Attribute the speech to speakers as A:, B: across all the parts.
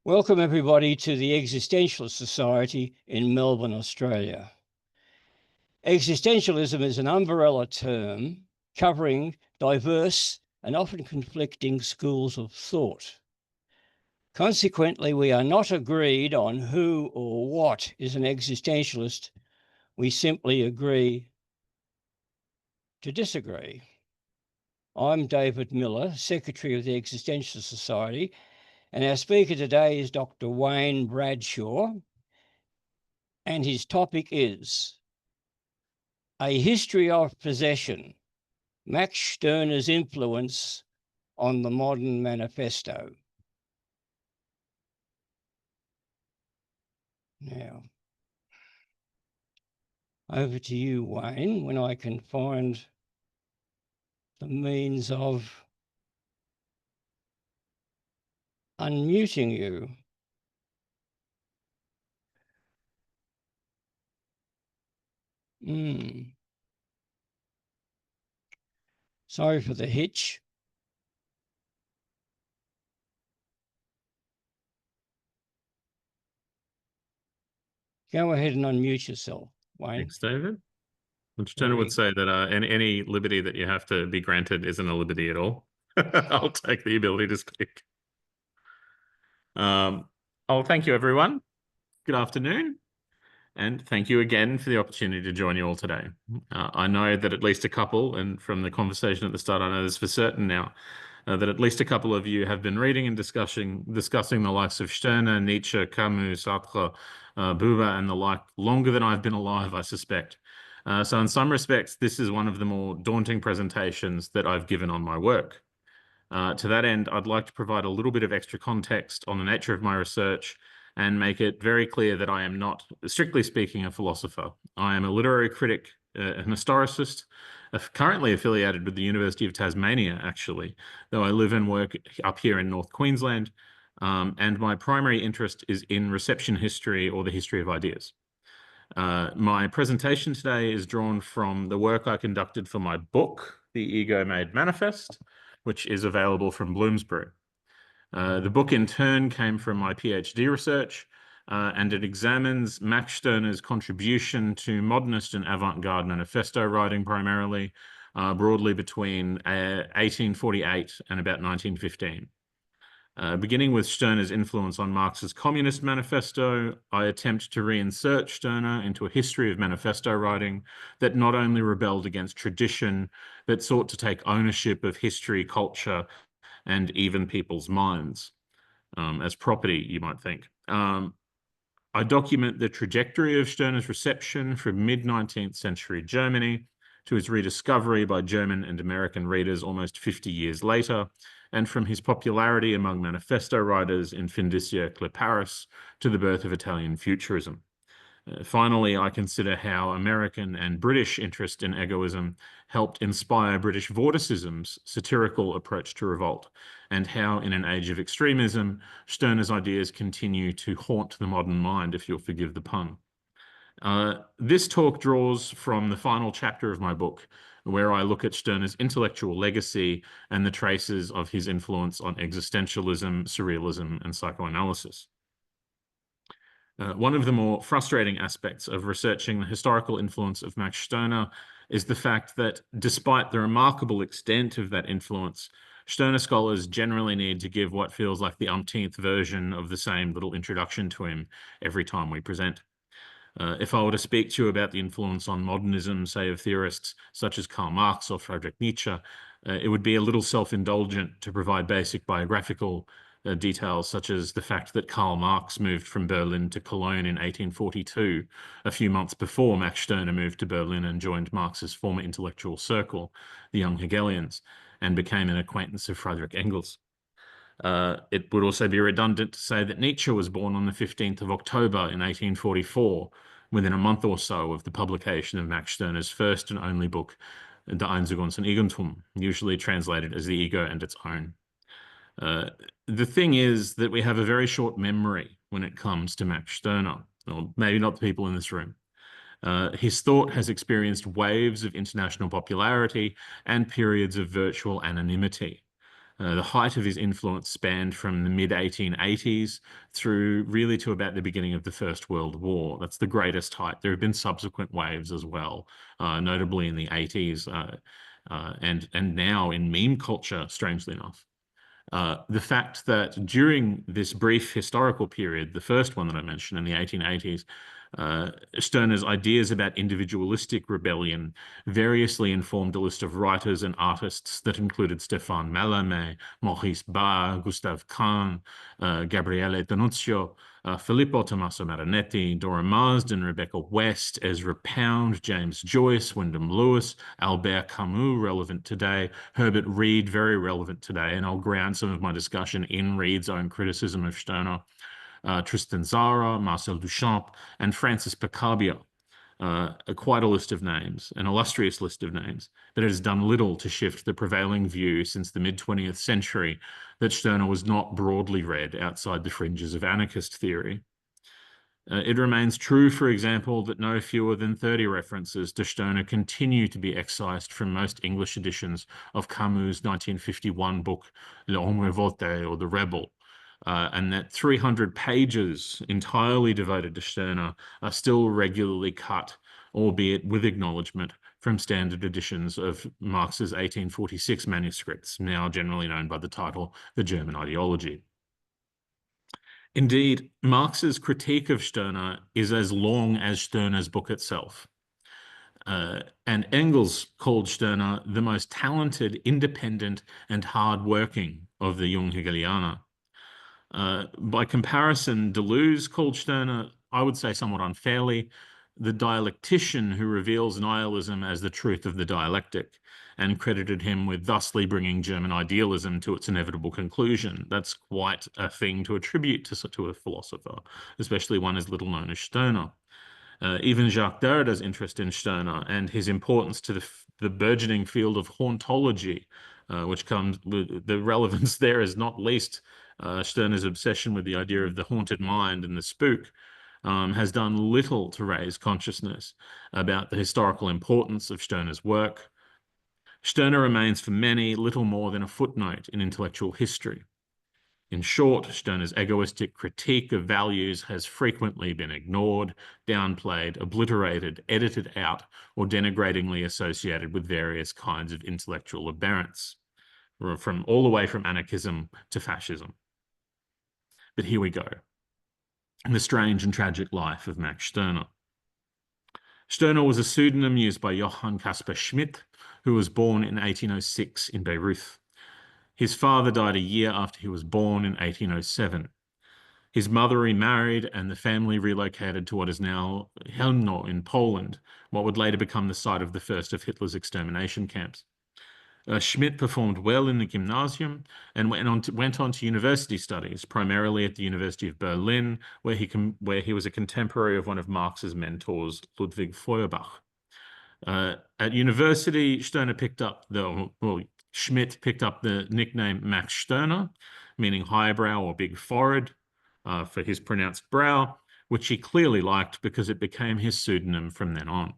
A: Welcome everybody to the Existentialist Society in Melbourne, Australia. Existentialism is an umbrella term covering diverse and often conflicting schools of thought. Consequently, we are not agreed on who or what is an existentialist. We simply agree to disagree. I'm David Miller, Secretary of the Existentialist Society, and our speaker today is Dr. Wayne Bradshaw, and his topic is A History of Possession, Max Stirner's Influence on the Modern Manifesto. Now, over to you, Wayne, when I can find the means of unmuting you. Sorry for the hitch. Go ahead and unmute yourself, Wayne.
B: Thanks, David. Stirner would say that any liberty that you have to be granted isn't a liberty at all. I'll take the ability to speak. Thank you, everyone. Good afternoon. And thank you again for the opportunity to join you all today. I know that at least a couple, and from the conversation at the start, I know this for certain now, that at least a couple of you have been reading and discussing the likes of Stirner, Nietzsche, Camus, Sartre, Buber, and the like longer than I've been alive, I suspect. So in some respects, this is one of the more daunting presentations that I've given on my work. To that end, I'd like to provide a little bit of extra context on the nature of my research and make it very clear that I am not, strictly speaking, a philosopher. I am a literary critic, an historicist, currently affiliated with the University of Tasmania, actually, though I live and work up here in North Queensland, and my primary interest is in reception history or the history of ideas. My presentation today is drawn from the work I conducted for my book, The Ego Made Manifest, which is available from Bloomsbury. The book in turn came from my PhD research, and it examines Max Stirner's contribution to modernist and avant-garde manifesto writing primarily, broadly between 1848 and about 1915. Beginning with Stirner's influence on Marx's Communist Manifesto, I attempt to reinsert Stirner into a history of manifesto writing that not only rebelled against tradition, but sought to take ownership of history, culture, and even people's minds as property, you might think. I document the trajectory of Stirner's reception from mid-19th century Germany to his rediscovery by German and American readers almost 50 years later, and from his popularity among manifesto writers in fin de siècle Paris to the birth of Italian futurism. Finally, I consider how American and British interest in egoism helped inspire British vorticism's satirical approach to revolt, and how, in an age of extremism, Stirner's ideas continue to haunt the modern mind, if you'll forgive the pun. This talk draws from the final chapter of my book, where I look at Stirner's intellectual legacy and the traces of his influence on existentialism, surrealism, and psychoanalysis. One of the more frustrating aspects of researching the historical influence of Max Stirner is the fact that, despite the remarkable extent of that influence, Stirner scholars generally need to give what feels like the umpteenth version of the same little introduction to him every time we present. If I were to speak to you about the influence on modernism, say, of theorists such as Karl Marx or Friedrich Nietzsche, it would be a little self-indulgent to provide basic biographical details, such as the fact that Karl Marx moved from Berlin to Cologne in 1842, a few months before Max Stirner moved to Berlin and joined Marx's former intellectual circle, the Young Hegelians, and became an acquaintance of Friedrich Engels. It would also be redundant to say that Nietzsche was born on the 15th of October in 1844, within a month or so of the publication of Max Stirner's first and only book, Der Einzig und sein Eigentum, usually translated as The Ego and Its Own. The thing is that we have a very short memory when it comes to Max Stirner, or maybe not the people in this room. His thought has experienced waves of international popularity and periods of virtual anonymity. The height of his influence spanned from the mid-1880s through really to about the beginning of the First World War. That's the greatest height. There have been subsequent waves as well, notably in the 80s and now in meme culture, strangely enough. The fact that during this brief historical period, the first one that I mentioned in the 1880s, Stirner's ideas about individualistic rebellion variously informed a list of writers and artists that included Stéphane Mallarmé, Maurice Barre, Gustave Kahn, Gabriele D'Annunzio, Filippo Tommaso Marinetti, Dora Marsden, Rebecca West, Ezra Pound, James Joyce, Wyndham Lewis, Albert Camus, relevant today, Herbert Reed, very relevant today, and I'll ground some of my discussion in Reed's own criticism of Stirner, Tristan Tzara, Marcel Duchamp, and Francis Picabia. Quite a list of names, an illustrious list of names, but it has done little to shift the prevailing view since the mid-20th century that Stirner was not broadly read outside the fringes of anarchist theory. It remains true, for example, that no fewer than 30 references to Stirner continue to be excised from most English editions of Camus' 1951 book, L'Homme Révolté, or The Rebel, and that 300 pages entirely devoted to Stirner are still regularly cut, albeit with acknowledgement, from standard editions of Marx's 1846 manuscripts, now generally known by the title The German Ideology. Indeed, Marx's critique of Stirner is as long as Stirner's book itself. And Engels called Stirner the most talented, independent, and hard-working of the Jung Hegelianer. By comparison, Deleuze called Stirner, I would say somewhat unfairly, the dialectician who reveals nihilism as the truth of the dialectic, and credited him with thusly bringing German idealism to its inevitable conclusion. That's quite a thing to attribute to a philosopher, especially one as little known as Stirner. Even Jacques Derrida's interest in Stirner and his importance to the burgeoning field of hauntology, which comes, the relevance there is not least Stirner's obsession with the idea of the haunted mind and the spook, has done little to raise consciousness about the historical importance of Stirner's work. Stirner remains for many little more than a footnote in intellectual history. In short, Stirner's egoistic critique of values has frequently been ignored, downplayed, obliterated, edited out, or denigratingly associated with various kinds of intellectual aberrance, from all the way from anarchism to fascism. But here we go. The strange and tragic life of Max Stirner. Stirner was a pseudonym used by Johann Caspar Schmidt, who was born in 1806 in Bayreuth. His father died a year after he was born in 1807. His mother remarried and the family relocated to what is now Chełmno in Poland, what would later become the site of the first of Hitler's extermination camps. Schmidt performed well in the gymnasium and went on to university studies, primarily at the University of Berlin, where he was a contemporary of one of Marx's mentors, Ludwig Feuerbach. At university, Schmidt picked up the nickname Max Stirner, meaning highbrow or big forehead, for his pronounced brow, which he clearly liked because it became his pseudonym from then on.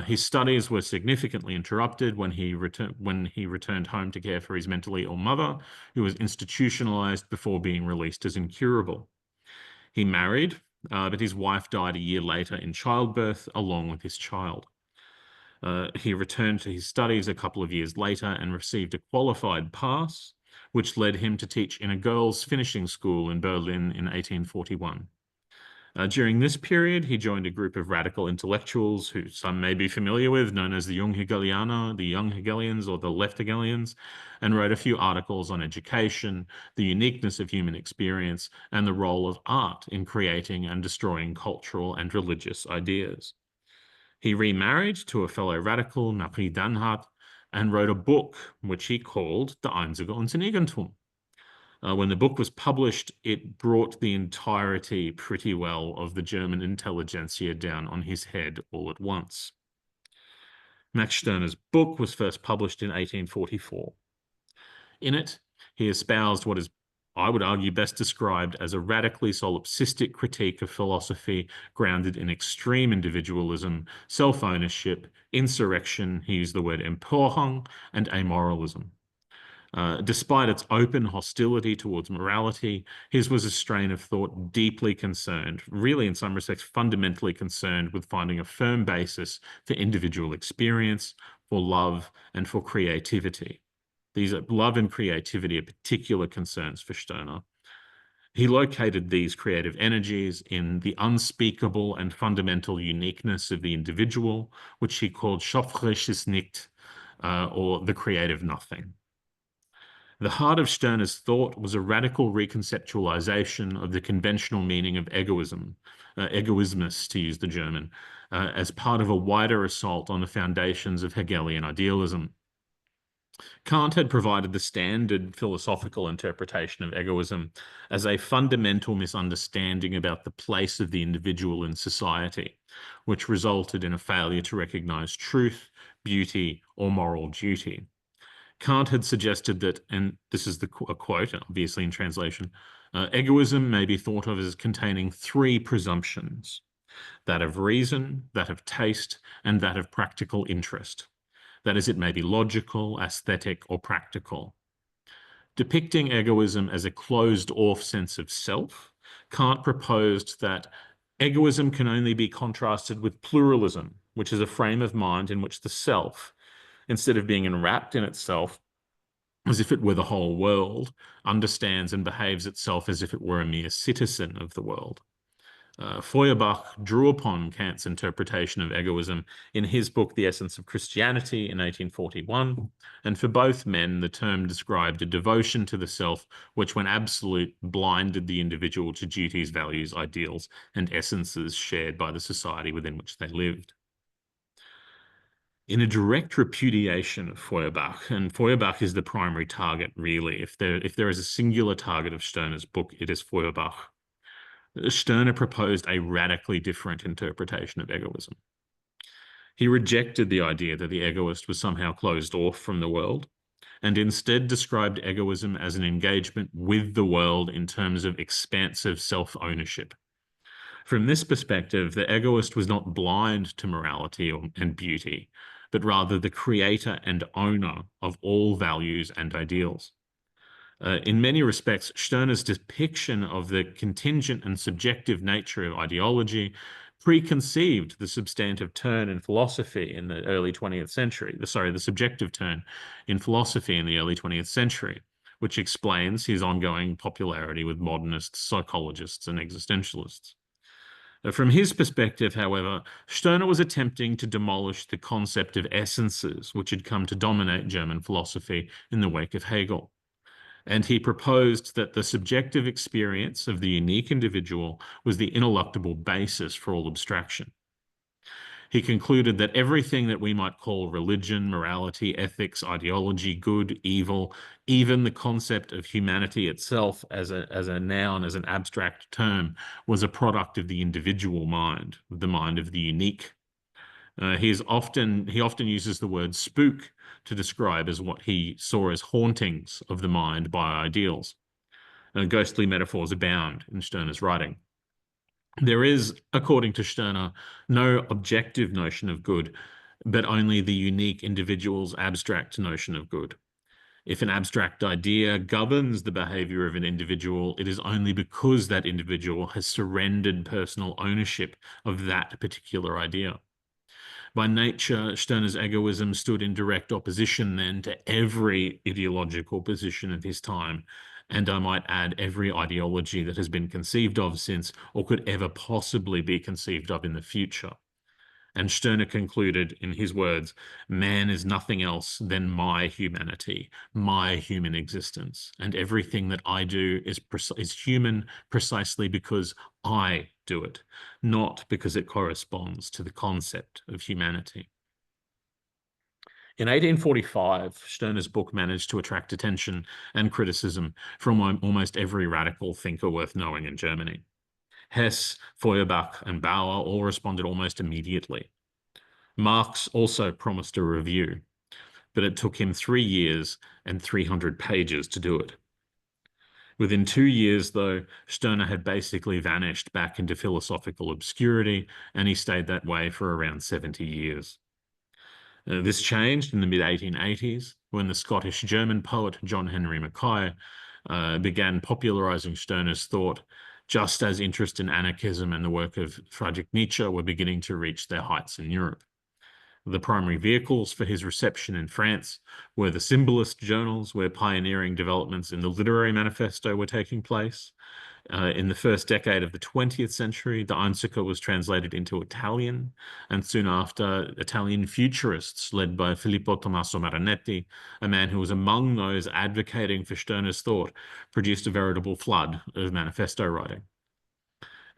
B: His studies were significantly interrupted when he returned home to care for his mentally ill mother, who was institutionalized before being released as incurable. He married, but his wife died a year later in childbirth, along with his child. He returned to his studies a couple of years later and received a qualified pass, which led him to teach in a girls' finishing school in Berlin in 1841. During this period, he joined a group of radical intellectuals who some may be familiar with, known as the Jung Hegelianer, the Young Hegelians, or the Left Hegelians, and wrote a few articles on education, the uniqueness of human experience, and the role of art in creating and destroying cultural and religious ideas. He remarried to a fellow radical, Marie Danhart, and wrote a book which he called The Einzige und Eigentum. When the book was published, it brought the entirety pretty well of the German intelligentsia down on his head all at once. Max Stirner's book was first published in 1844. In it, he espoused what is, I would argue, best described as a radically solipsistic critique of philosophy grounded in extreme individualism, self-ownership, insurrection, he used the word Emporung, and amoralism. Despite its open hostility towards morality, his was a strain of thought deeply concerned, really in some respects fundamentally concerned, with finding a firm basis for individual experience, for love, and for creativity. These are love and creativity are particular concerns for Stirner. He located these creative energies in the unspeakable and fundamental uniqueness of the individual, which he called schöpferisches Nicht, or the creative nothing. The heart of Stirner's thought was a radical reconceptualization of the conventional meaning of egoism, egoismus, to use the German, as part of a wider assault on the foundations of Hegelian idealism. Kant had provided the standard philosophical interpretation of egoism as a fundamental misunderstanding about the place of the individual in society, which resulted in a failure to recognize truth, beauty, or moral duty. Kant had suggested that, and this is a quote, obviously in translation, egoism may be thought of as containing three presumptions: that of reason, that of taste, and that of practical interest. That is, it may be logical, aesthetic, or practical. Depicting egoism as a closed-off sense of self, Kant proposed that egoism can only be contrasted with pluralism, which is a frame of mind in which the self, instead of being enwrapped in itself as if it were the whole world, understands and behaves itself as if it were a mere citizen of the world. Feuerbach drew upon Kant's interpretation of egoism in his book, The Essence of Christianity, in 1841, and for both men, the term described a devotion to the self which, when absolute, blinded the individual to duties, values, ideals, and essences shared by the society within which they lived. In a direct repudiation of Feuerbach, and Feuerbach is the primary target, really. If there is a singular target of Stirner's book, it is Feuerbach. Stirner proposed a radically different interpretation of egoism. He rejected the idea that the egoist was somehow closed off from the world, and instead described egoism as an engagement with the world in terms of expansive self-ownership. From this perspective, the egoist was not blind to morality and beauty, but rather the creator and owner of all values and ideals. In many respects, Stirner's depiction of the contingent and subjective nature of ideology preconceived the substantive turn in philosophy in the early 20th century, the subjective turn in philosophy in the early 20th century, which explains his ongoing popularity with modernists, psychologists, and existentialists. From his perspective, however, Stirner was attempting to demolish the concept of essences, which had come to dominate German philosophy in the wake of Hegel. And he proposed that the subjective experience of the unique individual was the ineluctable basis for all abstraction. He concluded that everything that we might call religion, morality, ethics, ideology, good, evil, even the concept of humanity itself as a noun, as an abstract term, was a product of the individual mind, the mind of the unique. He often uses the word spook to describe as what he saw as hauntings of the mind by ideals. Ghostly metaphors abound in Stirner's writing. There is, according to Stirner, no objective notion of good, but only the unique individual's abstract notion of good. If an abstract idea governs the behavior of an individual, it is only because that individual has surrendered personal ownership of that particular idea. By nature, Stirner's egoism stood in direct opposition then to every ideological position of his time, and I might add every ideology that has been conceived of since or could ever possibly be conceived of in the future. And Stirner concluded in his words, "Man is nothing else than my humanity, my human existence, and everything that I do is human precisely because I do it, not because it corresponds to the concept of humanity." In 1845, Stirner's book managed to attract attention and criticism from almost every radical thinker worth knowing in Germany. Hess, Feuerbach, and Bauer all responded almost immediately. Marx also promised a review, but it took him 3 years and 300 pages to do it. Within 2 years, though, Stirner had basically vanished back into philosophical obscurity, and he stayed that way for around 70 years. This changed in the mid-1880s, when the Scottish-German poet John Henry Mackay began popularizing Stirner's thought, just as interest in anarchism and the work of Friedrich Nietzsche were beginning to reach their heights in Europe. The primary vehicles for his reception in France were the symbolist journals, where pioneering developments in the literary manifesto were taking place. In the first decade of the 20th century, the Einzige was translated into Italian, and soon after, Italian futurists led by Filippo Tommaso Marinetti, a man who was among those advocating for Stirner's thought, produced a veritable flood of manifesto writing.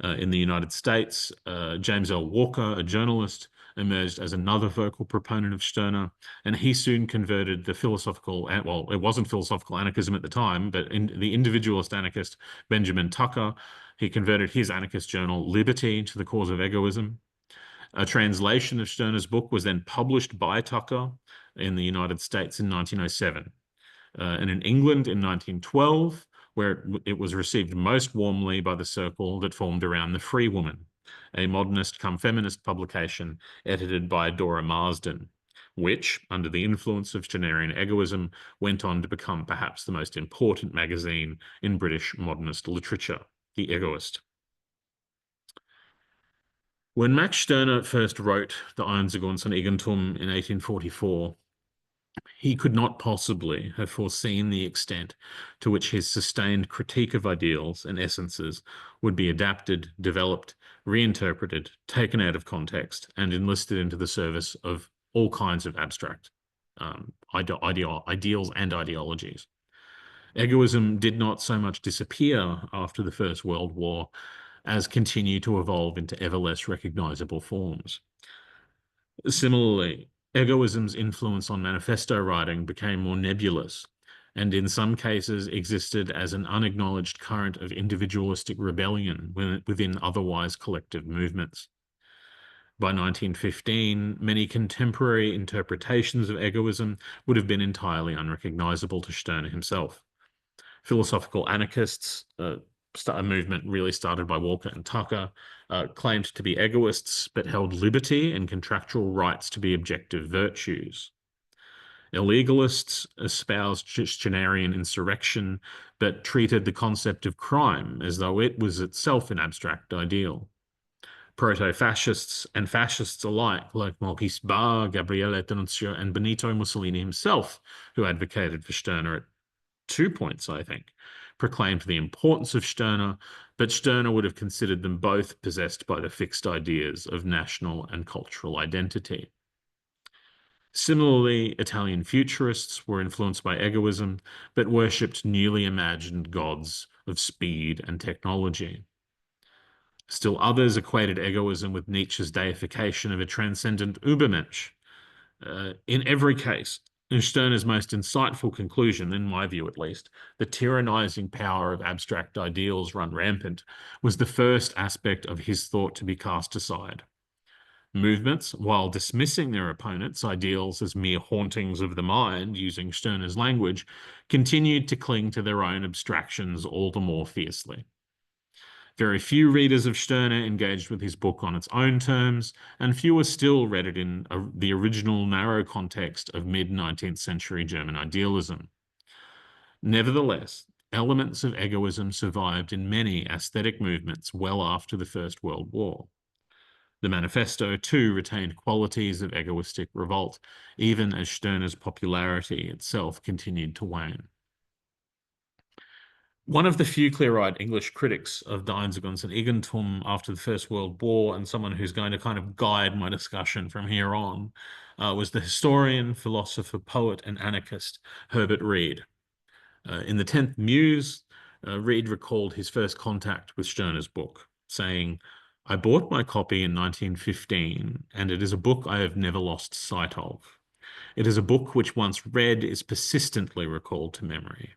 B: In the United States, James L. Walker, a journalist, emerged as another vocal proponent of Stirner, and he soon converted the philosophical, well, it wasn't philosophical anarchism at the time, but the individualist anarchist Benjamin Tucker, he converted his anarchist journal Liberty to the cause of egoism. A translation of Stirner's book was then published by Tucker in the United States in 1907. And in England in 1912, where it was received most warmly by the circle that formed around The Free Woman, a modernist come feminist publication edited by Dora Marsden, which, under the influence of Stirnerian egoism, went on to become perhaps the most important magazine in British modernist literature, The Egoist. When Max Stirner first wrote the Einzige und sein Eigentum in 1844, he could not possibly have foreseen the extent to which his sustained critique of ideals and essences would be adapted, developed, reinterpreted, taken out of context, and enlisted into the service of all kinds of abstract ideals and ideologies. Egoism did not so much disappear after the First World War as continue to evolve into ever less recognizable forms. Similarly, egoism's influence on manifesto writing became more nebulous, and in some cases existed as an unacknowledged current of individualistic rebellion within otherwise collective movements. By 1915, many contemporary interpretations of egoism would have been entirely unrecognizable to Stirner himself. Philosophical anarchists, a movement really started by Walker and Tucker, claimed to be egoists, but held liberty and contractual rights to be objective virtues. Illegalists espoused Stirnerian insurrection, but treated the concept of crime as though it was itself an abstract ideal. Proto-fascists and fascists alike, like Maurice Barre, Gabriele D'Annunzio, and Benito Mussolini himself, who advocated for Stirner at 2 points, I think, proclaimed the importance of Stirner, but Stirner would have considered them both possessed by the fixed ideas of national and cultural identity. Similarly, Italian futurists were influenced by egoism, but worshipped newly imagined gods of speed and technology. Still others equated egoism with Nietzsche's deification of a transcendent Übermensch. In every case, in Stirner's most insightful conclusion, in my view at least, the tyrannizing power of abstract ideals run rampant, was the first aspect of his thought to be cast aside. Movements, while dismissing their opponents' ideals as mere hauntings of the mind, using Stirner's language, continued to cling to their own abstractions all the more fiercely. Very few readers of Stirner engaged with his book on its own terms, and fewer still read it in the original narrow context of mid-19th century German idealism. Nevertheless, elements of egoism survived in many aesthetic movements well after the First World War. The Manifesto, too, retained qualities of egoistic revolt, even as Stirner's popularity itself continued to wane. One of the few clear-eyed English critics of Die Einzige und sein Eigentum after the First World War, and someone who's going to kind of guide my discussion from here on, was the historian, philosopher, poet, and anarchist Herbert Reed. In the 10th Muse, Reed recalled his first contact with Stirner's book, saying, "I bought my copy in 1915, and it is a book I have never lost sight of. It is a book which once read is persistently recalled to memory."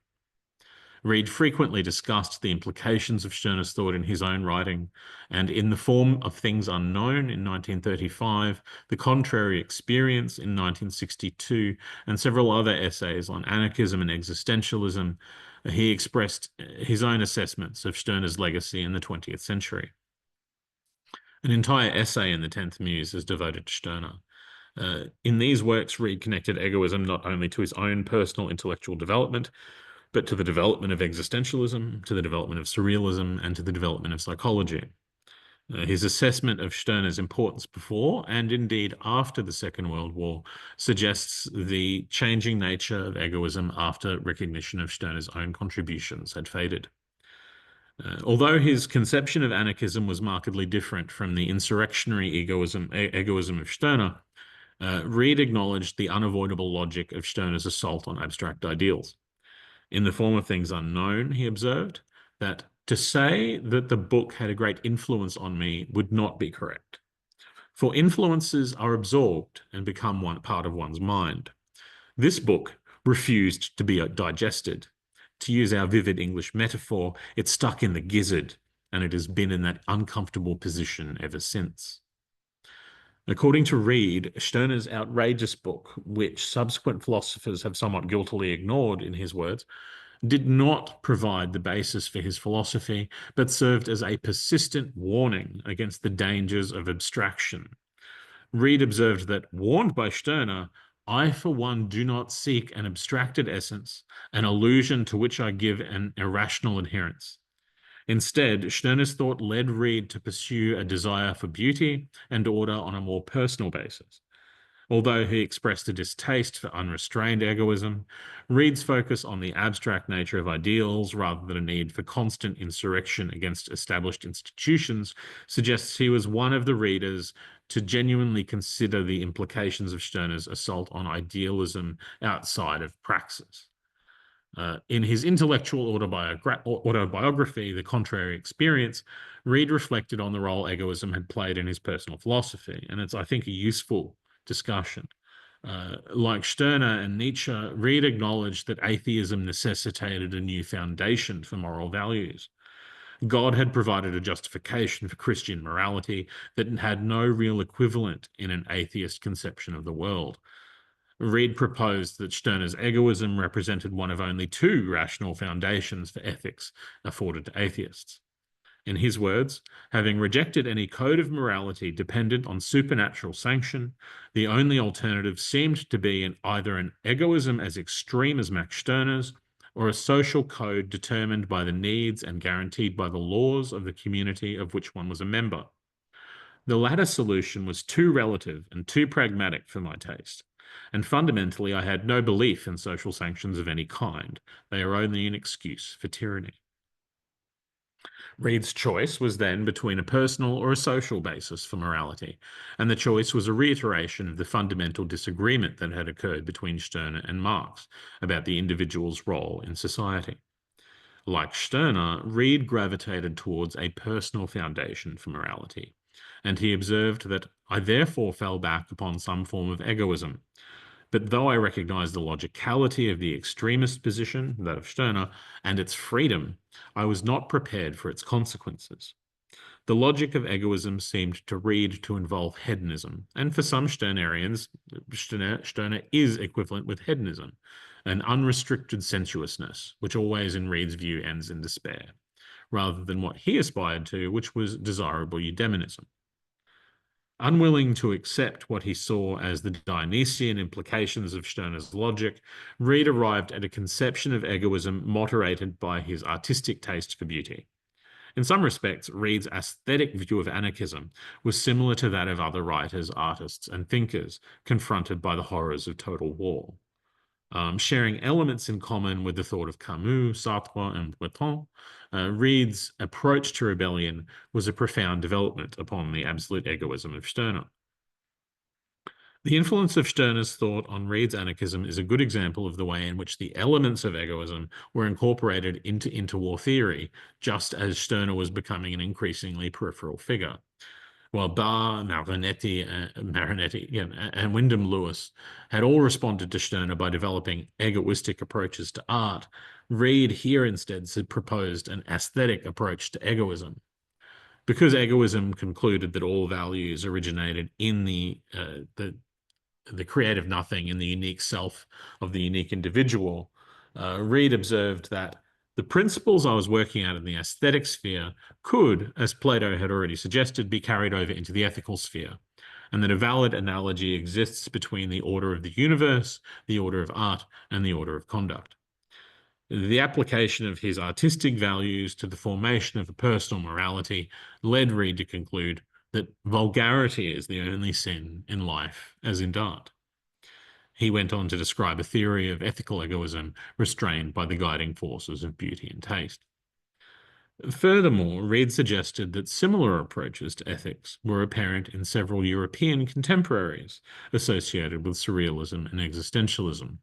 B: Reed frequently discussed the implications of Stirner's thought in his own writing, and in The Form of Things Unknown in 1935, The Contrary Experience in 1962, and several other essays on anarchism and existentialism, he expressed his own assessments of Stirner's legacy in the 20th century. An entire essay in the 10th Muse is devoted to Stirner. In these works, Reid connected egoism not only to his own personal intellectual development, but to the development of existentialism, to the development of surrealism, and to the development of psychology. His assessment of Stirner's importance before and indeed after the Second World War suggests the changing nature of egoism after recognition of Stirner's own contributions had faded. Although his conception of anarchism was markedly different from the insurrectionary egoism of Stirner, Reid acknowledged the unavoidable logic of Stirner's assault on abstract ideals. In the Form of Things Unknown, he observed that to say that the book had a great influence on me would not be correct. For influences are absorbed and become one part of one's mind. This book refused to be digested. To use our vivid English metaphor, it stuck in the gizzard, and it has been in that uncomfortable position ever since. According to Reid, Stirner's outrageous book, which subsequent philosophers have somewhat guiltily ignored in his words, did not provide the basis for his philosophy, but served as a persistent warning against the dangers of abstraction. Reid observed that, warned by Stirner, I for one do not seek an abstracted essence, an illusion to which I give an irrational adherence. Instead, Stirner's thought led Reid to pursue a desire for beauty and order on a more personal basis. Although he expressed a distaste for unrestrained egoism, Reid's focus on the abstract nature of ideals rather than a need for constant insurrection against established institutions suggests he was one of the readers to genuinely consider the implications of Stirner's assault on idealism outside of praxis. In his intellectual autobiography, The Contrary Experience, Reid reflected on the role egoism had played in his personal philosophy, and it's, I think, a useful discussion. Like Stirner and Nietzsche, Reid acknowledged that atheism necessitated a new foundation for moral values. God had provided a justification for Christian morality that had no real equivalent in an atheist conception of the world. Reid proposed that Stirner's egoism represented one of only two rational foundations for ethics afforded to atheists. In his words, having rejected any code of morality dependent on supernatural sanction, the only alternative seemed to be either an egoism as extreme as Max Stirner's, or a social code determined by the needs and guaranteed by the laws of the community of which one was a member. The latter solution was too relative and too pragmatic for my taste, and fundamentally I had no belief in social sanctions of any kind. They are only an excuse for tyranny. Reid's choice was then between a personal or a social basis for morality, and the choice was a reiteration of the fundamental disagreement that had occurred between Stirner and Marx about the individual's role in society. Like Stirner, Reid gravitated towards a personal foundation for morality, and he observed that I therefore fell back upon some form of egoism. But though I recognized the logicality of the extremist position, that of Stirner, and its freedom, I was not prepared for its consequences. The logic of egoism seemed to Reid to involve hedonism, and for some Stirnerians, Stirner is equivalent with hedonism, an unrestricted sensuousness, which always in Reid's view ends in despair, rather than what he aspired to, which was desirable eudaimonism. Unwilling to accept what he saw as the Dionysian implications of Stirner's logic, Reid arrived at a conception of egoism moderated by his artistic taste for beauty. In some respects, Reid's aesthetic view of anarchism was similar to that of other writers, artists, and thinkers confronted by the horrors of total war. Sharing elements in common with the thought of Camus, Sartre, and Breton, Reid's approach to rebellion was a profound development upon the absolute egoism of Stirner. The influence of Stirner's thought on Reid's anarchism is a good example of the way in which the elements of egoism were incorporated into interwar theory, just as Stirner was becoming an increasingly peripheral figure. While Barr, Marinetti, and Wyndham Lewis had all responded to Stirner by developing egoistic approaches to art, Reid here instead proposed an aesthetic approach to egoism. Because egoism concluded that all values originated in the creative nothing, in the unique self of the unique individual, Reid observed that the principles I was working at in the aesthetic sphere could, as Plato had already suggested, be carried over into the ethical sphere. and that a valid analogy exists between the order of the universe, the order of art, and the order of conduct. The application of his artistic values to the formation of a personal morality led Reid to conclude that vulgarity is the only sin in life as in art. He went on to describe a theory of ethical egoism restrained by the guiding forces of beauty and taste. Furthermore, Reid suggested that similar approaches to ethics were apparent in several European contemporaries associated with surrealism and existentialism,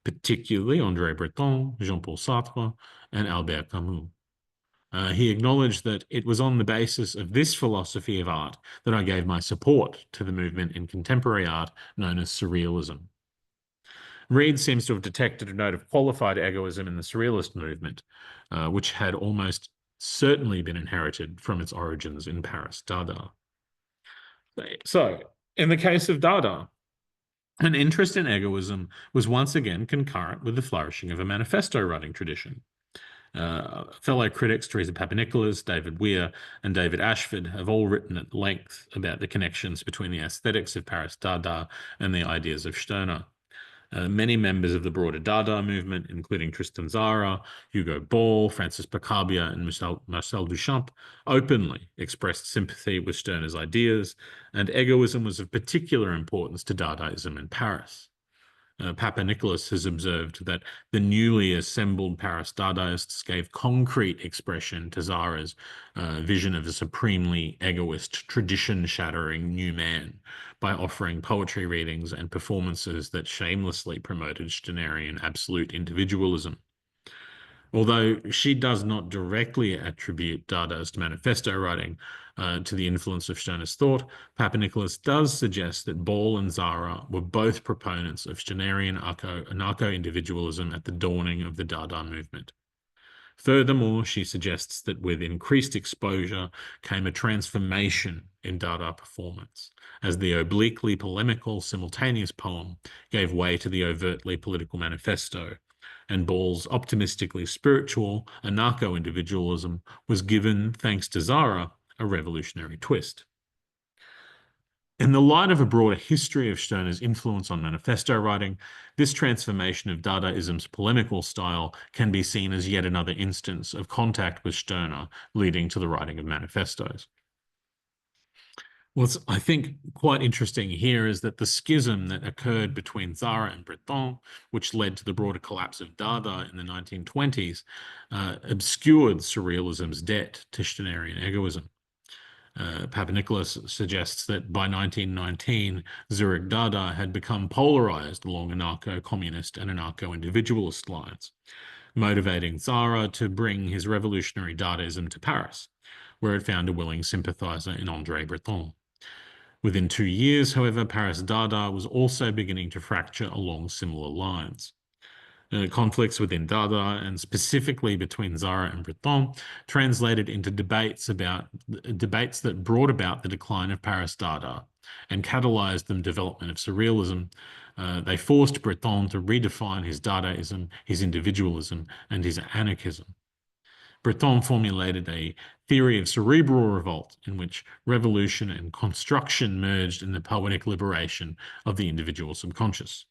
B: particularly André Breton, Jean-Paul Sartre, and Albert Camus. He acknowledged that it was on the basis of this philosophy of art that I gave my support to the movement in contemporary art known as surrealism. Reid seems to have detected a note of qualified egoism in the surrealist movement, which had almost certainly been inherited from its origins in Paris Dada. So, in the case of Dada, an interest in egoism was once again concurrent with the flourishing of a manifesto writing tradition. Fellow critics Teresa Papanikolaou, David Weir, and David Ashford have all written at length about the connections between the aesthetics of Paris Dada and the ideas of Stirner. Many members of the broader Dada movement, including Tristan Tzara, Hugo Ball, Francis Picabia, and Marcel Duchamp, openly expressed sympathy with Stirner's ideas, and egoism was of particular importance to Dadaism in Paris. Papanikolaou has observed that the newly assembled Paris Dadaists gave concrete expression to Tzara's vision of a supremely egoist, tradition-shattering new man by offering poetry readings and performances that shamelessly promoted Stirnerian absolute individualism. Although she does not directly attribute Dadaist manifesto writing to the influence of Stirner's thought, Papanikolaou does suggest that Ball and Tzara were both proponents of Stirnerian anarcho-individualism at the dawning of the Dada movement. Furthermore, she suggests that with increased exposure came a transformation in Dada performance, as the obliquely polemical simultaneous poem gave way to the overtly political manifesto, and Ball's optimistically spiritual anarcho-individualism was given, thanks to Tzara, a revolutionary twist. In the light of a broader history of Stirner's influence on manifesto writing, this transformation of Dadaism's polemical style can be seen as yet another instance of contact with Stirner leading to the writing of manifestos. What's, I think, quite interesting here is that the schism that occurred between Tzara and Breton, which led to the broader collapse of Dada in the 1920s, obscured surrealism's debt to Stirnerian egoism. Papanikolaou suggests that by 1919, Zurich Dada had become polarized along anarcho-communist and anarcho-individualist lines, motivating Tzara to bring his revolutionary Dadaism to Paris, where it found a willing sympathizer in André Breton. Within 2 years, however, Paris Dada was also beginning to fracture along similar lines. Conflicts within Dada, and specifically between Tzara and Breton, translated into debates that brought about the decline of Paris Dada and catalyzed the development of surrealism. They forced Breton to redefine his Dadaism, his individualism, and his anarchism. Breton formulated a theory of cerebral revolt in which revolution and construction merged in the poetic liberation of the individual subconscious.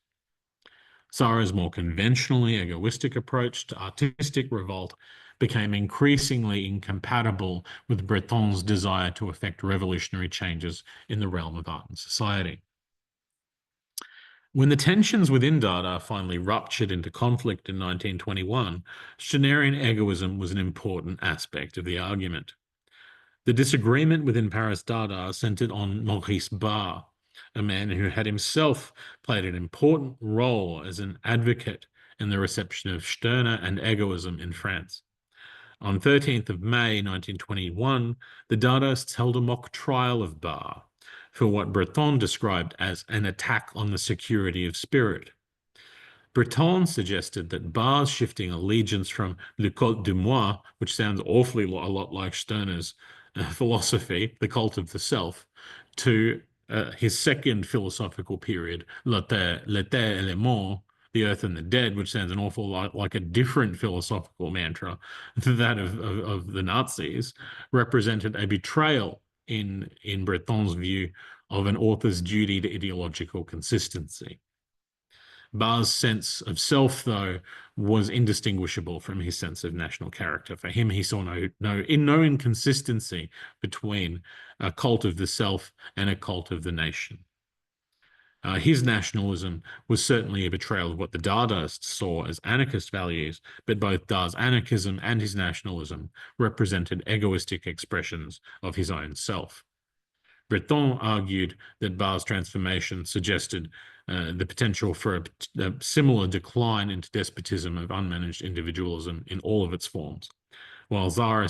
B: Tzara's more conventionally egoistic approach to artistic revolt became increasingly incompatible with Breton's desire to effect revolutionary changes in the realm of art and society. When the tensions within Dada finally ruptured into conflict in 1921, Stirnerian egoism was an important aspect of the argument. The disagreement within Paris Dada centered on Maurice Barré, a man who had himself played an important role as an advocate in the reception of Stirner and egoism in France. On 13th of May 1921, the Dadaists held a mock trial of Barré for what Breton described as an attack on the security of spirit. Breton suggested that Barré's shifting allegiance from le culte de moi, which sounds awfully a lot like Stirner's philosophy, the cult of the self, to his second philosophical period, la terre et les morts, the earth and the dead, which sounds an awful lot like a different philosophical mantra to that of the Nazis, represented a betrayal in Breton's view of an author's duty to ideological consistency. Barr's sense of self, though, was indistinguishable from his sense of national character. For him, he saw no inconsistency between a cult of the self and a cult of the nation. His nationalism was certainly a betrayal of what the Dadaists saw as anarchist values, but both Da's anarchism and his nationalism represented egoistic expressions of his own self. Breton argued that Barr's transformation suggested the potential for a similar decline into despotism of unmanaged individualism in all of its forms. While Zara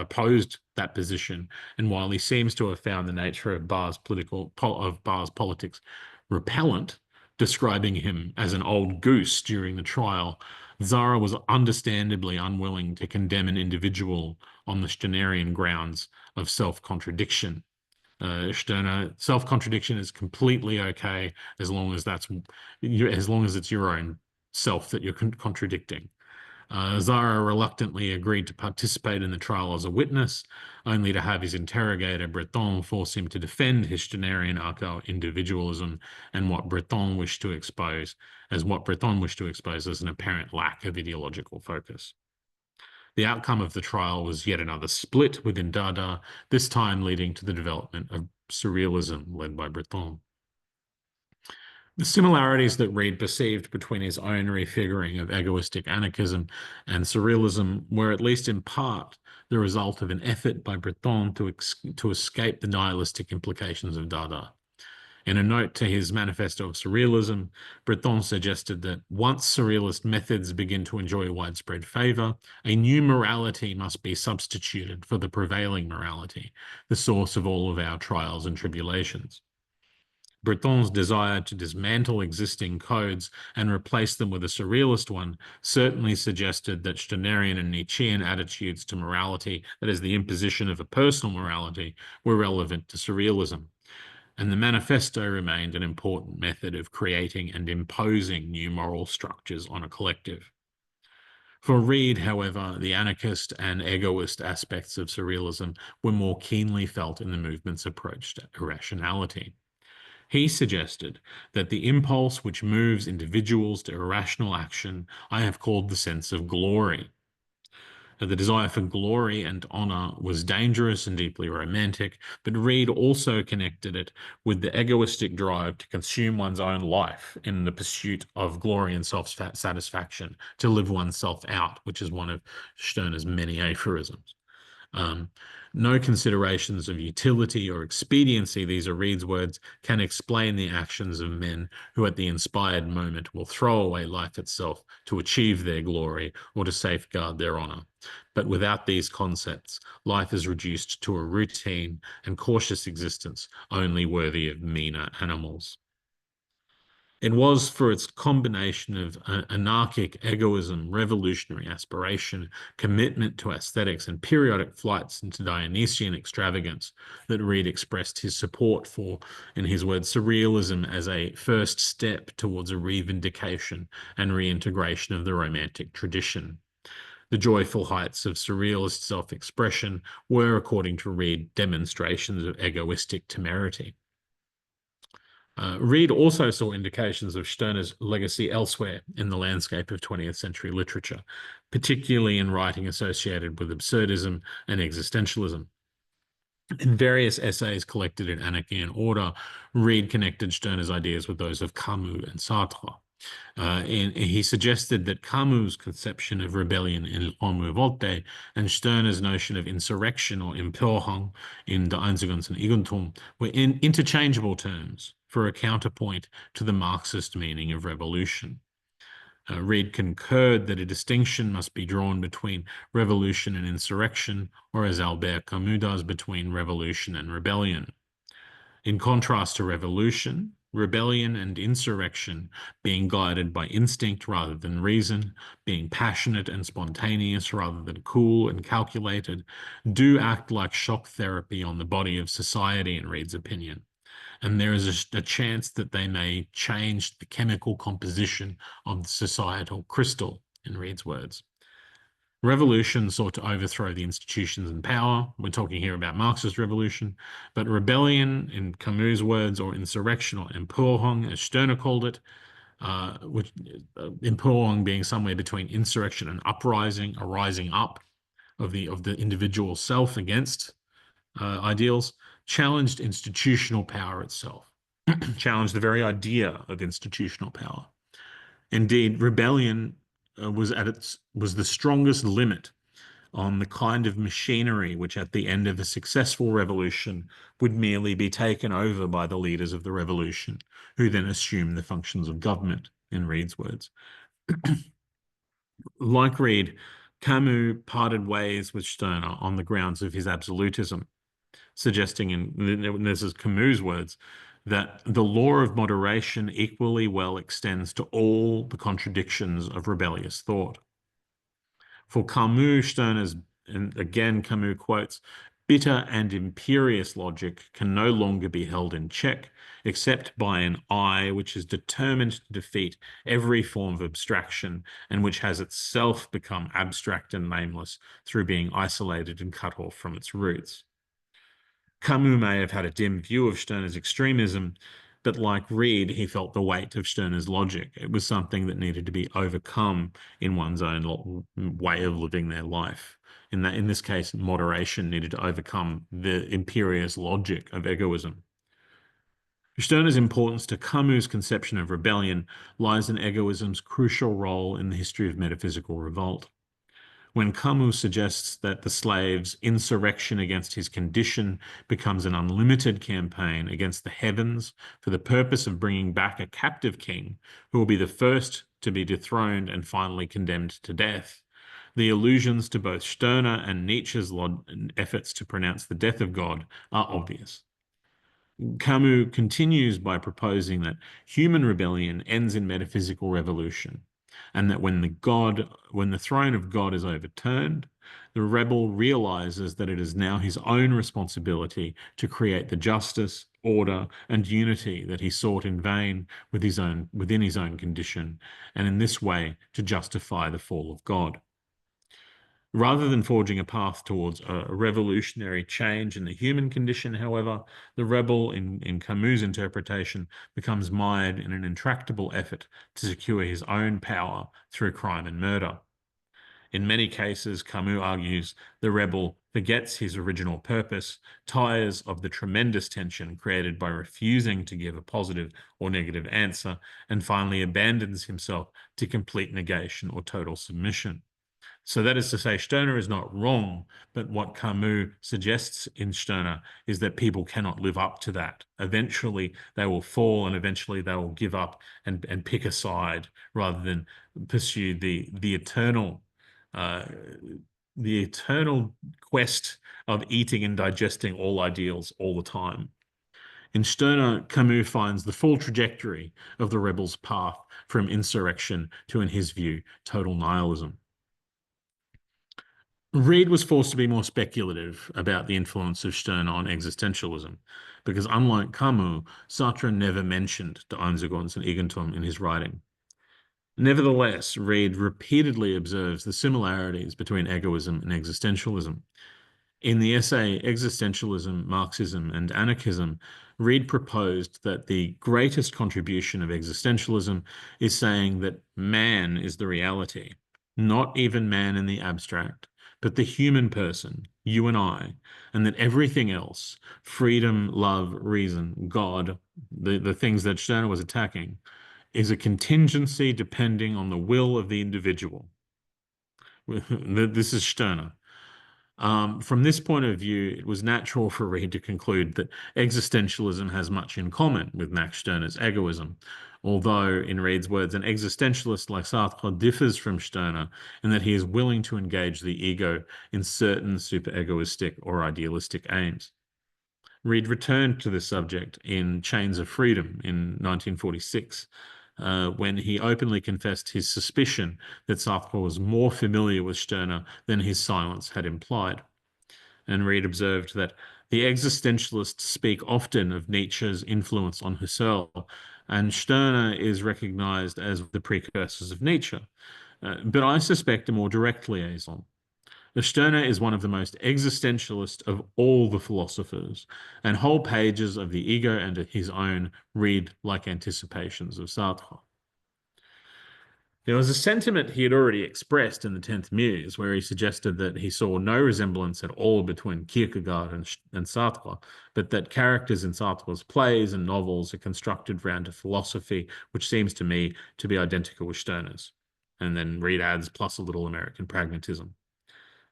B: opposed that position, and while he seems to have found the nature of Barr's politics repellent, describing him as an old goose during the trial, Zara was understandably unwilling to condemn an individual on the Stirnerian grounds of self-contradiction. Stirner, self-contradiction is completely okay as long as it's your own self that you're contradicting. Zara reluctantly agreed to participate in the trial as a witness, only to have his interrogator Breton force him to defend his Stirnerian arco-individualism and what Breton wished to expose as an apparent lack of ideological focus. The outcome of the trial was yet another split within Dada, this time leading to the development of surrealism led by Breton. The similarities that Reid perceived between his own refiguring of egoistic anarchism and surrealism were, at least in part, the result of an effort by Breton to escape the nihilistic implications of Dada. In a note to his Manifesto of Surrealism, Breton suggested that once surrealist methods begin to enjoy widespread favor, a new morality must be substituted for the prevailing morality, the source of all of our trials and tribulations. Breton's desire to dismantle existing codes and replace them with a surrealist one certainly suggested that Stirnerian and Nietzschean attitudes to morality, that is, the imposition of a personal morality, were relevant to surrealism. And the Manifesto remained an important method of creating and imposing new moral structures on a collective. For Reid, however, the anarchist and egoist aspects of surrealism were more keenly felt in the movement's approach to irrationality. He suggested that the impulse which moves individuals to irrational action I have called the sense of glory. The desire for glory and honor was dangerous and deeply romantic, but Reid also connected it with the egoistic drive to consume one's own life in the pursuit of glory and self-satisfaction, to live oneself out, which is one of Stirner's many aphorisms. No considerations of utility or expediency, these are Reid's words, can explain the actions of men who at the inspired moment will throw away life itself to achieve their glory or to safeguard their honor. But without these concepts, life is reduced to a routine and cautious existence only worthy of meaner animals. It was for its combination of anarchic egoism, revolutionary aspiration, commitment to aesthetics, and periodic flights into Dionysian extravagance that Reid expressed his support for, in his words, surrealism as a first step towards a revindication and reintegration of the Romantic tradition. The joyful heights of surrealist self-expression were, according to Reid, demonstrations of egoistic temerity. Reid also saw indications of Stirner's legacy elsewhere in the landscape of 20th century literature, particularly in writing associated with absurdism and existentialism. In various essays collected in Anarchy and Order, Reid connected Stirner's ideas with those of Camus and Sartre. He suggested that Camus' conception of rebellion in L'Homme Revolte and Stirner's notion of insurrection or Empörung in Der Einzigartige Eigentum were interchangeable terms for a counterpoint to the Marxist meaning of revolution. Reid concurred that a distinction must be drawn between revolution and insurrection, or as Albert Camus does, between revolution and rebellion. In contrast to revolution, rebellion and insurrection, being guided by instinct rather than reason, being passionate and spontaneous rather than cool and calculated, do act like shock therapy on the body of society, in Reid's opinion. And there is a chance that they may change the chemical composition of the societal crystal, in Reid's words. Revolution sought to overthrow the institutions and power. We're talking here about Marxist revolution, but rebellion, in Camus' words, or insurrection, or Emporung, as Stirner called it, which Emporung being somewhere between insurrection and uprising, a rising up of the individual self against ideals, challenged institutional power itself, challenged the very idea of institutional power. Indeed, rebellion was the strongest limit on the kind of machinery which, at the end of a successful revolution, would merely be taken over by the leaders of the revolution, who then assume the functions of government, in Reid's words. Like Reid, Camus parted ways with Stirner on the grounds of his absolutism, suggesting, and this is Camus' words, that the law of moderation equally well extends to all the contradictions of rebellious thought. For Camus, Stirner's, and again Camus quotes, bitter and imperious logic can no longer be held in check, except by an I which is determined to defeat every form of abstraction and which has itself become abstract and nameless through being isolated and cut off from its roots. Camus may have had a dim view of Stirner's extremism, but like Reid, he felt the weight of Stirner's logic. It was something that needed to be overcome in one's own way of living their life. In this case, moderation needed to overcome the imperious logic of egoism. Stirner's importance to Camus' conception of rebellion lies in egoism's crucial role in the history of metaphysical revolt. When Camus suggests that the slave's insurrection against his condition becomes an unlimited campaign against the heavens for the purpose of bringing back a captive king who will be the first to be dethroned and finally condemned to death, the allusions to both Stirner and Nietzsche's efforts to pronounce the death of God are obvious. Camus continues by proposing that human rebellion ends in metaphysical revolution, and that when the throne of God is overturned, the rebel realizes that it is now his own responsibility to create the justice, order, and unity that he sought in vain within his own condition, and in this way to justify the fall of God. Rather than forging a path towards a revolutionary change in the human condition, however, the rebel, in Camus' interpretation, becomes mired in an intractable effort to secure his own power through crime and murder. In many cases, Camus argues, the rebel forgets his original purpose, tires of the tremendous tension created by refusing to give a positive or negative answer, and finally abandons himself to complete negation or total submission. So that is to say, Stirner is not wrong, but what Camus suggests in Stirner is that people cannot live up to that. Eventually, they will fall, and eventually they will give up and pick a side rather than pursue the eternal quest of eating and digesting all ideals all the time. In Stirner, Camus finds the full trajectory of the rebel's path from insurrection to, in his view, total nihilism. Reid was forced to be more speculative about the influence of Stirner on existentialism, because unlike Camus, Sartre never mentioned Der Einzigons and Eigentum in his writing. Nevertheless, Reid repeatedly observes the similarities between egoism and existentialism. In the essay Existentialism, Marxism, and Anarchism, Reid proposed that the greatest contribution of existentialism is saying that man is the reality, not even man in the abstract, but the human person, you and I, and that everything else, freedom, love, reason, God, the things that Stirner was attacking, is a contingency depending on the will of the individual. This is Stirner. From this point of view, it was natural for Reid to conclude that existentialism has much in common with Max Stirner's egoism, although, in Reid's words, an existentialist like Sartre differs from Stirner in that he is willing to engage the ego in certain super-egoistic or idealistic aims. Reid returned to this subject in Chains of Freedom in 1946, when he openly confessed his suspicion that Sartre was more familiar with Stirner than his silence had implied. And Reid observed that the existentialists speak often of Nietzsche's influence on Husserl, and Stirner is recognized as the precursors of Nietzsche. But I suspect a more direct liaison. Stirner is one of the most existentialist of all the philosophers, and whole pages of the ego and his own read like anticipations of Sartre. There was a sentiment he had already expressed in the 10th Muse, where he suggested that he saw no resemblance at all between Kierkegaard and Sartre, but that characters in Sartre's plays and novels are constructed around a philosophy which seems to me to be identical with Stirner's. And then Reid adds, plus a little American pragmatism.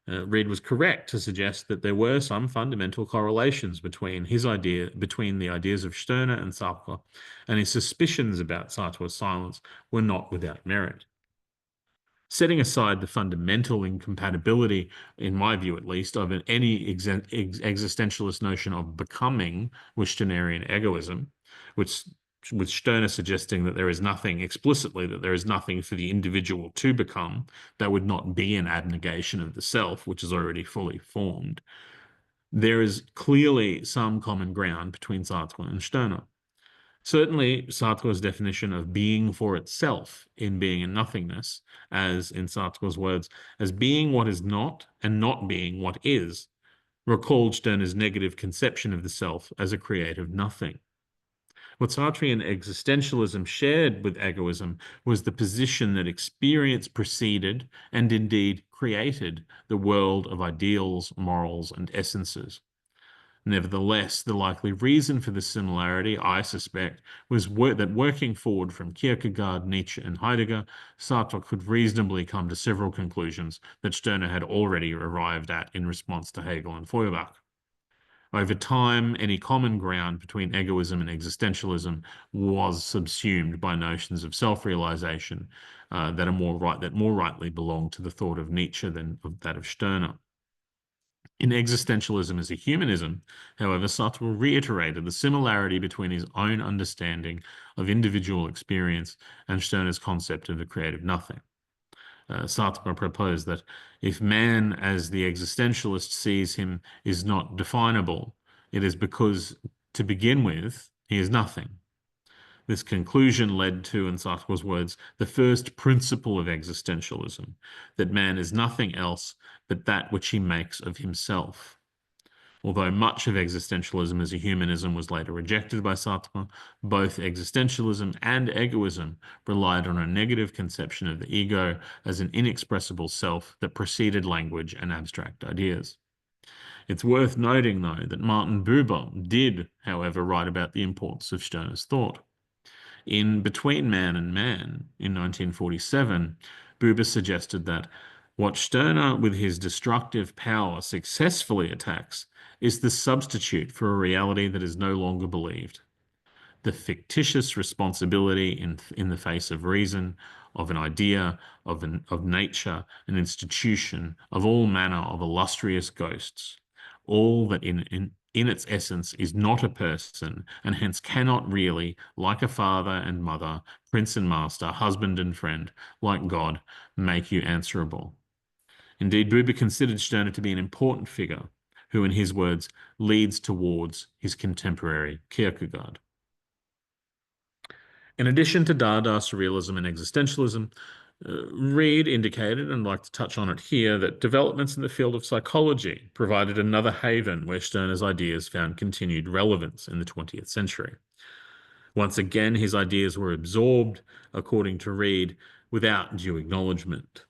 B: Reid was correct to suggest that there were some fundamental correlations between the ideas of Stirner and Sartre, and his suspicions about Sartre's silence were not without merit. Setting aside the fundamental incompatibility, in my view at least, of any existentialist notion of becoming with Stirnerian egoism, which with Stirner suggesting that there is nothing explicitly, that there is nothing for the individual to become, that would not be an abnegation of the self, which is already fully formed. There is clearly some common ground between Sartre and Stirner. Certainly, Sartre's definition of being for itself in being and nothingness, as in Sartre's words, as being what is not and not being what is, recalled Stirner's negative conception of the self as a creative nothing. What Sartrean existentialism shared with egoism was the position that experience preceded and indeed created the world of ideals, morals, and essences. Nevertheless, the likely reason for this similarity, I suspect, was that working forward from Kierkegaard, Nietzsche, and Heidegger, Sartre could reasonably come to several conclusions that Stirner had already arrived at in response to Hegel and Feuerbach. Over time, any common ground between egoism and existentialism was subsumed by notions of self-realization that more rightly belong to the thought of Nietzsche than of that of Stirner. In Existentialism as a Humanism, however, Sartre reiterated the similarity between his own understanding of individual experience and Stirner's concept of the creative nothing. Sartre proposed that if man, as the existentialist sees him, is not definable, it is because, to begin with, he is nothing. This conclusion led to, in Sartre's words, the first principle of existentialism, that man is nothing else but that which he makes of himself. Although much of existentialism as a humanism was later rejected by Sartre, both existentialism and egoism relied on a negative conception of the ego as an inexpressible self that preceded language and abstract ideas. It's worth noting, though, that Martin Buber did, however, write about the importance of Stirner's thought. In Between Man and Man, in 1947, Buber suggested that what Stirner, with his destructive power, successfully attacks is the substitute for a reality that is no longer believed. The fictitious responsibility in the face of reason, of an idea, of nature, an institution, of all manner of illustrious ghosts, all that in its essence is not a person, and hence cannot really, like a father and mother, prince and master, husband and friend, like God, make you answerable. Indeed, Buber considered Stirner to be an important figure, who, in his words, leads towards his contemporary Kierkegaard. In addition to Dada, Surrealism, and Existentialism, Reid indicated, and I'd like to touch on it here, that developments in the field of psychology provided another haven where Stirner's ideas found continued relevance in the 20th century. Once again, his ideas were absorbed, according to Reid, without due acknowledgement.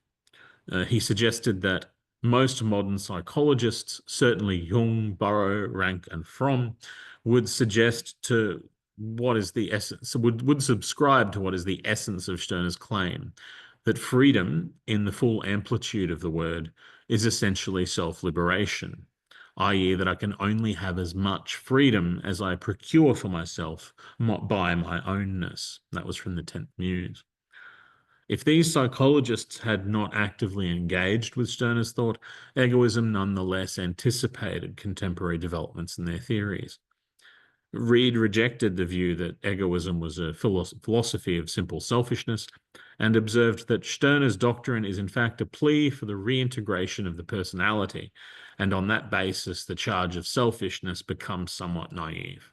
B: He suggested that most modern psychologists, certainly Jung, Burrow, Rank, and Fromm, would suggest to what is the essence, would subscribe to what is the essence of Stirner's claim, that freedom, in the full amplitude of the word, is essentially self-liberation, i.e. that I can only have as much freedom as I procure for myself by my ownness. That was from the 10th Muse. If these psychologists had not actively engaged with Stirner's thought, egoism nonetheless anticipated contemporary developments in their theories. Reid rejected the view that egoism was a philosophy of simple selfishness and observed that Stirner's doctrine is in fact a plea for the reintegration of the personality, and on that basis the charge of selfishness becomes somewhat naive.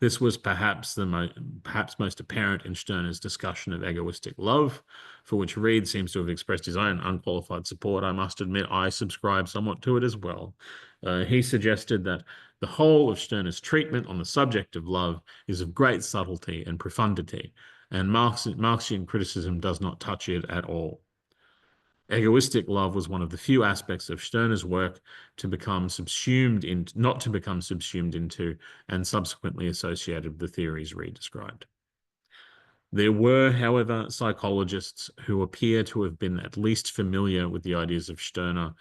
B: This was perhaps most apparent in Stirner's discussion of egoistic love, for which Reid seems to have expressed his own unqualified support. I must admit I subscribe somewhat to it as well. He suggested that the whole of Stirner's treatment on the subject of love is of great subtlety and profundity, and Marxian criticism does not touch it at all. Egoistic love was one of the few aspects of Stirner's work not to become subsumed into and subsequently associated with the theories Reid described. There were, however, psychologists who appear to have been at least familiar with the ideas of Stirner,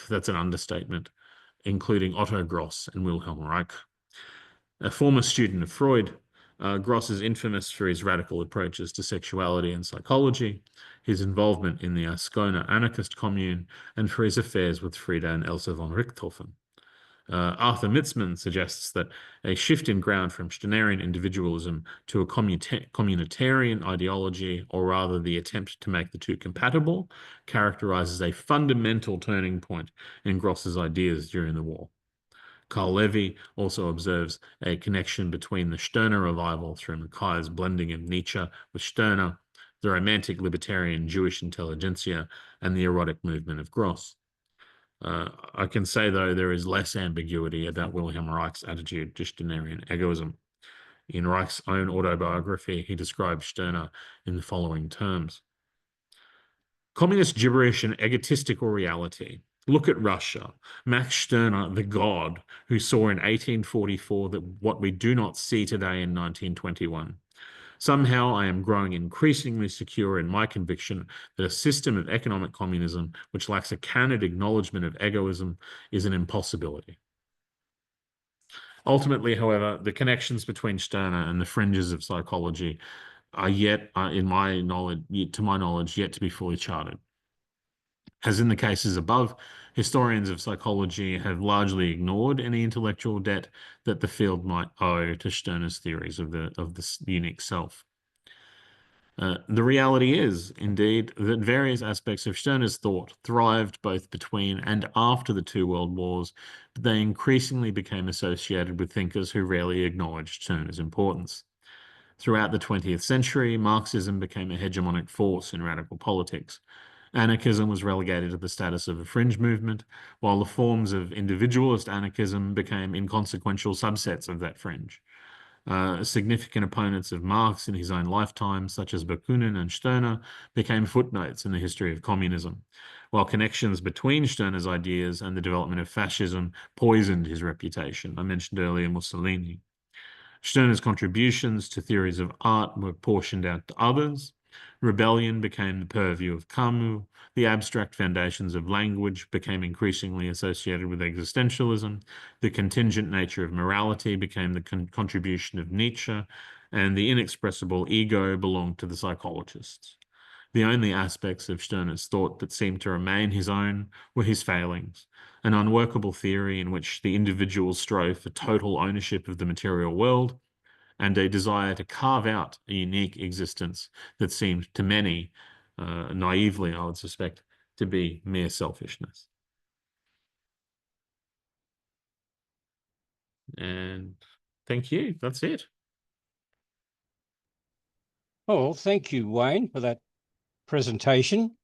B: that's an understatement, including Otto Gross and Wilhelm Reich. A former student of Freud, Gross is infamous for his radical approaches to sexuality and psychology, his involvement in the Ascona anarchist commune, and for his affairs with Frieda and Elsa von Richthofen. Arthur Mitzman suggests that a shift in ground from Stirnerian individualism to a communitarian ideology, or rather the attempt to make the two compatible, characterizes a fundamental turning point in Gross's ideas during the war. Carl Levy also observes a connection between the Stirner revival through Mackay's blending of Nietzsche with Stirner, the romantic libertarian Jewish intelligentsia, and the erotic movement of Gross. I can say, though, there is less ambiguity about Wilhelm Reich's attitude to Stirnerian egoism. In Reich's own autobiography, he describes Stirner in the following terms. Communist gibberish and egotistical reality. Look at Russia. Max Stirner, the god, who saw in 1844 that what we do not see today in 1921. Somehow I am growing increasingly secure in my conviction that a system of economic communism which lacks a candid acknowledgement of egoism is an impossibility. Ultimately, however, the connections between Stirner and the fringes of psychology are yet, to my knowledge, yet to be fully charted. As in the cases above, historians of psychology have largely ignored any intellectual debt that the field might owe to Stirner's theories of the unique self. The reality is, indeed, that various aspects of Stirner's thought thrived both between and after the two world wars, but they increasingly became associated with thinkers who rarely acknowledged Stirner's importance. Throughout the 20th century, Marxism became a hegemonic force in radical politics. Anarchism was relegated to the status of a fringe movement, while the forms of individualist anarchism became inconsequential subsets of that fringe. Significant opponents of Marx in his own lifetime, such as Bakunin and Stirner, became footnotes in the history of communism, while connections between Stirner's ideas and the development of fascism poisoned his reputation. I mentioned earlier Mussolini. Stirner's contributions to theories of art were portioned out to others. Rebellion became the purview of Camus. The abstract foundations of language became increasingly associated with existentialism. The contingent nature of morality became the contribution of Nietzsche, and the inexpressible ego belonged to the psychologists. The only aspects of Stirner's thought that seemed to remain his own were his failings, an unworkable theory in which the individual strove for total ownership of the material world, and a desire to carve out a unique existence that seemed to many, naively, I would suspect, to be mere selfishness. And thank you. That's it.
A: Oh, thank you, Wayne, for that presentation.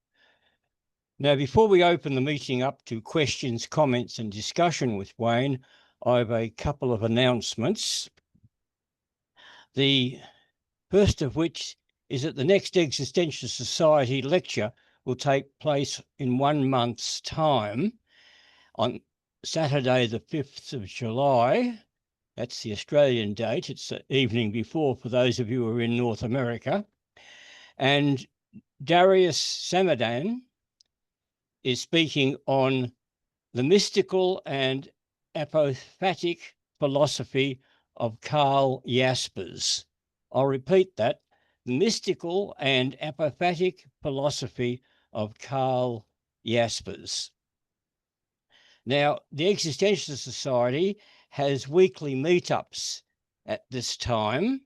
A: Now, before we open the meeting up to questions, comments, and discussion with Wayne, I have a couple of announcements. The first of which is that the next Existential Society lecture will take place in 1 month's time on Saturday, the 5th of July. That's the Australian date. It's the evening before for those of you who are in North America. And Darius Samadan is speaking on the mystical and apophatic philosophy of Karl Jaspers. I'll repeat that, the mystical and apophatic philosophy of Karl Jaspers. Now, the Existential Society has weekly meetups at this time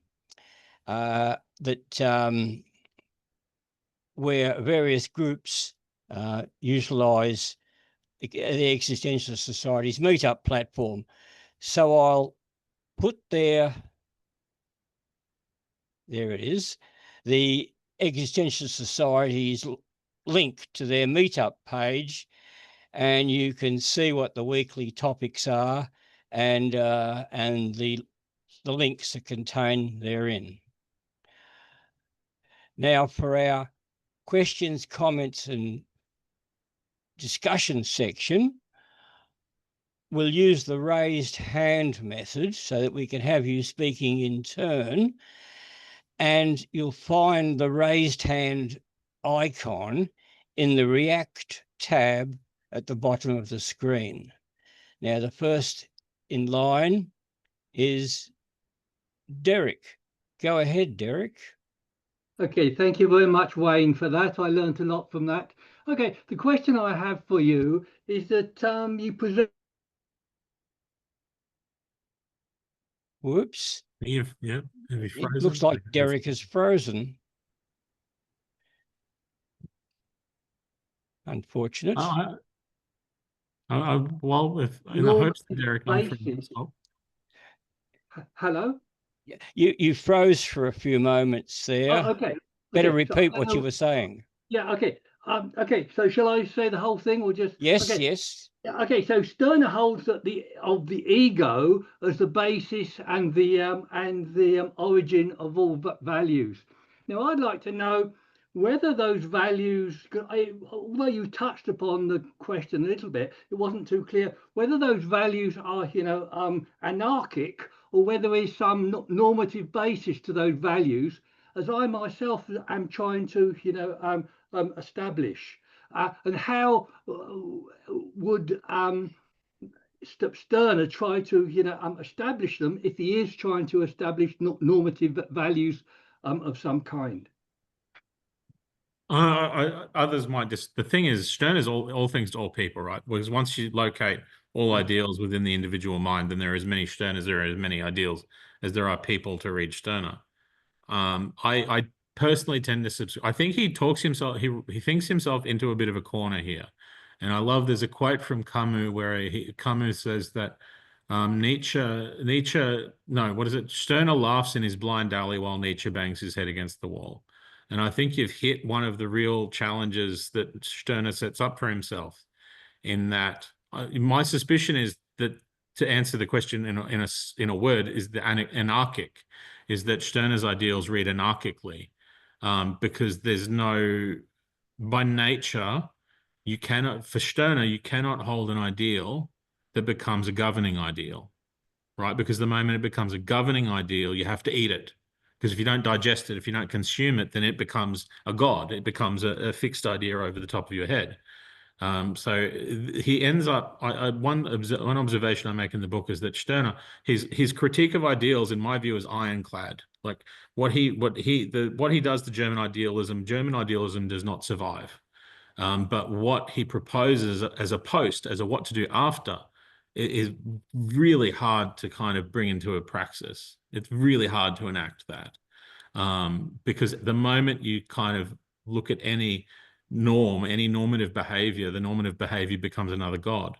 A: where various groups utilise the Existential Society's meetup platform. So I'll put their there it is. The Existentialist Society's link to their meetup page, and you can see what the weekly topics are and the links are contained therein. Now for our questions, comments and discussion section, we'll use the raised hand method so that we can have you speaking in turn, and you'll find the raised hand icon in the React tab at the bottom of the screen. Now, the first in line is Derek. Go ahead, Derek.
C: Okay, thank you very much, Wayne, for that. I learned a lot from that. Okay, the question I have for you is that you present.
A: Whoops.
B: Yeah, have you
A: It
B: frozen?
A: looks like Derek is frozen. Unfortunate.
B: Well, in the hopes that Derek
C: basis. Hello?
A: You froze for a few moments there.
C: Oh, okay.
A: Better
C: Okay,
A: repeat
C: so
A: what you were saying.
C: Yeah, okay. Okay, so shall I say the whole thing or just
A: Yes,
C: okay.
A: yes.
C: Okay, so Stirner holds that the ego as the basis and the origin of all values. Now, I'd like to know whether those values, although you touched upon the question a little bit, it wasn't too clear whether those values are, anarchic or whether there is some normative basis to those values, as I myself am trying to, establish. And how would Stirner try to establish them if he is trying to establish normative values of some kind?
B: Others might just. The thing is, Stern is all things to all people, right? Because once you locate all ideals within the individual mind, then there are as many Stern as there are as many ideals as there are people to read Stirner. I personally tend to subscribe. I think he talks himself. He thinks himself into a bit of a corner here, and I love. There's a quote from Camus where Camus says that Nietzsche. No, what is it? Stirner laughs in his blind alley while Nietzsche bangs his head against the wall. And I think you've hit one of the real challenges that Stirner sets up for himself. In that, my suspicion is that, to answer the question in a word, is the anarchic, is that Stirner's ideals read anarchically, because there's no, by nature, for Stirner, you cannot hold an ideal that becomes a governing ideal, right? Because the moment it becomes a governing ideal, you have to eat it. Because if you don't digest it, if you don't consume it, then it becomes a god. It becomes a fixed idea over the top of your head. So he ends up. One observation I make in the book is that Stirner, his critique of ideals, in my view, is ironclad. Like what he does to German idealism does not survive. But what he proposes as a post, as a what to do after, is really hard to kind of bring into a praxis. It's really hard to enact that, because the moment you kind of look at any normative behavior, the normative behavior becomes another god.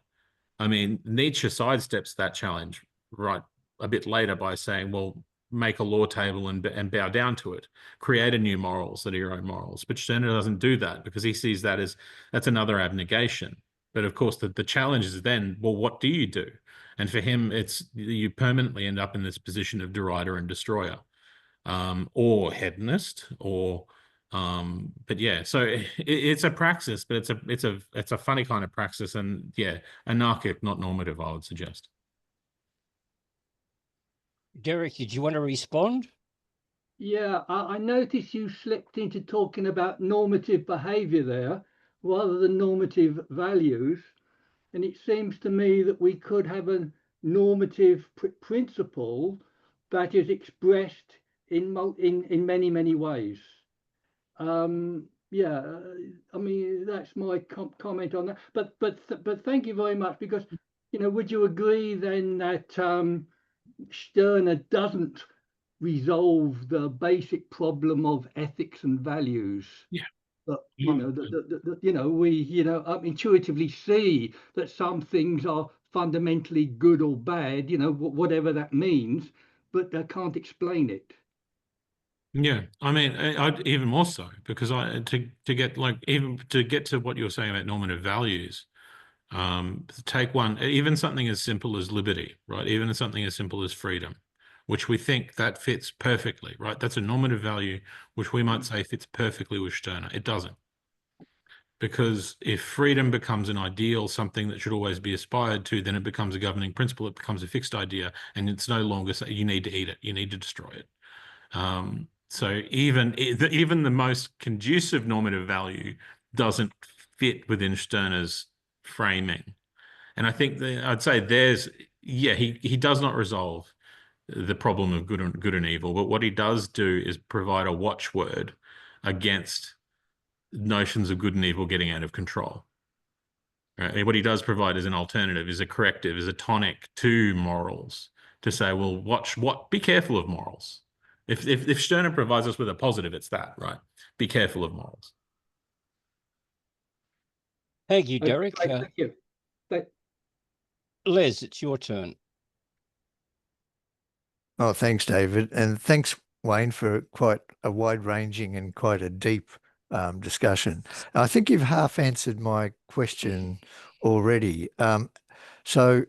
B: I mean, Nietzsche sidesteps that challenge right a bit later by saying, well, make a law table and bow down to it, create a new morals that are your own morals. But Stirner doesn't do that because he sees that as that's another abnegation. But of course, the challenge is then, well, what do you do? And for him, it's you permanently end up in this position of derider and destroyer, or hedonist, or but yeah, so it's a praxis, but it's a funny kind of praxis, and yeah, anarchic, not normative, I would suggest.
A: Derek, did you want to respond?
C: Yeah, I noticed you slipped into talking about normative behavior there rather than normative values. And it seems to me that we could have a normative principle that is expressed in many, many ways. Yeah, I mean, that's my comment on that. But thank you very much, because, would you agree then that Stirner doesn't resolve the basic problem of ethics and values?
B: Yeah.
C: But we intuitively see that some things are fundamentally good or bad, whatever that means, but they can't explain it.
B: Yeah, I mean, I'd even more so, because to get like even to get to what you were saying about normative values, take one, even something as simple as liberty, right? Even something as simple as freedom, which we think that fits perfectly, right? That's a normative value, which we might say fits perfectly with Stirner. It doesn't. Because if freedom becomes an ideal, something that should always be aspired to, then it becomes a governing principle, it becomes a fixed idea, and it's no longer you need to eat it, you need to destroy it. So even the most conducive normative value doesn't fit within Stirner's framing. And I think I'd say he does not resolve the problem of good and evil, but what he does do is provide a watchword against notions of good and evil getting out of control. Right? And what he does provide as an alternative, is a corrective, is a tonic to morals, to say, well, be careful of morals. If Stirner provides us with a positive, it's that, right? Be careful of morals.
A: Thank you, Derek.
C: Thank you.
A: Les, it's your turn.
D: Oh, thanks, David. And thanks, Wayne, for quite a wide-ranging and quite a deep discussion. I think you've half answered my question already. So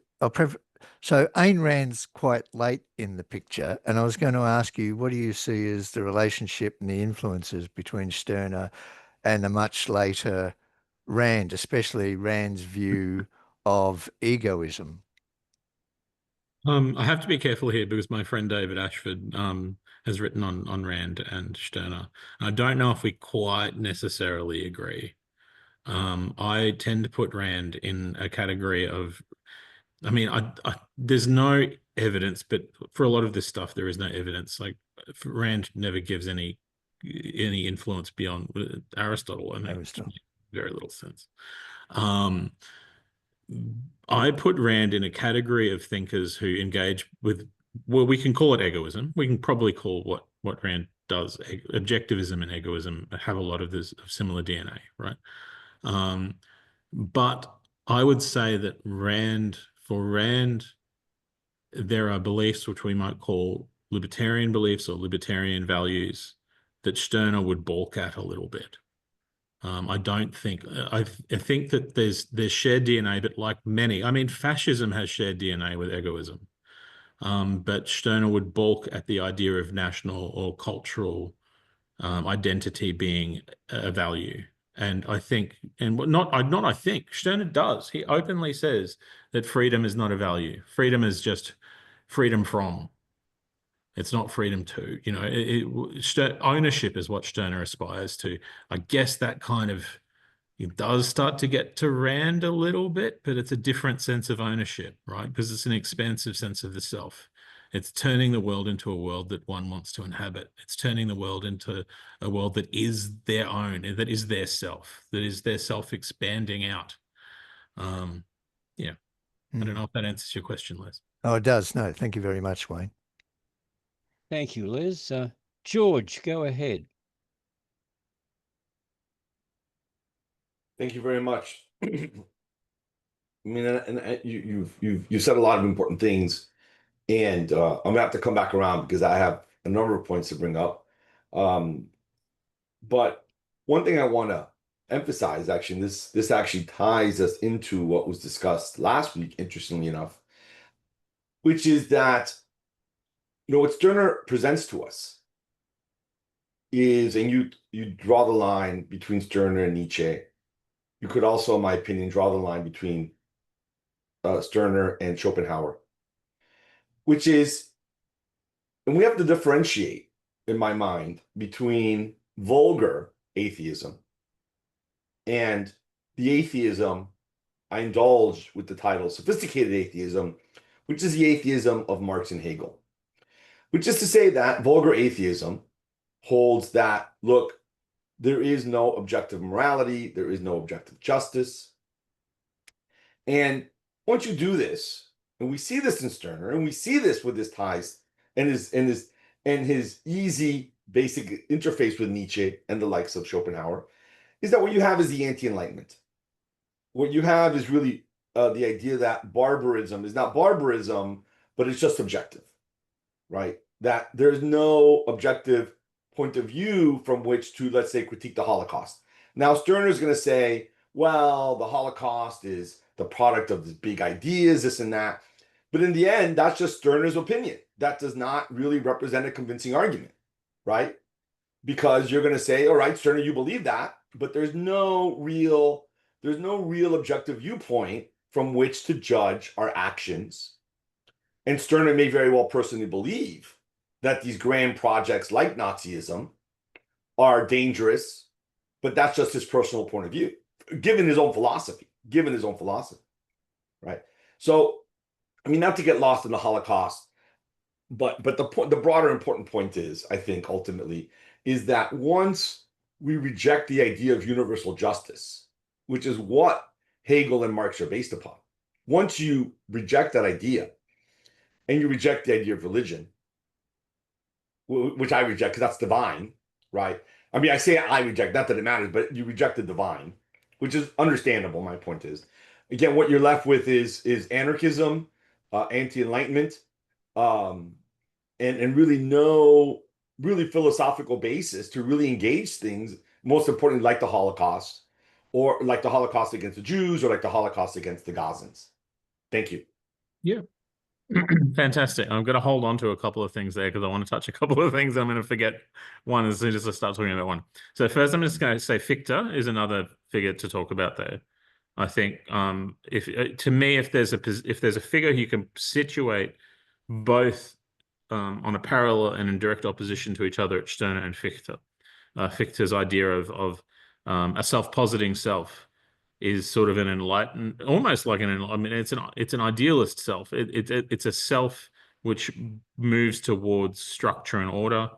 D: Ayn Rand's quite late in the picture, and I was going to ask you, what do you see as the relationship and the influences between Stirner and the much later Rand, especially Rand's view of egoism?
B: I have to be careful here because my friend David Ashford has written on Rand and Stirner. I don't know if we quite necessarily agree. I tend to put Rand in a category of, I mean, there's no evidence, but for a lot of this stuff, there is no evidence. Like Rand never gives any influence beyond Aristotle, and that makes very little sense. I put Rand in a category of thinkers who engage with, well, we can call it egoism. We can probably call what Rand does objectivism and egoism have a lot of this similar DNA, right? But I would say that for Rand, there are beliefs which we might call libertarian beliefs or libertarian values that Stirner would balk at a little bit. I don't think, I think that there's shared DNA, but like many, I mean, fascism has shared DNA with egoism. But Stirner would balk at the idea of national or cultural identity being a value. And I think, I think, Stirner does. He openly says that freedom is not a value. Freedom is just freedom from. It's not freedom to, ownership is what Stirner aspires to. I guess that kind of, it does start to get to Rand a little bit, but it's a different sense of ownership, right? Because it's an expansive sense of the self. It's turning the world into a world that one wants to inhabit. It's turning the world into a world that is their own, that is their self, that is their self expanding out. I don't know if that answers your question, Les.
D: Oh, it does. No, thank you very much, Wayne.
A: Thank you, Les. George, go ahead.
E: Thank you very much. I mean, and you've said a lot of important things, and I'm gonna have to come back around because I have a number of points to bring up. But one thing I want to emphasize, actually, this actually ties us into what was discussed last week, interestingly enough, which is that what Stirner presents to us is, and you draw the line between Stirner and Nietzsche. You could also, in my opinion, draw the line between Stirner and Schopenhauer, which is, and we have to differentiate, in my mind, between vulgar atheism and the atheism I indulge with the title sophisticated atheism, which is the atheism of Marx and Hegel. Which is to say that vulgar atheism holds that, look, there is no objective morality, there is no objective justice. And once you do this, and we see this in Stirner, and we see this with his ties and his easy basic interface with Nietzsche and the likes of Schopenhauer, is that what you have is the anti-enlightenment. What you have is really the idea that barbarism is not barbarism, but it's just subjective, right? That there's no objective point of view from which to, let's say, critique the Holocaust. Now, Stirner is going to say, well, the Holocaust is the product of these big ideas, this and that. But in the end, that's just Stirner's opinion. That does not really represent a convincing argument, right? Because you're going to say, all right, Stirner, you believe that, but there's no real objective viewpoint from which to judge our actions. And Stirner may very well personally believe that these grand projects like Nazism are dangerous, but that's just his personal point of view, given his own philosophy, right? So, I mean, not to get lost in the Holocaust, but the broader important point is, I think, ultimately, is that once we reject the idea of universal justice, which is what Hegel and Marx are based upon, once you reject that idea and you reject the idea of religion, which I reject because that's divine, right? I mean, I say I reject, not that it matters, but you reject the divine, which is understandable. My point is, again, what you're left with is anarchism, anti-enlightenment, and really no really philosophical basis to really engage things, most importantly, like the Holocaust, or like the Holocaust against the Jews, or like the Holocaust against the Gazans. Thank you.
B: Yeah. Fantastic. I'm going to hold on to a couple of things there because I want to touch a couple of things. I'm going to forget one as soon as I start talking about one. So first, I'm just going to say Fichte is another figure to talk about there. I think if there's a figure who can situate both on a parallel and in direct opposition to each other, it's Stirner and Fichte. Fichte's idea of a self-positing self is sort of an enlightened, almost like it's an idealist self. It's a self which moves towards structure and order,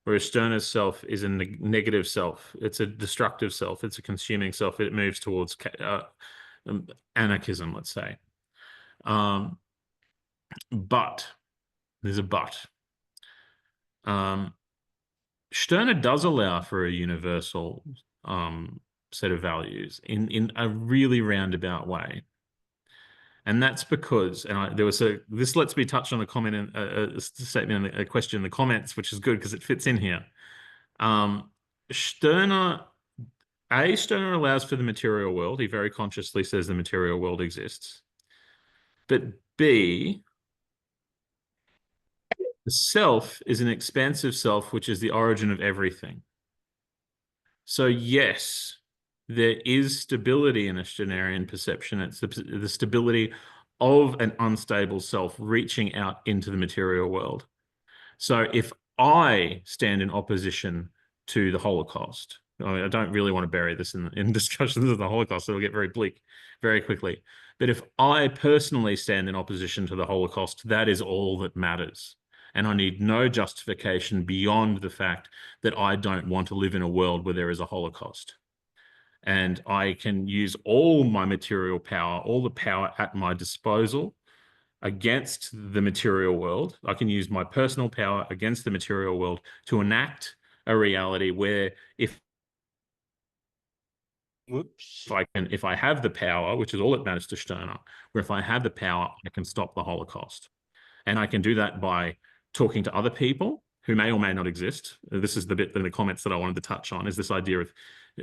B: whereas Stirner's self is a negative self. It's a destructive self. It's a consuming self. It moves towards anarchism, let's say. But there's a but. Stirner does allow for a universal set of values in a really roundabout way. And that's because, this lets me touch on a comment, a statement, a question in the comments, which is good because it fits in here. Stirner allows for the material world. He very consciously says the material world exists. But B, the self is an expansive self, which is the origin of everything. So yes, there is stability in a Stirnerian perception. It's the stability of an unstable self reaching out into the material world. So if I stand in opposition to the Holocaust, I don't really want to bury this in discussions of the Holocaust, so it'll get very bleak very quickly. But if I personally stand in opposition to the Holocaust, that is all that matters. And I need no justification beyond the fact that I don't want to live in a world where there is a Holocaust. And I can use all my material power, all the power at my disposal against the material world. I can use my personal power against the material world to enact a reality where if I have the power, which is all that matters to Stirner, where if I have the power, I can stop the Holocaust. And I can do that by talking to other people who may or may not exist. This is the bit in the comments that I wanted to touch on, is this idea of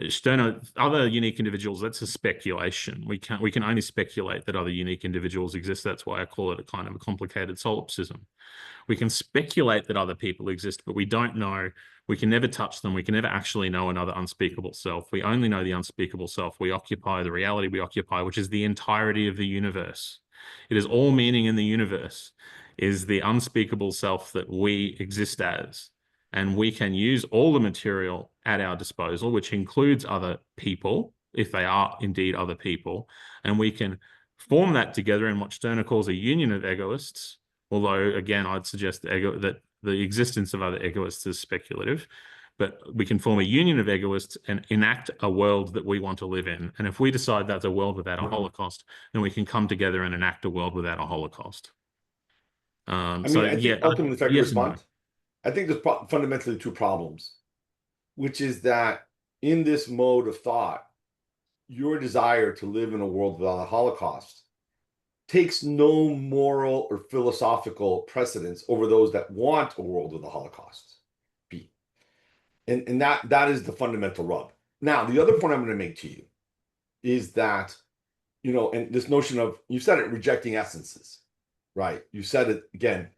B: Stirner, other unique individuals. That's a speculation. We can only speculate that other unique individuals exist. That's why I call it a kind of a complicated solipsism. We can speculate that other people exist, but we don't know. We can never touch them. We can never actually know another unspeakable self. We only know the unspeakable self. We occupy the reality we occupy, which is the entirety of the universe. It is all meaning in the universe, is the unspeakable self that we exist as. And we can use all the material at our disposal, which includes other people, if they are indeed other people, and we can form that together in what Stirner calls a union of egoists. Although, again, I'd suggest that the existence of other egoists is speculative, but we can form a union of egoists and enact a world that we want to live in. And if we decide that's a world without a Holocaust, then we can come together and enact a world without a Holocaust.
E: I think ultimately, if I can respond, I think there's fundamentally two problems, which is that in this mode of thought, your desire to live in a world without a Holocaust takes no moral or philosophical precedence over those that want a world with a Holocaust. B. And that is the fundamental rub. Now, the other point I'm going to make to you is that, and this notion of, you said it, rejecting essences, right? You said it again,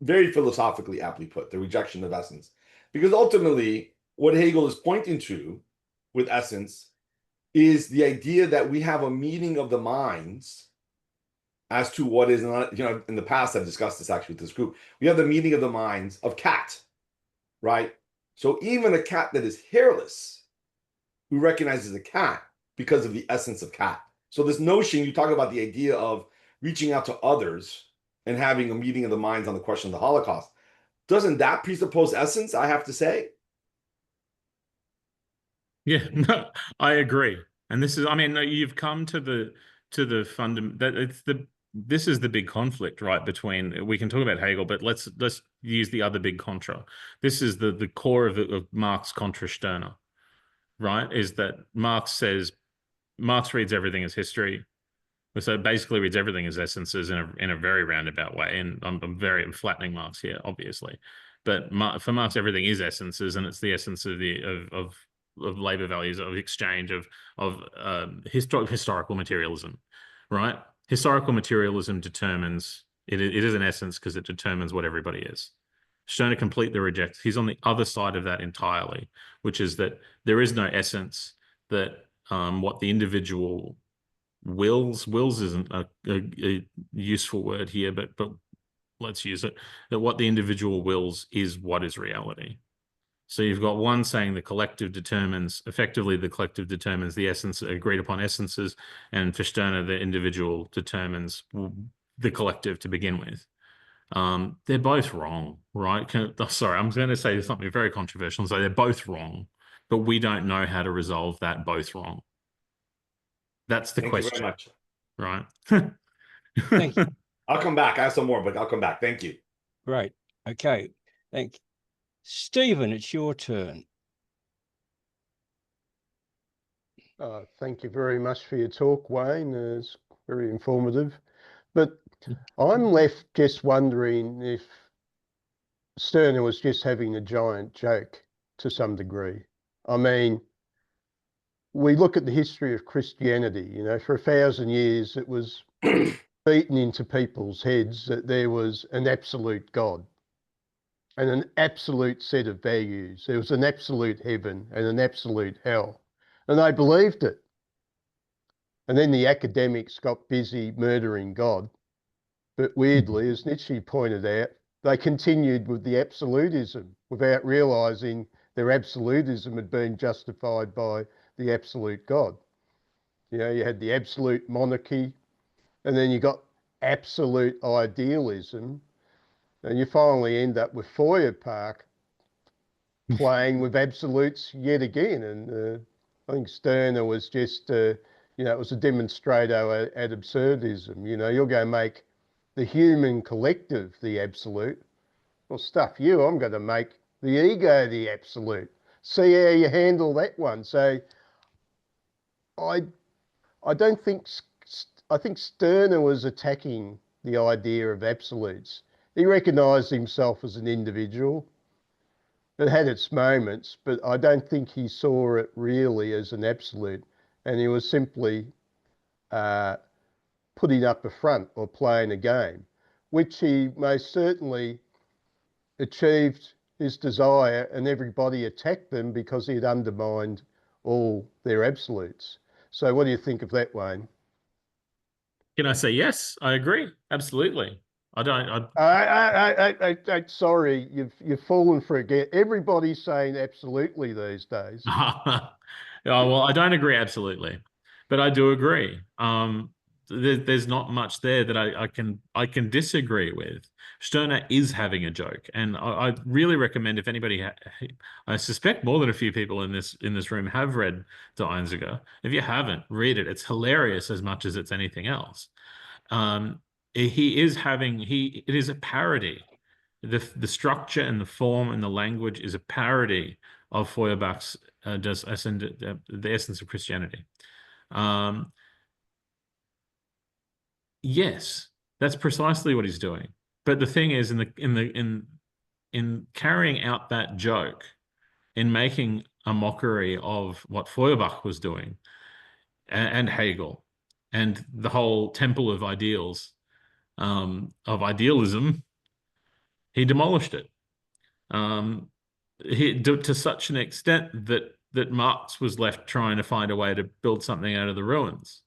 E: very philosophically aptly put, the rejection of essence. Because ultimately, what Hegel is pointing to with essence is the idea that we have a meeting of the minds as to what is not, in the past, I've discussed this actually with this group. We have the meeting of the minds of cat, right? So even a cat that is hairless, we recognize as a cat because of the essence of cat. So this notion, you talk about the idea of reaching out to others and having a meeting of the minds on the question of the Holocaust. Doesn't that presuppose essence, I have to say?
B: Yeah, no, I agree. And this is, I mean, you've come to the fundament that this is the big conflict, right? Between, we can talk about Hegel, but let's use the other big contra. This is the core of Marx contra Stirner, right? Is that Marx reads everything as history. So it basically reads everything as essences in a very roundabout way. And I'm flattening Marx here, obviously. But for Marx, everything is essences, and it's the essence of labor values, of exchange, of historical materialism, right? Historical materialism determines, it is an essence because it determines what everybody is. Stirner completely rejects. He's on the other side of that entirely, which is that there is no essence, that what the individual wills isn't a useful word here, but let's use it, that what the individual wills is what is reality. So you've got one saying the collective determines the essence, agreed upon essences, and for Stirner, the individual determines the collective to begin with. They're both wrong, right? Sorry, I'm going to say something very controversial. So they're both wrong, but we don't know how to resolve that both wrong. That's the question.
E: Thank you very
B: much.
E: Right.
A: Thank you.
E: I'll come back. I have some more, but I'll come back. Thank you.
A: Great. Okay. Thank you. Stephen, it's your turn.
F: Thank you very much for your talk, Wayne. It's very informative. But I'm left just wondering if Stirner was just having a giant joke to some degree. I mean, we look at the history of Christianity, for 1,000 years, it was beaten into people's heads that there was an absolute God and an absolute set of values. There was an absolute heaven and an absolute hell. And they believed it. And then the academics got busy murdering God. But weirdly, as Nietzsche pointed out, they continued with the absolutism without realising their absolutism had been justified by the absolute God. You had the absolute monarchy, and then you got absolute idealism, and you finally end up with Feuerbach playing with absolutes yet again. And I think Stirner was just, it was a demonstrator ad absurdism. You're going to make the human collective the absolute. Well, stuff you, I'm going to make the ego the absolute. See how you handle that one. So I think Stirner was attacking the idea of absolutes. He recognised himself as an individual. It had its moments, but I don't think he saw it really as an absolute. And he was simply putting up a front or playing a game, which he most certainly achieved his desire, and everybody attacked them because he had undermined all their absolutes. So what do you think of that, Wayne?
B: Can I say yes? I agree. Absolutely.
F: Sorry, you've fallen for it. Everybody's saying absolutely these days.
B: Well, I don't agree absolutely, but I do agree. There's not much there that I can disagree with. Stirner is having a joke, and I really recommend, if anybody, I suspect more than a few people in this room have read Die Einzige. If you haven't, read it. It's hilarious as much as it's anything else. It is a parody. The structure and the form and the language is a parody of Feuerbach's the essence of Christianity. Yes, that's precisely what he's doing. But the thing is, in carrying out that joke, in making a mockery of what Feuerbach was doing and Hegel and the whole temple of ideals, of idealism. He demolished it. To such an extent that Marx was left trying to find a way to build something out of the ruins,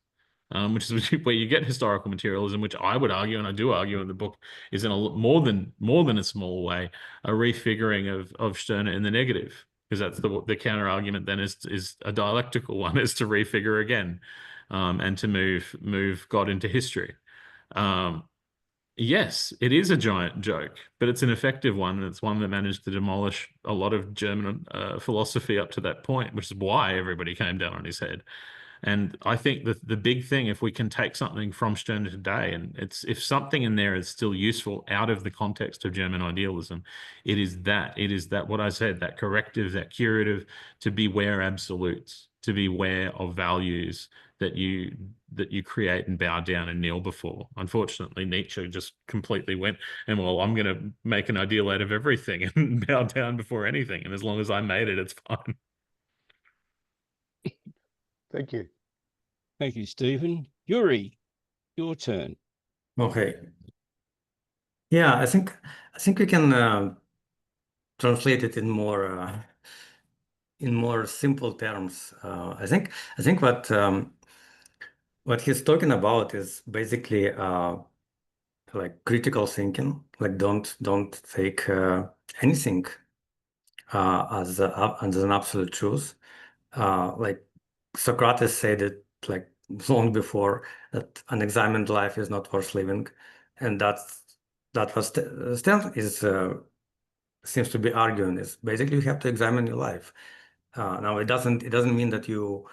B: which is where you get historical materialism, which I would argue, and I do argue in the book, is in a more than a small way a refiguring of Stirner in the negative, because that's the counter argument then is a dialectical one, is to refigure again, and to move God into history. Yes, it is a giant joke, but it's an effective one, and it's one that managed to demolish a lot of German philosophy up to that point, which is why everybody came down on his head. And I think that the big thing, if we can take something from Stirner today, and if something in there is still useful out of the context of German idealism, it is that what I said, that corrective, that curative, to beware absolutes, to beware of values that you create and bow down and kneel before. Unfortunately, Nietzsche just completely went, and well, I'm going to make an ideal out of everything and bow down before anything, and as long as I made it, it's fine.
F: Thank you.
A: Thank you, Stephen. Yuri, your turn.
G: Okay. Yeah, I think we can translate it in more simple terms. I think what he's talking about is basically like critical thinking. Like don't take anything as an absolute truth. Like Socrates said it like long before, that unexamined life is not worth living, and that was Stan is seems to be arguing is basically you have to examine your life. Now it doesn't mean that you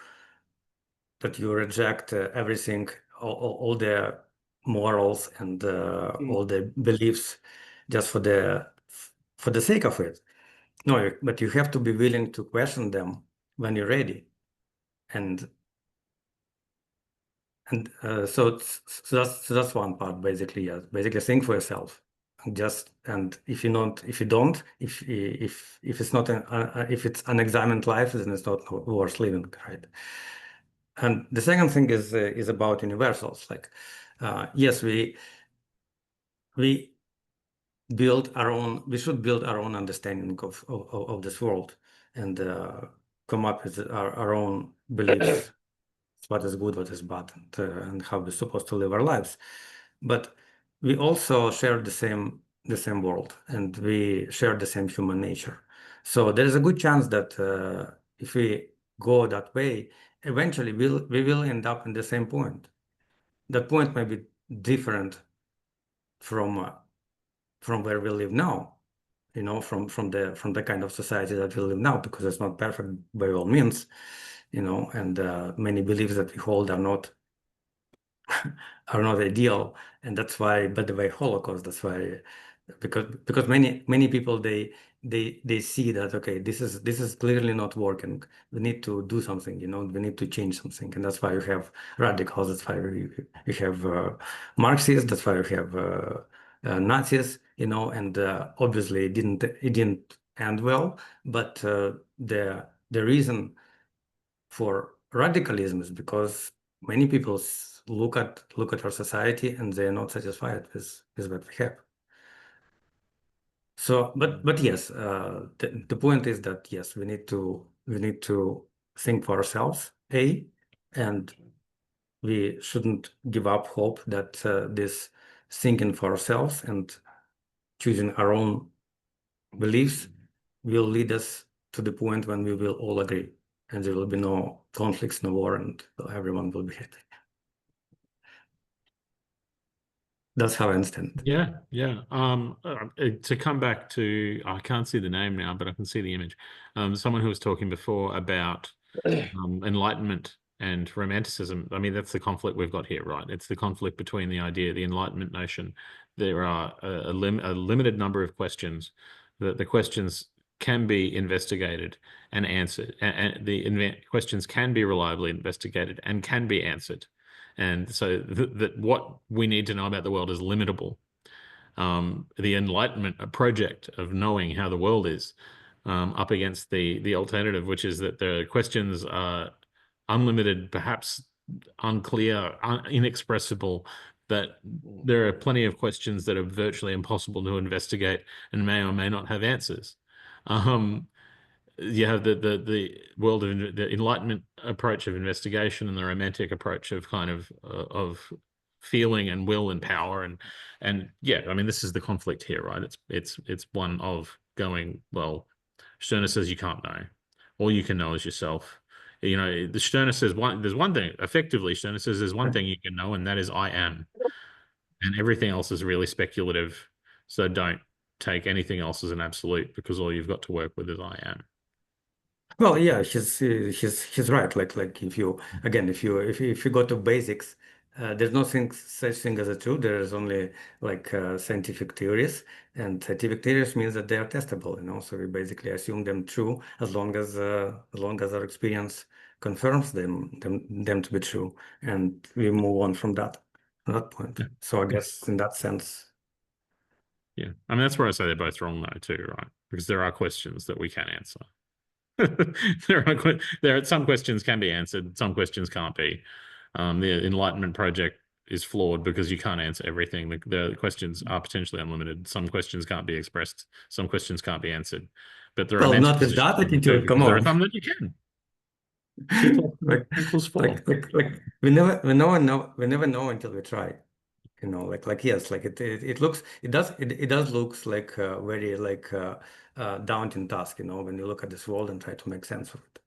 G: reject everything, all the morals and all the beliefs just for the sake of it. No, but you have to be willing to question them when you're ready. And so that's one part, basically. Yeah, basically think for yourself. And if it's not if it's unexamined life, then it's not worth living, right? And the second thing is about universals. Like, yes, we build our own. We should build our own understanding of this world and come up with our own beliefs. What is good, what is bad, and how we're supposed to live our lives. But we also share the same world, and we share the same human nature. So there is a good chance that if we go that way, eventually we will end up in the same point. That point may be different from where we live now, you know, from the kind of society that we live now, because it's not perfect by all means, you know, and many beliefs that we hold are not ideal, and that's why. By the way, Holocaust. That's why, because many people they see that, okay, this is clearly not working. We need to do something. You know, we need to change something, and that's why you have radicals. That's why we have Marxists. That's why we have Nazis. You know, and obviously it didn't end well. But the reason for radicalism is because many people look at our society and they're not satisfied with what we have. So, but yes, the point is that yes, we need to think for ourselves, and we shouldn't give up hope that this thinking for ourselves and choosing our own beliefs will lead us to the point when we will all agree, and there will be no conflicts, no war, and everyone will be happy. That's how I understand.
B: Yeah. To come back to, I can't see the name now, but I can see the image. Someone who was talking before about Enlightenment and Romanticism. I mean, that's the conflict we've got here, right? It's the conflict between the idea, the Enlightenment notion. There are a limited number of questions. The questions can be investigated and answered, and the questions can be reliably investigated and can be answered. And so that what we need to know about the world is limitable. The Enlightenment project of knowing how the world is up against the alternative, which is that the questions are unlimited, perhaps unclear, inexpressible, that there are plenty of questions that are virtually impossible to investigate and may or may not have answers. You have the world of the Enlightenment approach of investigation and the romantic approach of kind of feeling and will and power, and yeah, I mean, this is the conflict here, right? It's one of going, well, Stirner says you can't know. All you can know is yourself. You know, the Stirner says there's one thing, effectively, Stirner says there's one thing you can know, and that is I am. And everything else is really speculative. So don't take anything else as an absolute, because all you've got to work with is I am.
G: Well, yeah, he's right. Like if you again, if you go to basics, there's no such thing as a truth. There is only like scientific theories, and scientific theories means that they are testable. So we basically assume them true as long as our experience confirms them to be true, and we move on from that point.
B: Yeah.
G: So I guess in that sense.
B: Yeah, I mean, that's where I say they're both wrong, though, too, right? Because there are questions that we can answer. There are some questions can be answered, some questions can't be. The Enlightenment project is flawed because you can't answer everything. The questions are potentially unlimited. Some questions can't be expressed. Some questions can't be answered. But the romantic
G: Not with
B: position
G: that attitude. Come
B: there are
G: on.
B: some that you can.
G: like we never know until we try. Yes, like it does looks like very like daunting task, when you look at this world and try to make sense of it,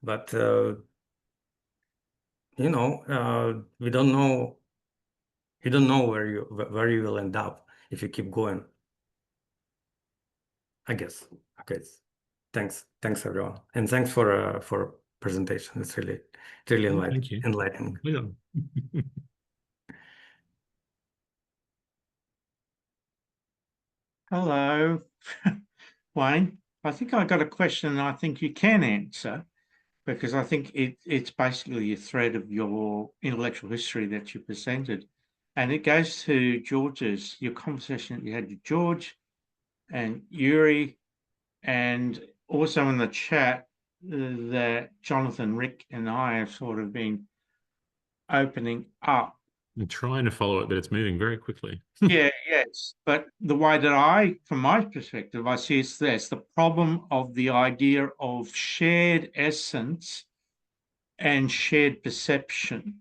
G: but we don't know. You don't know where you will end up if you keep going, I guess. Okay, thanks everyone, and thanks for presentation. It's really
B: Thank you.
G: enlightening.
B: Yeah.
H: Hello, Wayne. I think I got a question I think you can answer, because I think it's basically a thread of your intellectual history that you presented. And it goes to your conversation that you had with George and Yuri, and also in the chat that Jonathan, Rick, and I have sort of been opening up.
B: I'm trying to follow it, but it's moving very quickly.
H: Yes. But the way that from my perspective, I see it's the problem of the idea of shared essence and shared perception.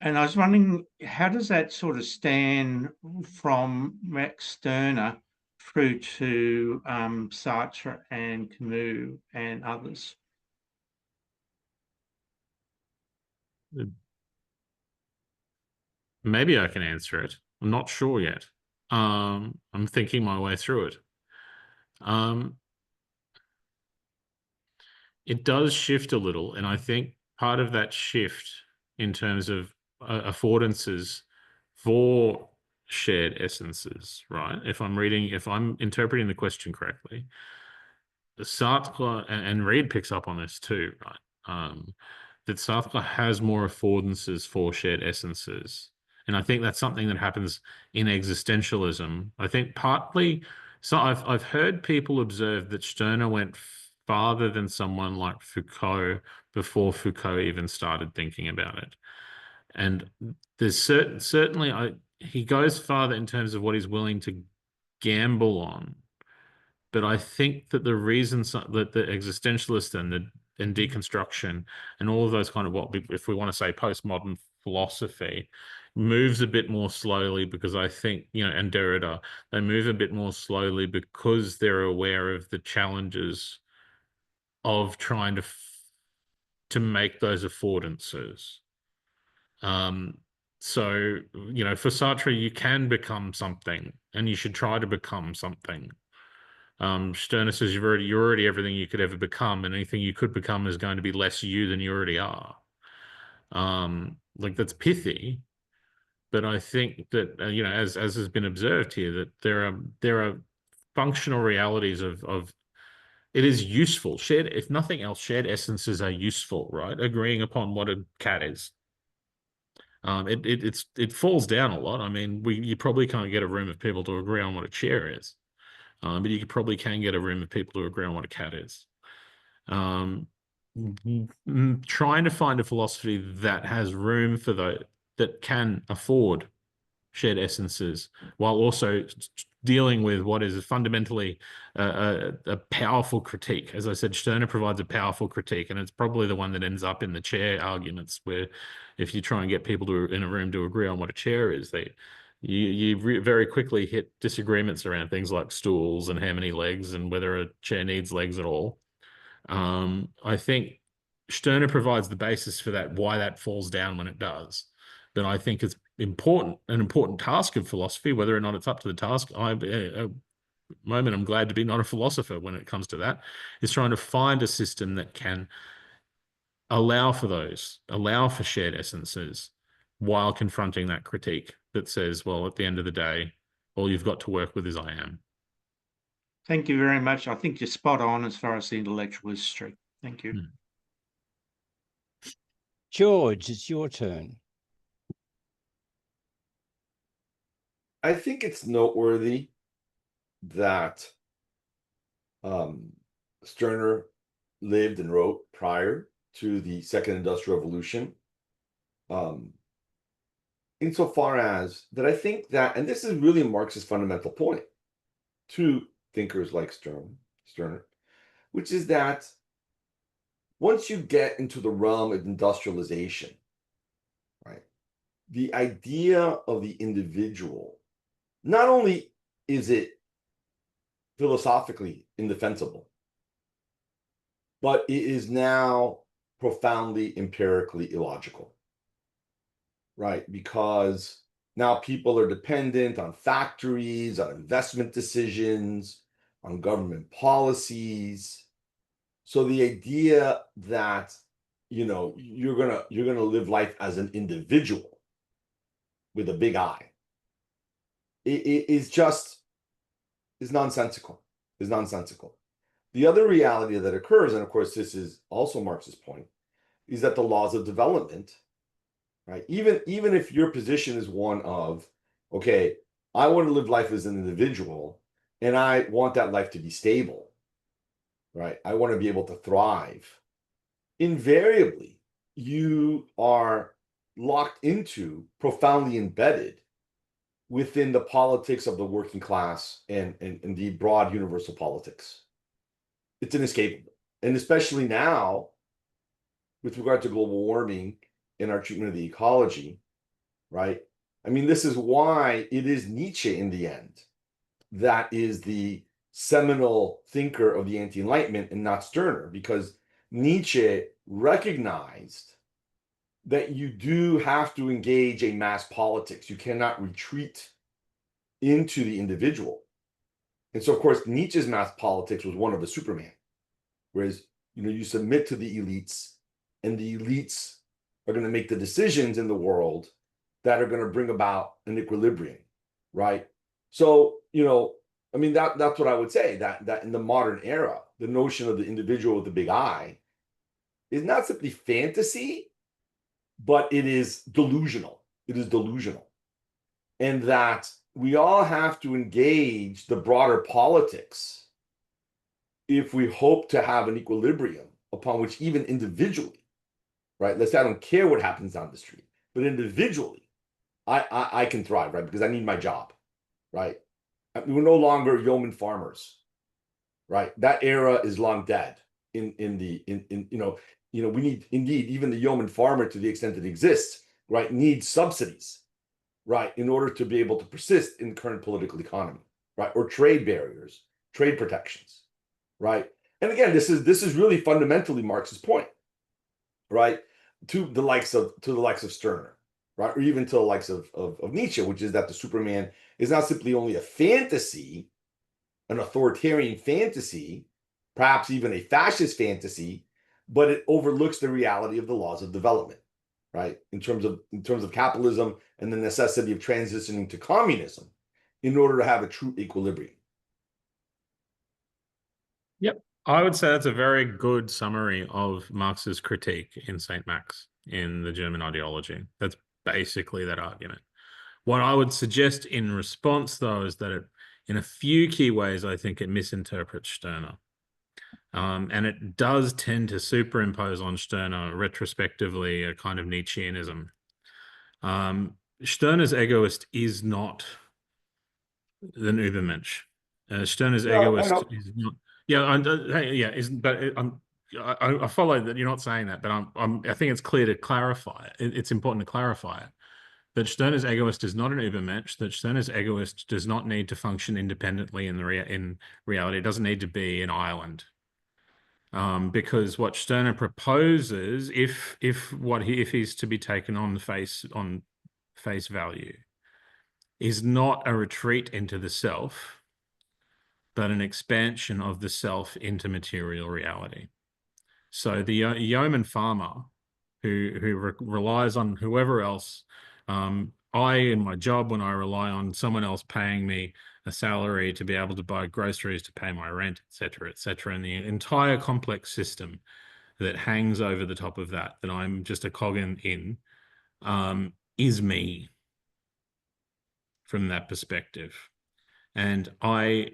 H: And I was wondering, how does that sort of stand from Max Stirner through to Sartre and Camus and others?
B: Maybe I can answer it. I'm not sure yet. I'm thinking my way through it. It does shift a little, and I think part of that shift in terms of affordances for shared essences, right? If I'm interpreting the question correctly, Sartre and Reid picks up on this too, right? That Sartre has more affordances for shared essences. And I think that's something that happens in existentialism. I think partly, so I've heard people observe that Stirner went farther than someone like Foucault before Foucault even started thinking about it. And there's certainly he goes farther in terms of what he's willing to gamble on. But I think that the reason that the existentialist and deconstruction and all of those kind of if we want to say postmodern philosophy moves a bit more slowly, because I think, and Derrida, they move a bit more slowly because they're aware of the challenges of trying to make those affordances. So, for Sartre, you can become something, and you should try to become something. Stirner says you're already everything you could ever become, and anything you could become is going to be less you than you already are. That's pithy, but I think that as has been observed here, that there are functional realities of it is useful. If nothing else, shared essences are useful, right? Agreeing upon what a cat is. It falls down a lot. I mean, you probably can't get a room of people to agree on what a chair is. but you probably can get a room of people who agree on what a cat is. Trying to find a philosophy that has room for that can afford shared essences, while also dealing with what is fundamentally a powerful critique. As I said, Stirner provides a powerful critique, and it's probably the one that ends up in the chair arguments, where if you try and get people in a room to agree on what a chair is, you very quickly hit disagreements around things like stools and how many legs and whether a chair needs legs at all. I think Stirner provides the basis for that, why that falls down when it does. But I think it's an important task of philosophy, whether or not it's up to the task. At the moment, I'm glad to be not a philosopher when it comes to that, is trying to find a system that can allow for shared essences, while confronting that critique that says, well, at the end of the day, all you've got to work with is I am.
H: Thank you very much. I think you're spot on as far as the intellectual history. Thank you.
A: George, it's your turn.
E: I think it's noteworthy that Stirner lived and wrote prior to the Second Industrial Revolution. Insofar as that, I think that, and this is really Marx's fundamental point to thinkers like Stirner, which is that once you get into the realm of industrialization, right, the idea of the individual, not only is it philosophically indefensible, but it is now profoundly empirically illogical, right? Because now people are dependent on factories, on investment decisions, on government policies. So the idea that, you know, you're gonna live life as an individual with a big I, is nonsensical. Is nonsensical. The other reality that occurs, and of course this is also Marx's point, is that the laws of development, right? Even if your position is one of, okay, I want to live life as an individual, and I want that life to be stable, right? I want to be able to thrive. Invariably, you are locked into, profoundly embedded within the politics of the working class and the broad universal politics. It's inescapable. And especially now, with regard to global warming and our treatment of the ecology, right? I mean, this is why it is Nietzsche in the end that is the seminal thinker of the anti-Enlightenment and not Stirner, because Nietzsche recognized that you do have to engage a mass politics. You cannot retreat into the individual. And so, of course, Nietzsche's mass politics was one of a Superman, whereas, you know, you submit to the elites, and the elites are going to make the decisions in the world that are going to bring about an equilibrium, right? So, you know, I mean, that's what I would say, that in the modern era, the notion of the individual with the big I is not simply fantasy, but it is delusional. It is delusional. And that we all have to engage the broader politics if we hope to have an equilibrium upon which even individually, right? Let's say I don't care what happens down the street, but individually, I can thrive, right? Because I need my job, right? We're no longer yeoman farmers, right? That era is long dead. You know, we need, indeed, even the yeoman farmer, to the extent it exists, right, needs subsidies, right, in order to be able to persist in the current political economy, right, or trade barriers, trade protections, right? And again, this is really fundamentally Marx's point, right, to the likes of Stirner, right, or even to the likes of Nietzsche, which is that the Superman is not simply only a fantasy, an authoritarian fantasy, perhaps even a fascist fantasy, but it overlooks the reality of the laws of development, right? In terms of capitalism and the necessity of transitioning to communism in order to have a true equilibrium.
B: Yep. I would say that's a very good summary of Marx's critique in St. Max in the German ideology. That's basically that argument. What I would suggest in response, though, is that in a few key ways, I think it misinterprets Stirner. And it does tend to superimpose on Stirner retrospectively a kind of Nietzscheanism. Stirner's egoist is not the Übermensch. Stirner's egoist is not. I follow that you're not saying that, but I think it's clear to clarify it. It's important to clarify it. That Stirner's egoist is not an Übermensch, that Stirner's egoist does not need to function independently in reality. It doesn't need to be an island. Because what Stirner proposes, if he's to be taken on face value, is not a retreat into the self, but an expansion of the self into material reality. So the yeoman farmer who relies on whoever else, in my job, when I rely on someone else paying me a salary to be able to buy groceries, to pay my rent, et cetera, and the entire complex system that hangs over the top of that I'm just a cog in, is me from that perspective. And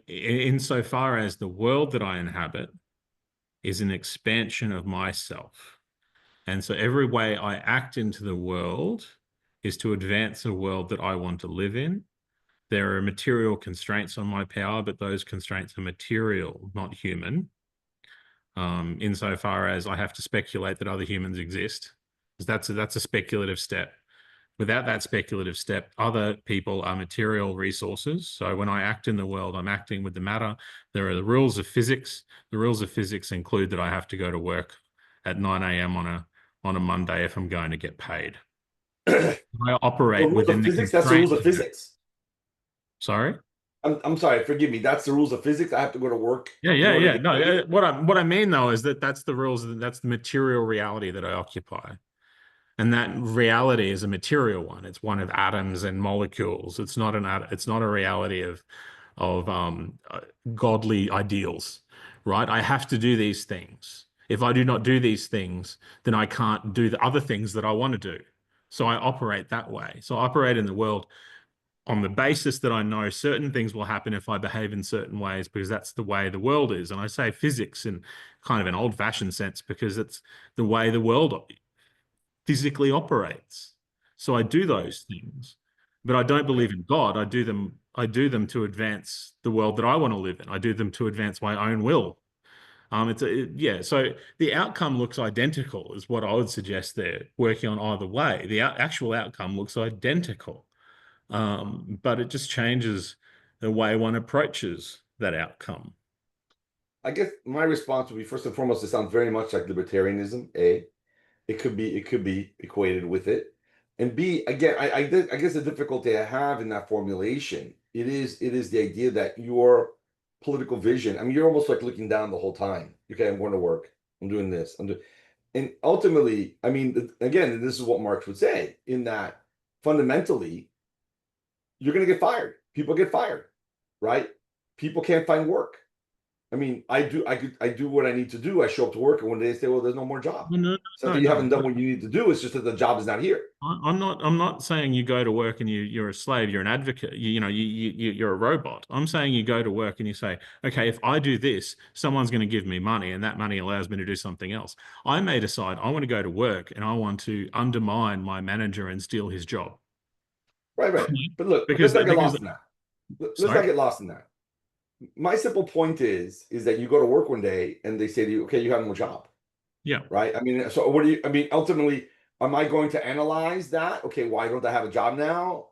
B: insofar as the world that I inhabit is an expansion of myself. And so every way I act into the world is to advance a world that I want to live in. There are material constraints on my power, but those constraints are material, not human. Insofar as I have to speculate that other humans exist, because that's a speculative step. Without that speculative step, other people are material resources. So when I act in the world, I'm acting with the matter. There are the rules of physics. The rules of physics include that I have to go to work at 9 a.m. on a Monday if I'm going to get paid. I operate within the physics.
E: That's the rules of physics.
B: Sorry?
E: I'm sorry, forgive me. That's the rules of physics. I have to go to work.
B: Yeah. No, what I mean though is that's the rules. That's the material reality that I occupy, and that reality is a material one. It's one of atoms and molecules. It's not a reality of godly ideals, right? I have to do these things. If I do not do these things, then I can't do the other things that I want to do. So I operate that way. So I operate in the world on the basis that I know certain things will happen if I behave in certain ways, because that's the way the world is. And I say physics in kind of an old-fashioned sense because it's the way the world physically operates. So I do those things, but I don't believe in God. I do them to advance the world that I want to live in. I do them to advance my own will. So the outcome looks identical is what I would suggest there, working on either way. The actual outcome looks identical. But it just changes the way one approaches that outcome.
E: I guess my response would be, first and foremost, it sounds very much like libertarianism. A, it could be equated with it, and B, again, I guess the difficulty I have in that formulation, it is the idea that your political vision. I mean, you're almost like looking down the whole time. Okay, I'm going to work. I'm doing this. And ultimately, I mean, again, this is what Marx would say, in that fundamentally, you're going to get fired. People get fired, right? People can't find work. I mean, I do what I need to do. I show up to work, and one day they say, "Well, there's no more job." You haven't done what you need to do. It's just that the job is not here.
B: I'm not saying you go to work and you're a slave. You're an advocate. You're a robot. I'm saying you go to work and you say, "Okay, if I do this, someone's going to give me money, and that money allows me to do something else." I may decide I want to go to work and I want to undermine my manager and steal his job.
E: Right. But look, let's not get lost in that. Let's not get lost in that. My simple point is that you go to work one day and they say to you, "Okay, you have no job."
B: Yeah.
E: Right. I mean, so what do you? I mean, ultimately, am I going to analyze that? Okay, why don't I have a job now?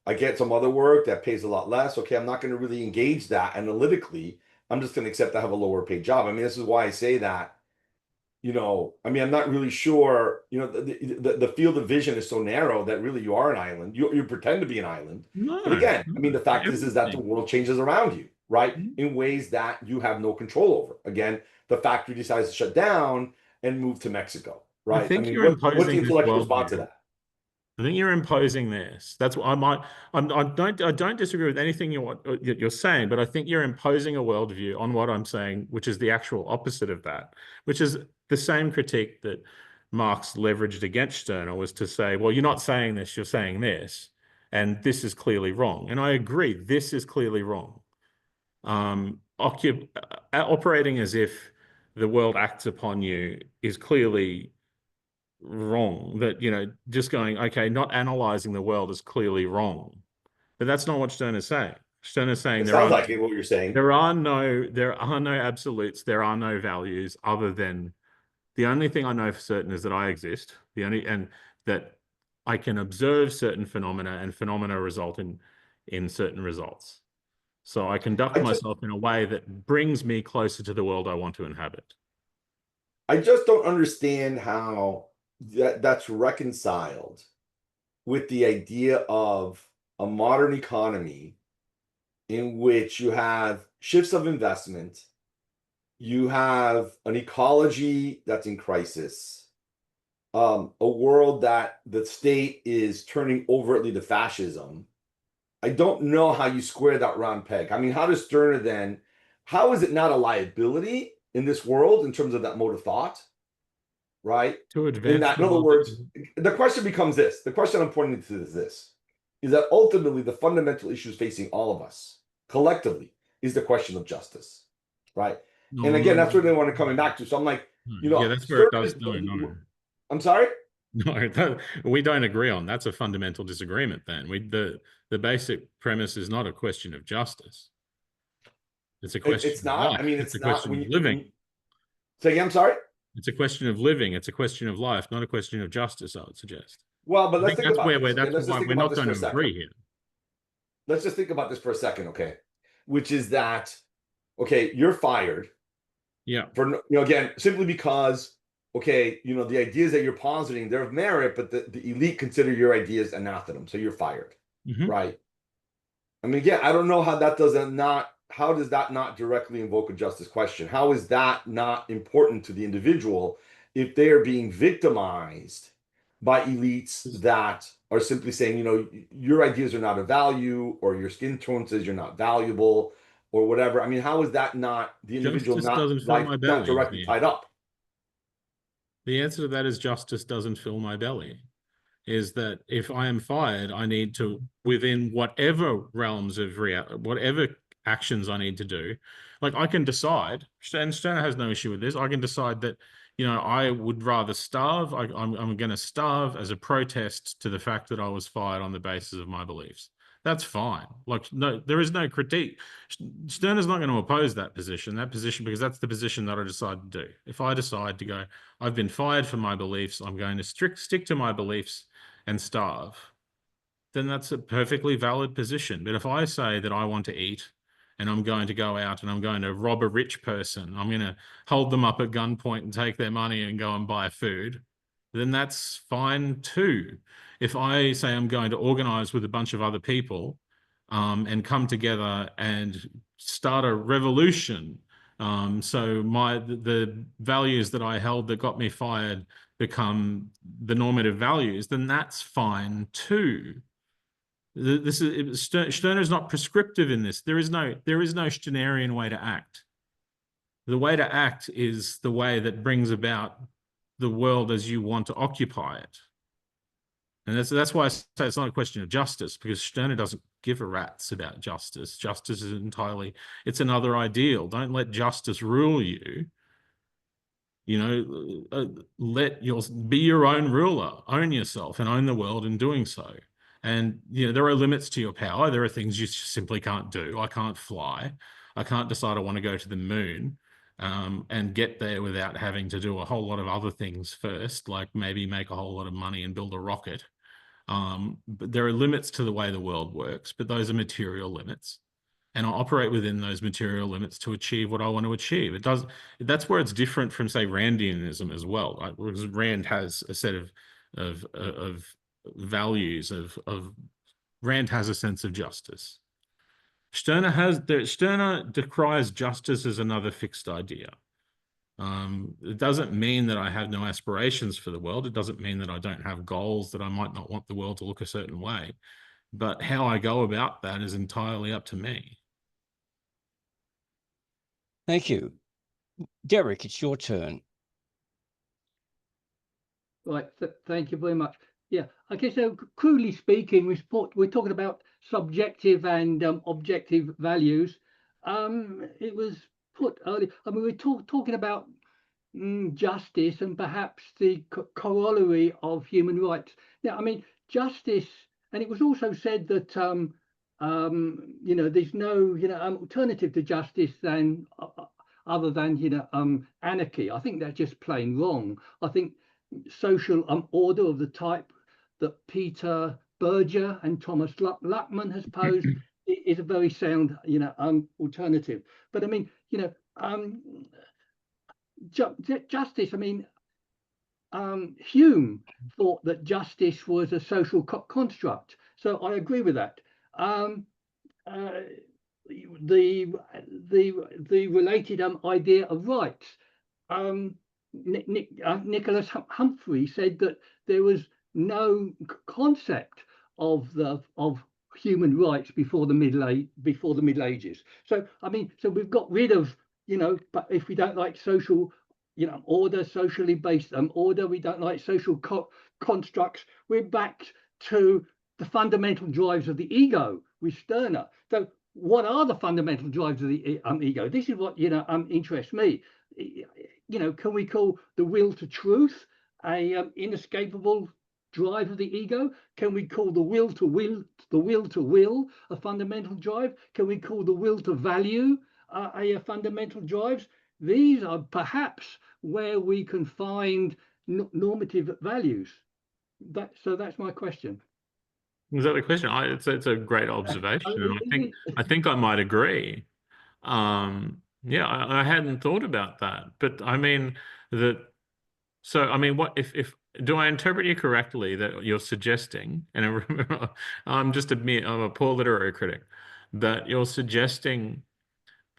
E: I get some other work that pays a lot less. Okay, I'm not going to really engage that analytically. I'm just going to accept I have a lower paid job. I mean, this is why I say that. I mean, I'm not really sure. The field of vision is so narrow that really you are an island. You pretend to be an island.
B: No,
E: but again, I mean, the fact is that the world changes around you, right? In ways that you have no control over. Again, the factory decides to shut down and move to Mexico, right?
B: I think you're imposing
E: what's the intellectual response to that?
B: I think you're imposing this. That's what I don't disagree with anything you're saying, but I think you're imposing a worldview on what I'm saying, which is the actual opposite of that, which is the same critique that Marx leveraged against Stirner, was to say, well, you're not saying this, you're saying this. And this is clearly wrong. And I agree, this is clearly wrong. Operating as if the world acts upon you is clearly wrong. That, you know, just going, okay, not analyzing the world is clearly wrong. But that's not what Stirner's saying. Stirner's saying
E: It sounds like what you're saying.
B: there are no absolutes, there are no values other than the only thing I know for certain is that I exist. And that I can observe certain phenomena, and phenomena result in certain results. So I conduct myself in a way that brings me closer to the world I want to inhabit.
E: I just don't understand how that's reconciled with the idea of a modern economy in which you have shifts of investment, you have an ecology that's in crisis, a world that the state is turning overtly to fascism. I don't know how you square that round peg. I mean, how does Stirner then, how is it not a liability in this world in terms of that mode of thought, right?
B: To advance
E: in other words, the question becomes this. The question I'm pointing to is this, is that ultimately the fundamental issues facing all of us collectively is the question of justice, right? And again, that's what they want to come back to. So I'm like, you know,
B: yeah, that's where it does. No.
E: I'm sorry?
B: No, we don't agree on. That's a fundamental disagreement then. The basic premise is not a question of justice. It's a question
E: It's
B: of
E: not.
B: life.
E: I mean,
B: it's a
E: not
B: question of living.
E: Say again, I'm sorry?
B: It's a question of living. It's a question of life, not a question of justice, I would suggest.
E: Well, but let's think about this.
B: That's why we're not going to agree here.
E: Let's just think about this for a second, okay? Which is that, okay, you're fired.
B: Yeah.
E: For, you know, again, simply because, okay, you know, the ideas that you're positing, they're of merit, but the elite consider your ideas anathema, so you're fired, right? I mean, yeah, I don't know how that how does that not directly invoke a justice question? How is that not important to the individual if they are being victimized by elites that are simply saying, you know, your ideas are not of value, or your skin tone says you're not valuable, or whatever? I mean, how is that not the individual not directly tied up?
B: The answer to that is justice doesn't fill my belly. Is that if I am fired, I need to, within whatever realms of whatever actions I need to do, like I can decide, and Stirner has no issue with this, I can decide that, you know, I would rather starve. I'm going to starve as a protest to the fact that I was fired on the basis of my beliefs. That's fine. Like, no, there is no critique. Stirner's not going to oppose that position, because that's the position that I decide to do. If I decide to go, I've been fired for my beliefs, I'm going to stick to my beliefs and starve, then that's a perfectly valid position. But if I say that I want to eat, and I'm going to go out and I'm going to rob a rich person, I'm going to hold them up at gunpoint and take their money and go and buy food, then that's fine too. If I say I'm going to organize with a bunch of other people and come together and start a revolution, so the values that I held that got me fired become the normative values, then that's fine too. Stirner is not prescriptive in this. There is no Stirnerian way to act. The way to act is the way that brings about the world as you want to occupy it. And that's why I say it's not a question of justice, because Stirner doesn't give a rat's about justice. Justice is it's another ideal. Don't let justice rule you. You know, be your own ruler, own yourself, and own the world in doing so. And, you know, there are limits to your power. There are things you simply can't do. I can't fly. I can't decide I want to go to the moon and get there without having to do a whole lot of other things first, like maybe make a whole lot of money and build a rocket. But there are limits to the way the world works, but those are material limits. And I operate within those material limits to achieve what I want to achieve. That's where it's different from, say, Randianism as well, right? Because Rand has a set of values Rand has a sense of justice. Stirner decries justice as another fixed idea. It doesn't mean that I have no aspirations for the world. It doesn't mean that I don't have goals, that I might not want the world to look a certain way. But how I go about that is entirely up to me.
A: Thank you. Derek, it's your turn.
C: Right, thank you very much. Yeah, I guess so. Crudely speaking, we're talking about subjective and objective values. It was put earlier. I mean, we're talking about justice and perhaps the corollary of human rights. Now, I mean, justice, and it was also said that there's no alternative to justice than other than anarchy. I think that's just plain wrong. I think social order of the type that Peter Berger and Thomas Luckman has posed is a very sound alternative. But I mean, justice, I mean, Hume thought that justice was a social construct, so I agree with that. The related idea of rights. Nicholas Humphrey said that there was no concept of human rights before the Middle Ages. So I mean, so we've got rid of but if we don't like social order, socially based order, we don't like social constructs, we're back to the fundamental drives of the ego with Stirner. So what are the fundamental drives of the ego? This is what interests me. Can we call the will to truth a inescapable drive of the ego? Can we call the will to will a fundamental drive? Can we call the will to value a fundamental drive? These are perhaps where we can find normative values. So that's my question.
B: Is that the question? It's a great observation, and I think I might agree. Yeah, I hadn't thought about that, but I mean So I mean, what if do I interpret you correctly that you're suggesting, and I'm a poor literary critic, that you're suggesting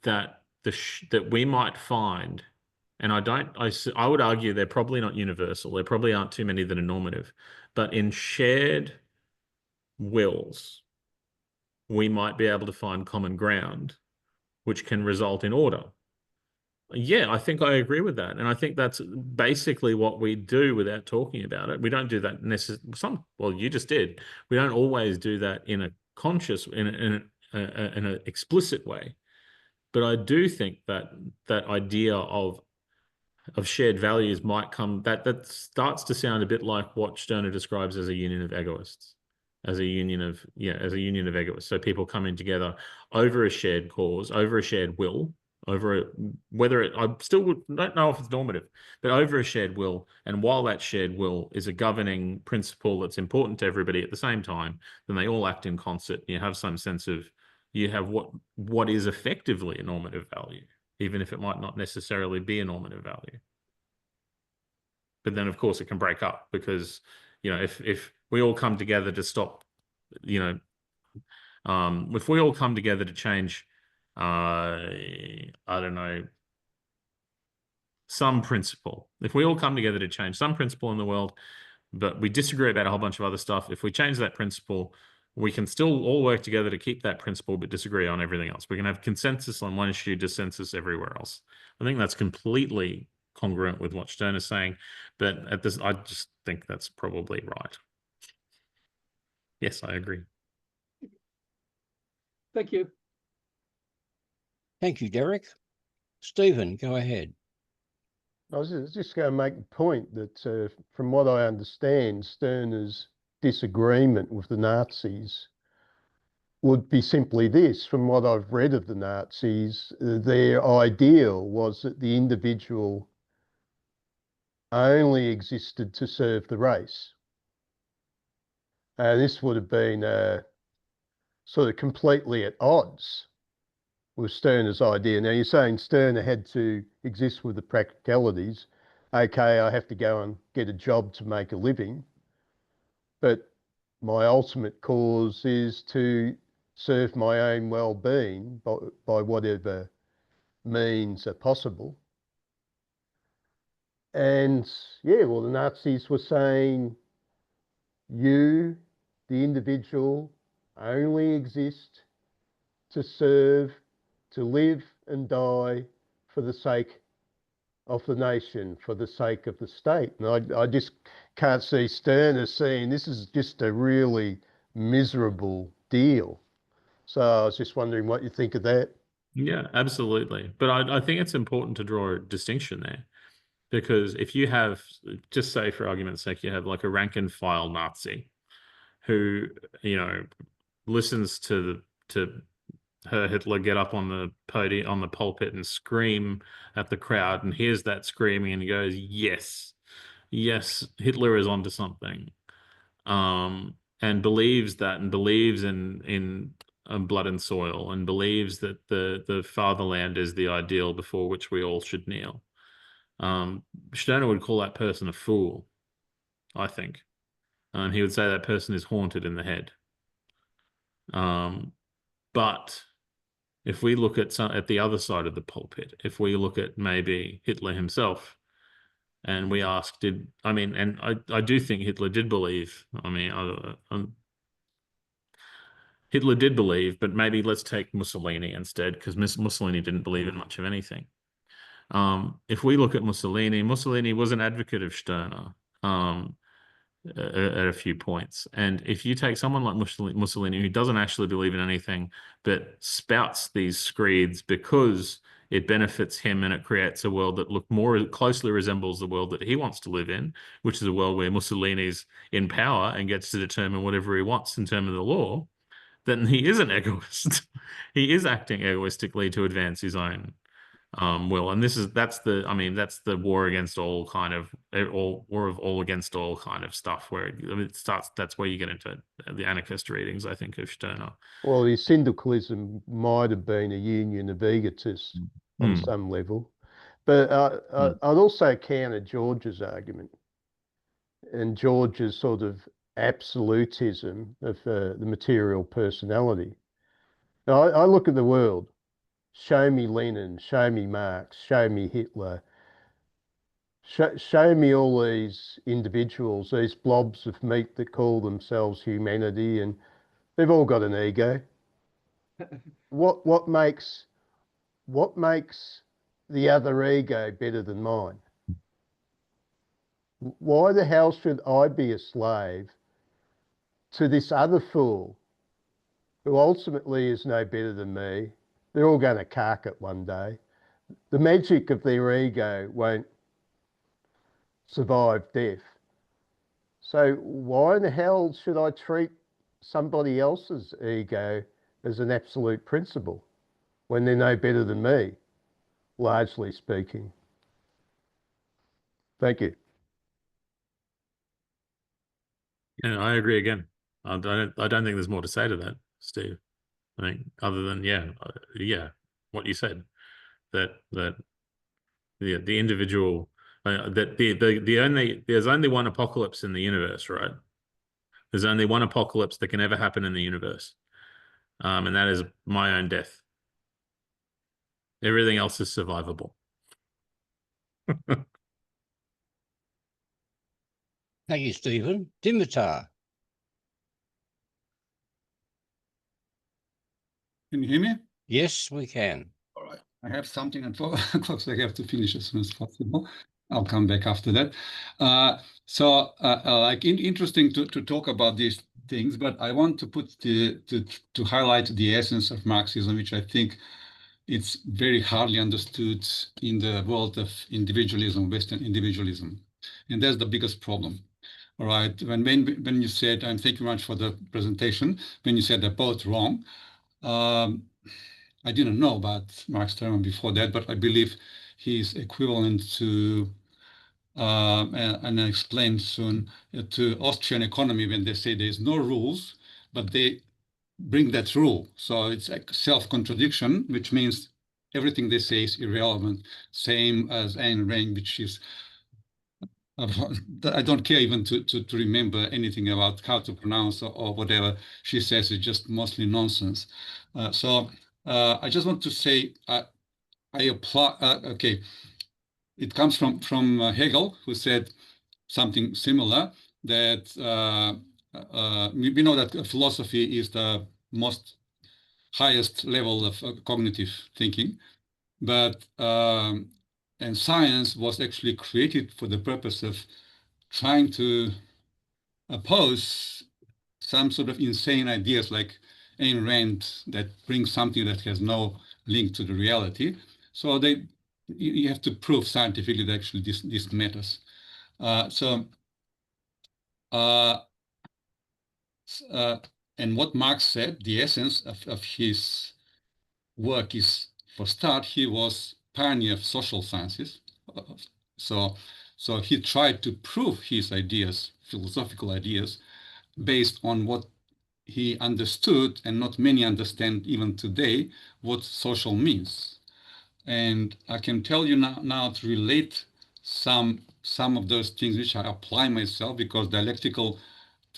B: that that we might find, and I would argue they're probably not universal. There probably aren't too many that are normative, but in shared wills, we might be able to find common ground, which can result in order. Yeah, I think I agree with that. And I think that's basically what we do without talking about it. We don't do that necessarily. Well, you just did. We don't always do that in a conscious, in an explicit way. But I do think that that idea of shared values might come, that starts to sound a bit like what Stirner describes as a union of egoists. As a union of egoists. So people coming together over a shared cause, over a shared will, I still don't know if it's normative, but over a shared will. And while that shared will is a governing principle that's important to everybody at the same time, then they all act in concert. You have some sense of, you have what is effectively a normative value, even if it might not necessarily be a normative value. But then, of course, it can break up because, if we all come together to stop, if we all come together to change, I don't know, some principle. If we all come together to change some principle in the world, but we disagree about a whole bunch of other stuff, if we change that principle, we can still all work together to keep that principle, but disagree on everything else. We can have consensus on one issue, dissensus everywhere else. I think that's completely congruent with what Stirner's saying, but I just think that's probably right. Yes, I agree.
C: Thank you.
A: Thank you, Derek. Stephen, go ahead.
F: I was just going to make the point that from what I understand, Stirner's disagreement with the Nazis would be simply this. From what I've read of the Nazis, their ideal was that the individual only existed to serve the race. This would have been sort of completely at odds with Stirner's idea. Now, you're saying Stirner had to exist with the practicalities. Okay, I have to go and get a job to make a living, but my ultimate cause is to serve my own well-being by whatever means are possible. And yeah, well, the Nazis were saying, you, the individual, only exist to serve, to live and die for the sake of the nation, for the sake of the state. And I just can't see Stirner saying this is just a really miserable deal. So I was just wondering what you think of that.
B: Yeah, absolutely. But I think it's important to draw a distinction there, because if you have, just say for argument's sake, you have like a rank and file Nazi who, you know, listens to Hitler get up on the podium, on the pulpit, and scream at the crowd, and hears that screaming and goes, yes, yes, Hitler is onto something, and believes that, and believes in blood and soil, and believes that the fatherland is the ideal before which we all should kneel. Stirner would call that person a fool, I think. He would say that person is haunted in the head. But if we look at the other side of the pulpit, if we look at maybe Hitler himself, and we ask, I do think Hitler did believe. Hitler did believe, but maybe let's take Mussolini instead, because Mussolini didn't believe in much of anything. If we look at Mussolini was an advocate of Stirner at a few points. And if you take someone like Mussolini, who doesn't actually believe in anything, but spouts these screeds because it benefits him and it creates a world that more closely resembles the world that he wants to live in, which is a world where Mussolini's in power and gets to determine whatever he wants in terms of the law, then he is an egoist. He is acting egoistically to advance his own will. And that's the war against all kind of all against all kind of stuff, where it starts. That's where you get into the anarchist readings, I think, of Stirner.
F: Well, his syndicalism might have been a union of egotists on some level, but I'd also counter George's argument and George's sort of absolutism of the material personality. Now, I look at the world. Show me Lenin, show me Marx, show me Hitler. Show me all these individuals, these blobs of meat that call themselves humanity, and they've all got an ego. What makes the other ego better than mine? Why the hell should I be a slave to this other fool who ultimately is no better than me? They're all going to cark it one day. The magic of their ego won't survive death. So why in the hell should I treat somebody else's ego as an absolute principle when they're no better than me, largely speaking? Thank you.
B: Yeah, I agree again. I don't think there's more to say to that, Steve. I think other than what you said, that the individual, that there's only one apocalypse in the universe, right? There's only one apocalypse that can ever happen in the universe, and that is my own death. Everything else is survivable.
A: Thank you, Stephen. Dimitar.
I: Can you hear me?
A: Yes, we can.
I: All right. I have something at 4 o'clock, so I have to finish as soon as possible. I'll come back after that. Interesting to talk about these things, but I want to put to highlight the essence of Marxism, which I think it's very hardly understood in the world of individualism, Western individualism, and that's the biggest problem. All right. When you said, and thank you very much for the presentation, when you said they're both wrong. I didn't know about Marx Stirner before that, but I believe he's equivalent to, and I'll explain soon, to Austrian economy when they say there's no rules, but they bring that rule. So it's like self-contradiction, which means everything they say is irrelevant, same as Ayn Rand, which is, I don't care even to remember anything about how to pronounce or whatever she says. It's just mostly nonsense. I just want to say I apply. Okay, it comes from Hegel, who said something similar, that we know that philosophy is the most highest level of cognitive thinking, but and science was actually created for the purpose of trying to oppose some sort of insane ideas like Ayn Rand that brings something that has no link to the reality. So you have to prove scientifically that actually this matters. And what Marx said, the essence of his work is, for start, he was pioneer of social sciences. So he tried to prove his ideas, philosophical ideas, based on what he understood, and not many understand even today, what social means. And I can tell you now to relate some of those things which I apply myself, because dialectical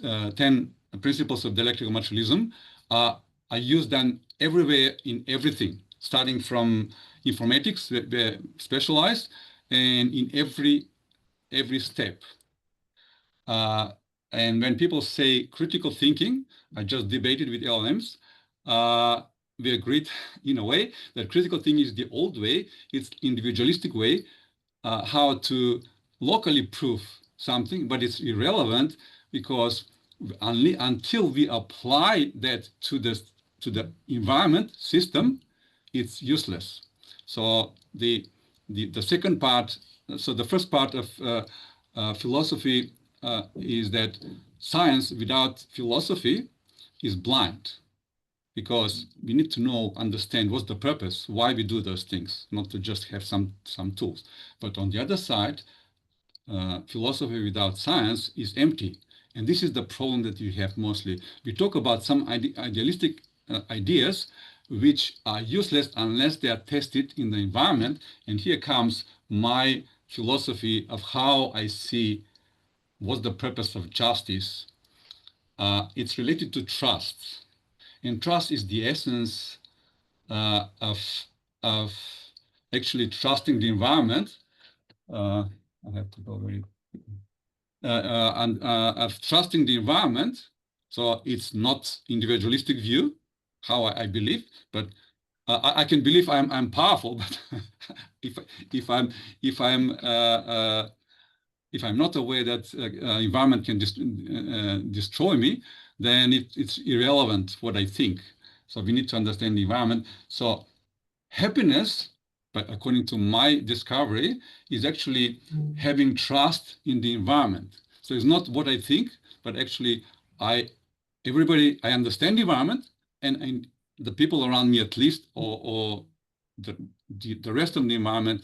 I: 10 principles of dialectical materialism I use them everywhere in everything, starting from informatics, where specialized, and in every step. And when people say critical thinking, I just debated with LLMs. We agreed in a way that critical thinking is the old way. It's individualistic way, how to locally prove something, but it's irrelevant because until we apply that to the environment system, it's useless. So the second part, so the first part of philosophy is that science without philosophy is blind, because we need to know, understand what's the purpose, why we do those things, not to just have some tools. But on the other side, philosophy without science is empty. And this is the problem that you have mostly. We talk about some idealistic ideas which are useless unless they are tested in the environment. And here comes my philosophy of how I see what's the purpose of justice. It's related to trust. And trust is the essence of actually trusting the environment. I have to go very of trusting the environment. So it's not individualistic view, how I believe, but I can believe I'm powerful, but if I'm not aware that environment can destroy me, then it's irrelevant what I think. So we need to understand the environment. So happiness, but according to my discovery, is actually having trust in the environment. So it's not what I think, but actually I understand the environment, and the people around me at least, or the rest of the environment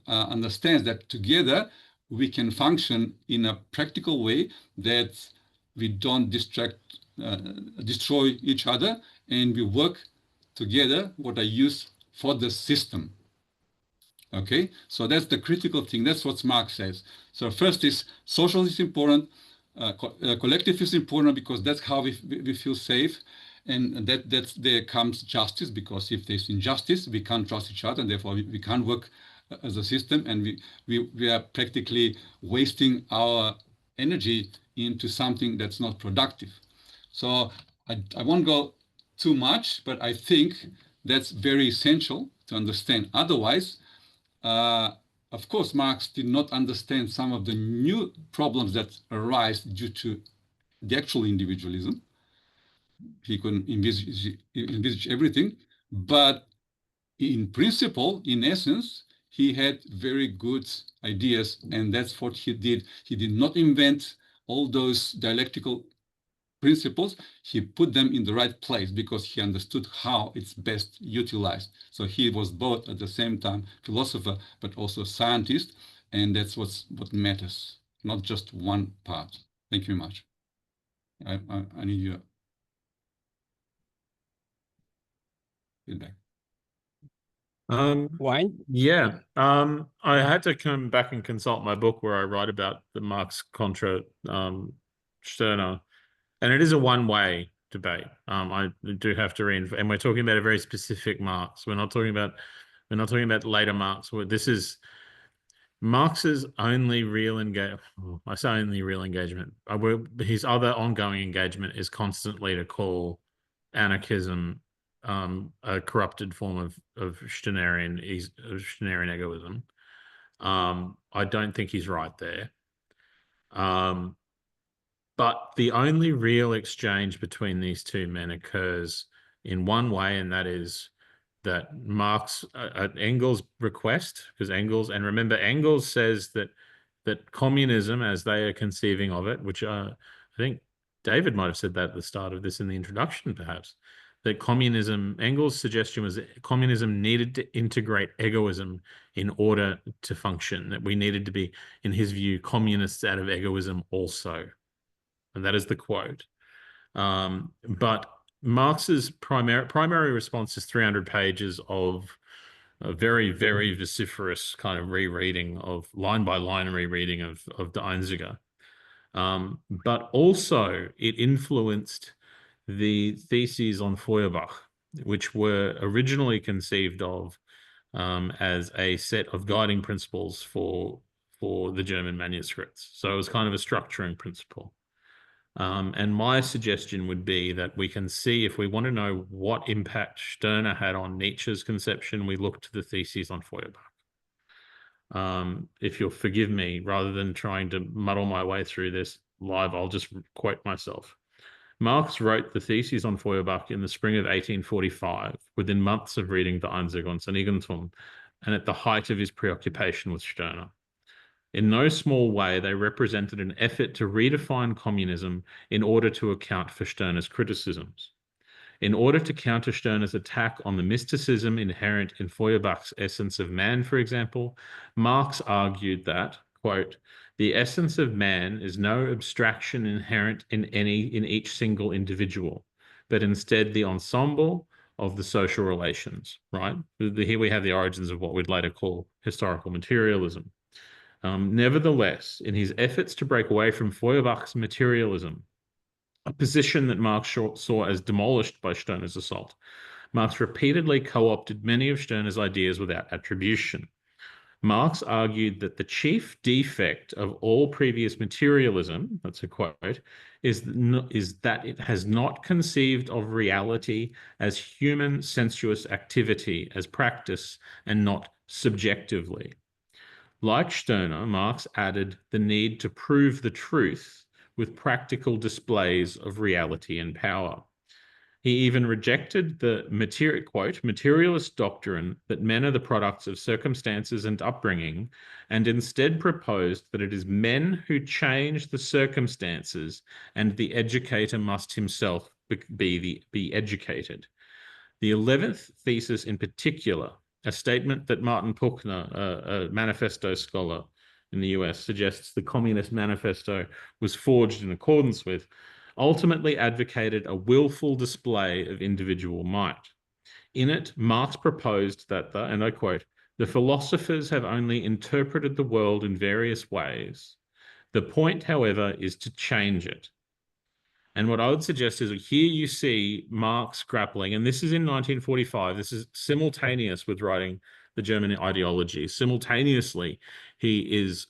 I: understands that together we can function in a practical way, that we don't destroy each other, and we work together, what I use for the system. Okay, so that's the critical thing. That's what Marx says. So first is social is important, collective is important, because that's how we feel safe, and there comes justice, because if there's injustice, we can't trust each other, and therefore we can't work as a system, and we are practically wasting our energy into something that's not productive. So I won't go too much, but I think that's very essential to understand. Otherwise, of course, Marx did not understand some of the new problems that arise due to the actual individualism. He couldn't envisage everything, but in principle, in essence, he had very good ideas, and that's what he did. He did not invent all those dialectical principles. He put them in the right place because he understood how it's best utilized. So he was both at the same time philosopher, but also scientist, and that's what matters, not just one part. Thank you very much. I need your feedback.
A: Wayne?
B: Yeah, I had to come back and consult my book where I write about the Marx contra Stirner, and it is a one-way debate. I do have to reinforce, and we're talking about a very specific Marx. We're not talking about later Marx. This is Marx's only real engagement. I say only real engagement. His other ongoing engagement is constantly to call anarchism a corrupted form of Stirnerian egoism. I don't think he's right there. But the only real exchange between these two men occurs in one way, and that is that Marx, at Engels' request, because Engels, and remember, Engels says that communism, as they are conceiving of it, which I think David might have said that at the start of this in the introduction, perhaps, that communism, Engels' suggestion was that communism needed to integrate egoism in order to function, that we needed to be, in his view, communists out of egoism also. And that is the quote. But Marx's primary response is 300 pages of a very, very vociferous kind of rereading of line-by-line rereading of the Einziger. But also it influenced the theses on Feuerbach, which were originally conceived of as a set of guiding principles for the German manuscripts. So it was kind of a structuring principle. And my suggestion would be that we can see, if we want to know what impact Stirner had on Nietzsche's conception, we look to the theses on Feuerbach. If you'll forgive me, rather than trying to muddle my way through this live, I'll just quote myself. Marx wrote the theses on Feuerbach in the spring of 1845, within months of reading the Einzig und sein Eigentum, and at the height of his preoccupation with Stirner. In no small way, they represented an effort to redefine communism in order to account for Stirner's criticisms. In order to counter Stirner's attack on the mysticism inherent in Feuerbach's essence of man, for example, Marx argued that, quote, the essence of man is no abstraction inherent in each single individual, but instead the ensemble of the social relations, right? Here we have the origins of what we'd later call historical materialism. Nevertheless, in his efforts to break away from Feuerbach's materialism, a position that Marx saw as demolished by Stirner's assault, Marx repeatedly co-opted many of Stirner's ideas without attribution. Marx argued that the chief defect of all previous materialism, that's a quote, is that it has not conceived of reality as human sensuous activity, as practice, and not subjectively. Like Stirner, Marx added the need to prove the truth with practical displays of reality and power. He even rejected the materialist doctrine that men are the products of circumstances and upbringing, and instead proposed that it is men who change the circumstances and the educator must himself be educated. The 11th thesis in particular, a statement that Martin Puchner, a Manifesto scholar in the US, suggests the Communist Manifesto was forged in accordance with, ultimately advocated a willful display of individual might. In it, Marx proposed that and I quote, the philosophers have only interpreted the world in various ways. The point, however, is to change it. And what I would suggest is that here you see Marx grappling, and this is in 1945, this is simultaneous with writing the German ideology. Simultaneously, he is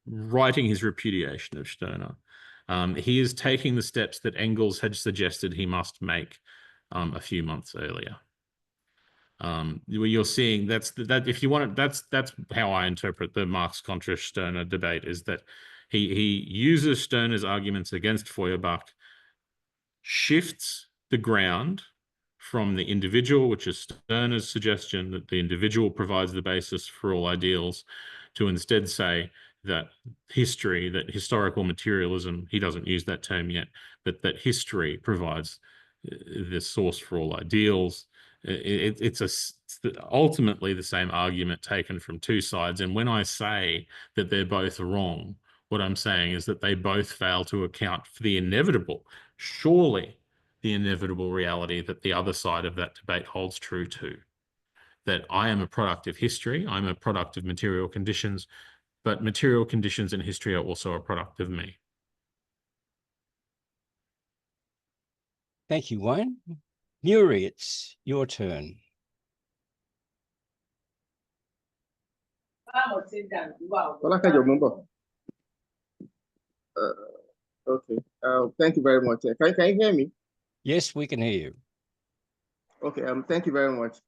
B: writing his repudiation of Stirner. He is taking the steps that Engels had suggested he must make a few months earlier. You're seeing that's how I interpret the Marx contra Stirner debate, is that he uses Stirner's arguments against Feuerbach, shifts the ground from the individual, which is Stirner's suggestion that the individual provides the basis for all ideals, to instead say that history, that historical materialism, he doesn't use that term yet, but that history provides the source for all ideals. It's ultimately the same argument taken from two sides. And when I say that they're both wrong, what I'm saying is that they both fail to account for the inevitable, surely the inevitable reality that the other side of that debate holds true to. That I am a product of history, I'm a product of material conditions, but material conditions and history are also a product of me.
A: Thank you, Wayne. Muri, it's your turn.
J: Okay. Thank you very much. Can you hear me?
A: Yes, we can hear you.
J: Okay. Thank you very much.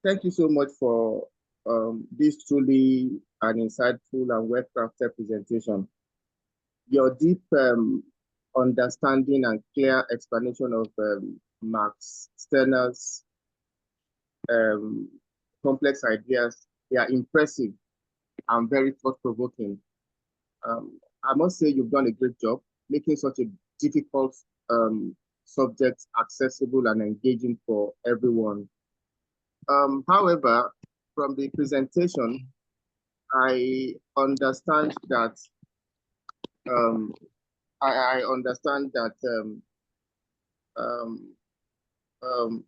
J: Thank you so much for this truly an insightful and well-crafted presentation. your deep understanding and clear explanation of Max Stirner's complex ideas. They are impressive and very thought-provoking. I must say you've done a great job making such a difficult subject accessible and engaging for everyone. However, from the presentation, I understand that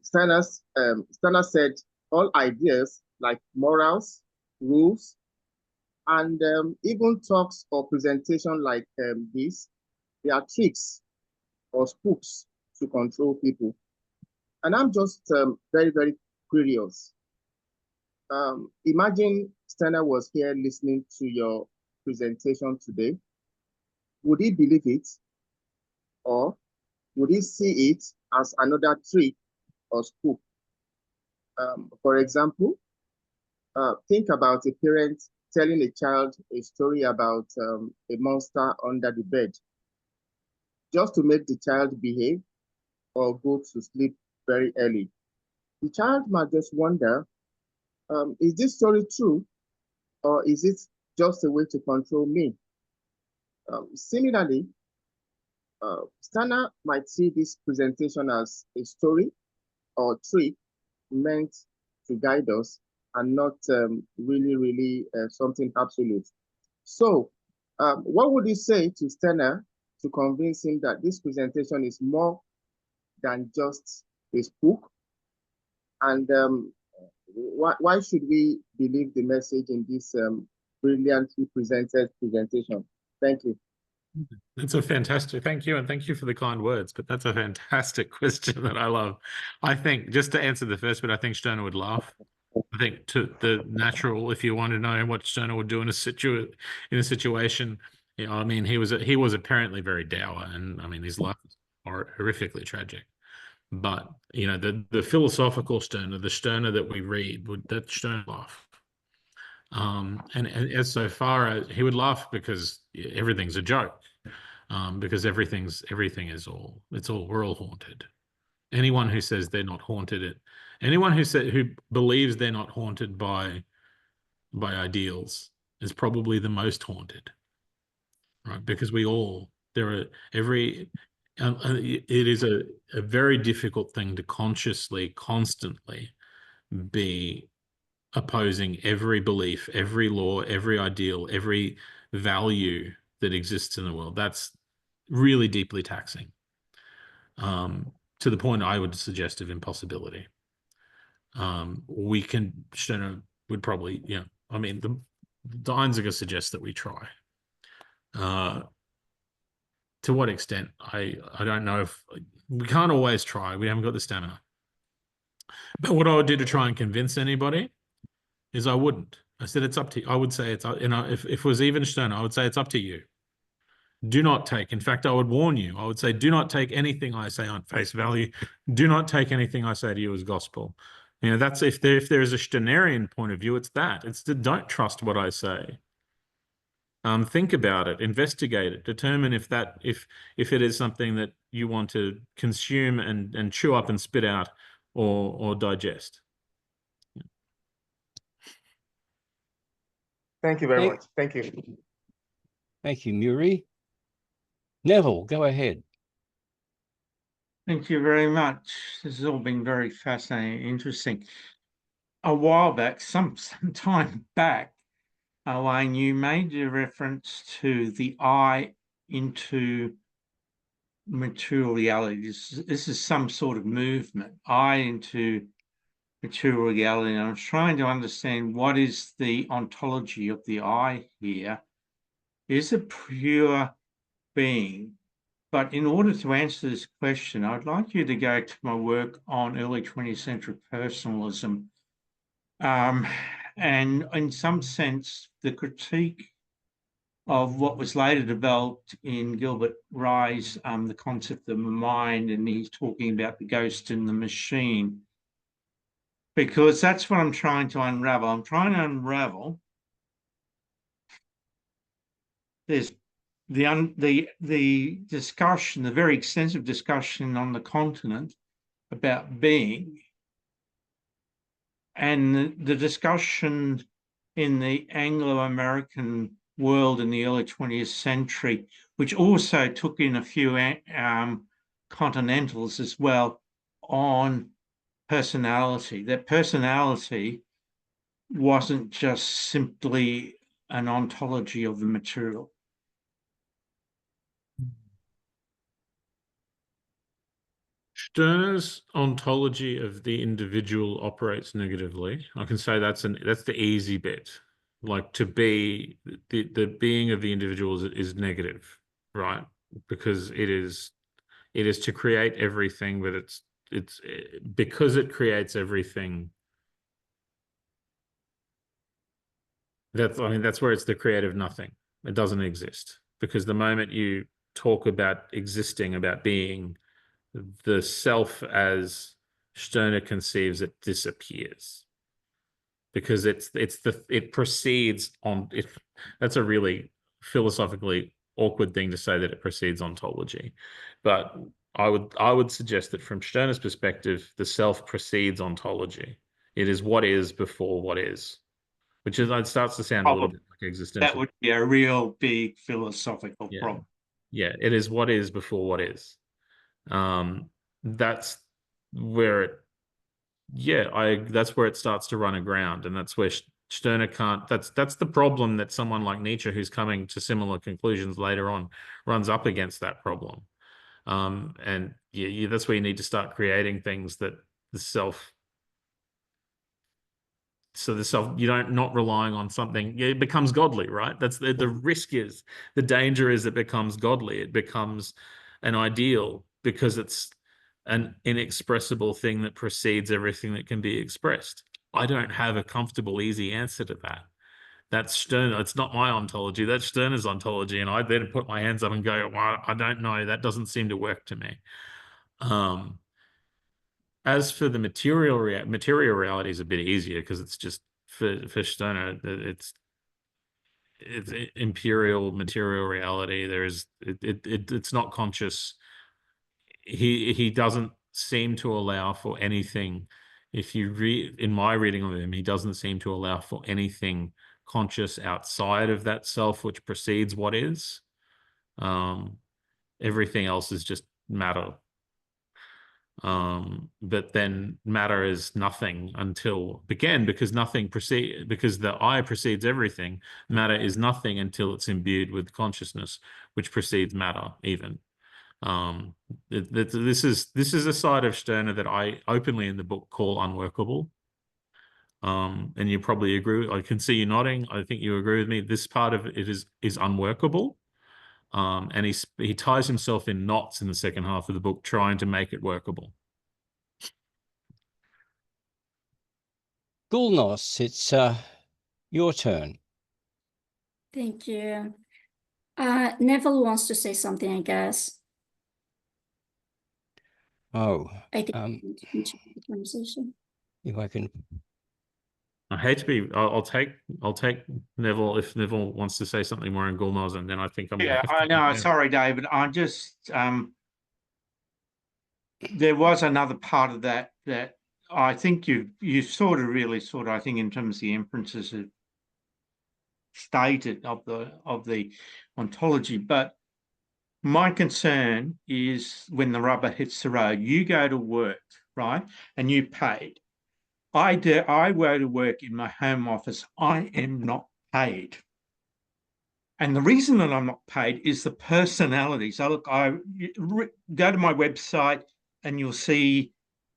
J: Stirner said all ideas like morals, rules, and even talks or presentation like this, they are tricks or spooks to control people. And I'm just very, very curious. Imagine Stirner was here listening to your presentation today. Would he believe it? Or would he see it as another trick or spook? For example, think about a parent telling a child a story about a monster under the bed, just to make the child behave or go to sleep very early. The child might just wonder, is this story true, or is it just a way to control me? Similarly, Stirner might see this presentation as a story or trick meant to guide us and not really something absolute. So what would you say to Stirner to convince him that this presentation is more than just a spook? And why should we believe the message in this brilliantly presented presentation? Thank you.
B: That's a fantastic, thank you. And thank you for the kind words, but that's a fantastic question that I love. I think, just to answer the first bit, I think Stirner would laugh. I think to the natural, if you want to know what Stirner would do in a situation, you know, I mean, he was apparently very dour, and I mean, his life was horrifically tragic. But you know, the philosophical Stirner, the Stirner that we read, that Stirner laugh. And as so far as he would laugh because everything's a joke, because everything is we're all haunted. Anyone who says they're not haunted, anyone who believes they're not haunted by ideals is probably the most haunted, right? Because it is a very difficult thing to consciously, constantly be opposing every belief, every law, every ideal, every value that exists in the world. That's really deeply taxing, to the point I would suggest of impossibility. Stirner would probably, you know, I mean, the Einziger suggests that we try. To what extent, I don't know. If we can't always try, we haven't got the stamina. But what I would do to try and convince anybody is I wouldn't. I said it's up to you. I would say it's, you know, if it was even Stirner, I would say it's up to you. Do not take. In fact, I would warn you. I would say, do not take anything I say on face value. Do not take anything I say to you as gospel. You know, that's if there is a Stirnerian point of view, it's that. It's don't trust what I say. Think about it, investigate it, determine if it is something that you want to consume and chew up and spit out or digest.
J: Thank you very much. Thank you.
A: Thank you, Muri. Neville, go ahead.
H: Thank you very much. This has all been very fascinating, interesting. A while back, some time back, Wayne, you made a reference to the eye into material reality. This is some sort of movement, eye into material reality. And I'm trying to understand what is the ontology of the I here. Is it pure being? But in order to answer this question, I'd like you to go to my work on early 20th century personalism. And in some sense, the critique of what was later developed in Gilbert Rye's the concept of the mind, and he's talking about the ghost in the machine. Because that's what I'm trying to unravel. I'm trying to unravel. There's the discussion, the very extensive discussion on the continent about being, and the discussion in the Anglo-American world in the early 20th century, which also took in a few continentals as well, on personality. That personality wasn't just simply an ontology of the material.
B: Stirner's ontology of the individual operates negatively. I can say that's the easy bit. Like, to be the being of the individual is negative, right? Because it is to create everything, but it's because it creates everything. That's where it's the creative nothing. It doesn't exist, because the moment you talk about existing, about being, the self as Stirner conceives it disappears, because it proceeds on it. That's a really philosophically awkward thing to say, that it precedes ontology, but I would suggest that from Stirner's perspective, the self precedes ontology. It is what is before what is, which is, it starts to sound a little bit like existential.
H: That would be a real big philosophical problem.
B: Yeah, it is what is before what is. That's where that's where it starts to run aground, and that's where Stirner can't. That's the problem that someone like Nietzsche, who's coming to similar conclusions later on, runs up against that problem. And that's where you need to start creating things that the self. So the self, you don't, not relying on something, it becomes godly, right? That's the risk is, the danger is it becomes godly. It becomes an ideal because it's an inexpressible thing that precedes everything that can be expressed. I don't have a comfortable, easy answer to that. That's Stirner. It's not my ontology. That's Stirner's ontology. And I then put my hands up and go, well, I don't know. That doesn't seem to work to me. As for the material reality is a bit easier, because it's just, for Stirner, it's imperial material reality. It's not conscious. He doesn't seem to allow for anything. If you read, in my reading of him, he doesn't seem to allow for anything conscious outside of that self which precedes what is. Everything else is just matter. But then matter is nothing until, again, because the I precedes everything, matter is nothing until it's imbued with consciousness, which precedes matter even. This is a side of Stirner that I openly in the book call unworkable. And you probably agree. I can see you nodding. I think you agree with me. This part of it is unworkable. And he ties himself in knots in the second half of the book, trying to make it workable.
A: Gulnos, it's your turn.
K: Thank you. Neville wants to say something, I guess.
A: Oh,
K: I think into the conversation.
A: if I can.
B: I hate to be. I'll take Neville if Neville wants to say something more in Gulnos, and then I think I'm.
H: Yeah, I know. Sorry, David. I just there was another part of that I think you sort of I think in terms of the inferences have stated of the ontology, but my concern is when the rubber hits the road. You go to work, right, and you paid. I go to work in my home office. I am not paid. And the reason that I'm not paid is the personality. So look, I go to my website and you'll see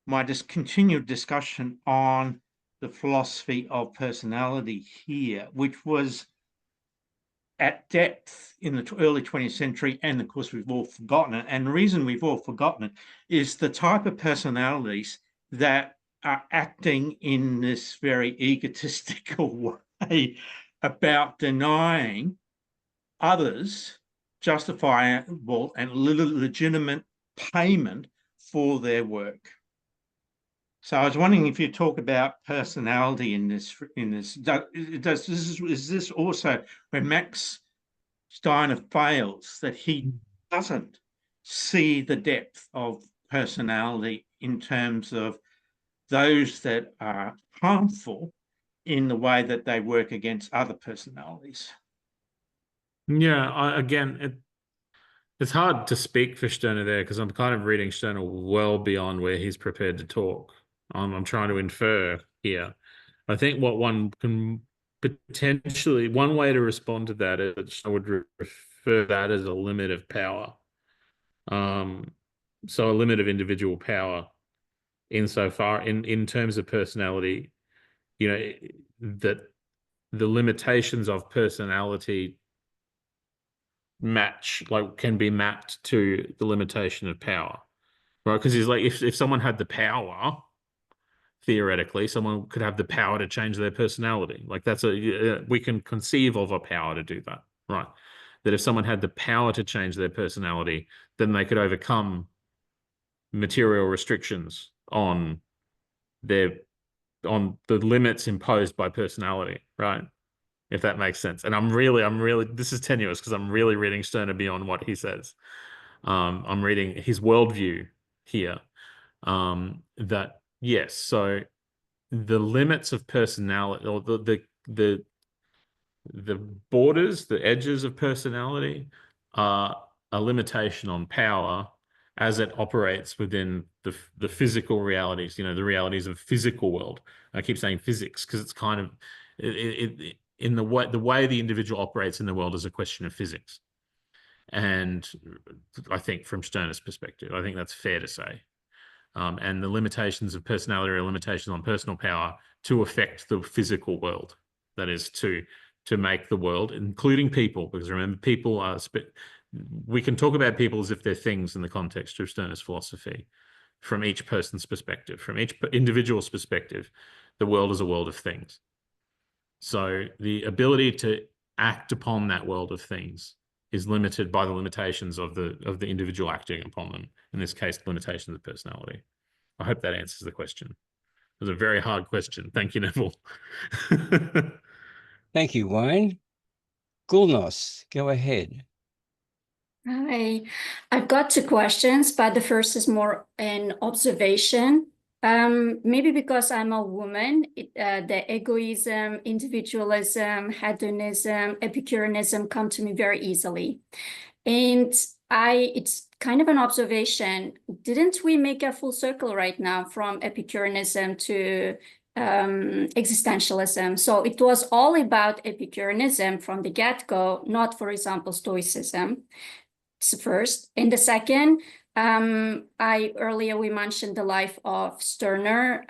H: my continued discussion on the philosophy of personality here, which was at depth in the early 20th century. And of course, we've all forgotten it. And the reason we've all forgotten it is the type of personalities that are acting in this very egotistical way about denying others justifiable and legitimate payment for their work. So I was wondering if you talk about personality in this. Is this also where Max Stirner fails, that he doesn't see the depth of personality in terms of those that are harmful in the way that they work against other personalities.
B: Yeah, it's hard to speak for Stirner there because I'm kind of reading Stirner well beyond where he's prepared to talk. I'm trying to infer here. I think what one can potentially, one way to respond to that is I would refer that as a limit of power. So a limit of individual power insofar in terms of personality, you know, that the limitations of personality can be mapped to the limitation of power, right? Because he's like, if someone had the power, theoretically, someone could have the power to change their personality. Like we can conceive of a power to do that, right? That if someone had the power to change their personality, then they could overcome material restrictions on the limits imposed by personality, right? If that makes sense. And I'm really, this is tenuous because I'm really reading Stirner beyond what he says. I'm reading his worldview here. That yes, so the limits of personality, or the borders, the edges of personality are a limitation on power as it operates within the physical realities, you know, the realities of physical world. I keep saying physics because it's kind of in the way the individual operates in the world is a question of physics. And I think from Stirner's perspective, I think that's fair to say. And the limitations of personality are limitations on personal power to affect the physical world. That is to make the world, including people, because remember, people are, we can talk about people as if they're things in the context of Stirner's philosophy. From each person's perspective, from each individual's perspective, the world is a world of things. So the ability to act upon that world of things is limited by the limitations of the individual acting upon them. In this case, the limitations of personality. I hope that answers the question. It was a very hard question. Thank you, Neville.
A: Thank you, Wayne. Gulnos, go ahead.
K: Hi, I've got two questions, but the first is more an observation. Maybe because I'm a woman, the egoism, individualism, hedonism, epicureanism come to me very easily. And it's kind of an observation. Didn't we make a full circle right now from Epicureanism to existentialism? So it was all about Epicureanism from the get-go, not, for example, Stoicism. First. And the second, earlier we mentioned the life of Stirner.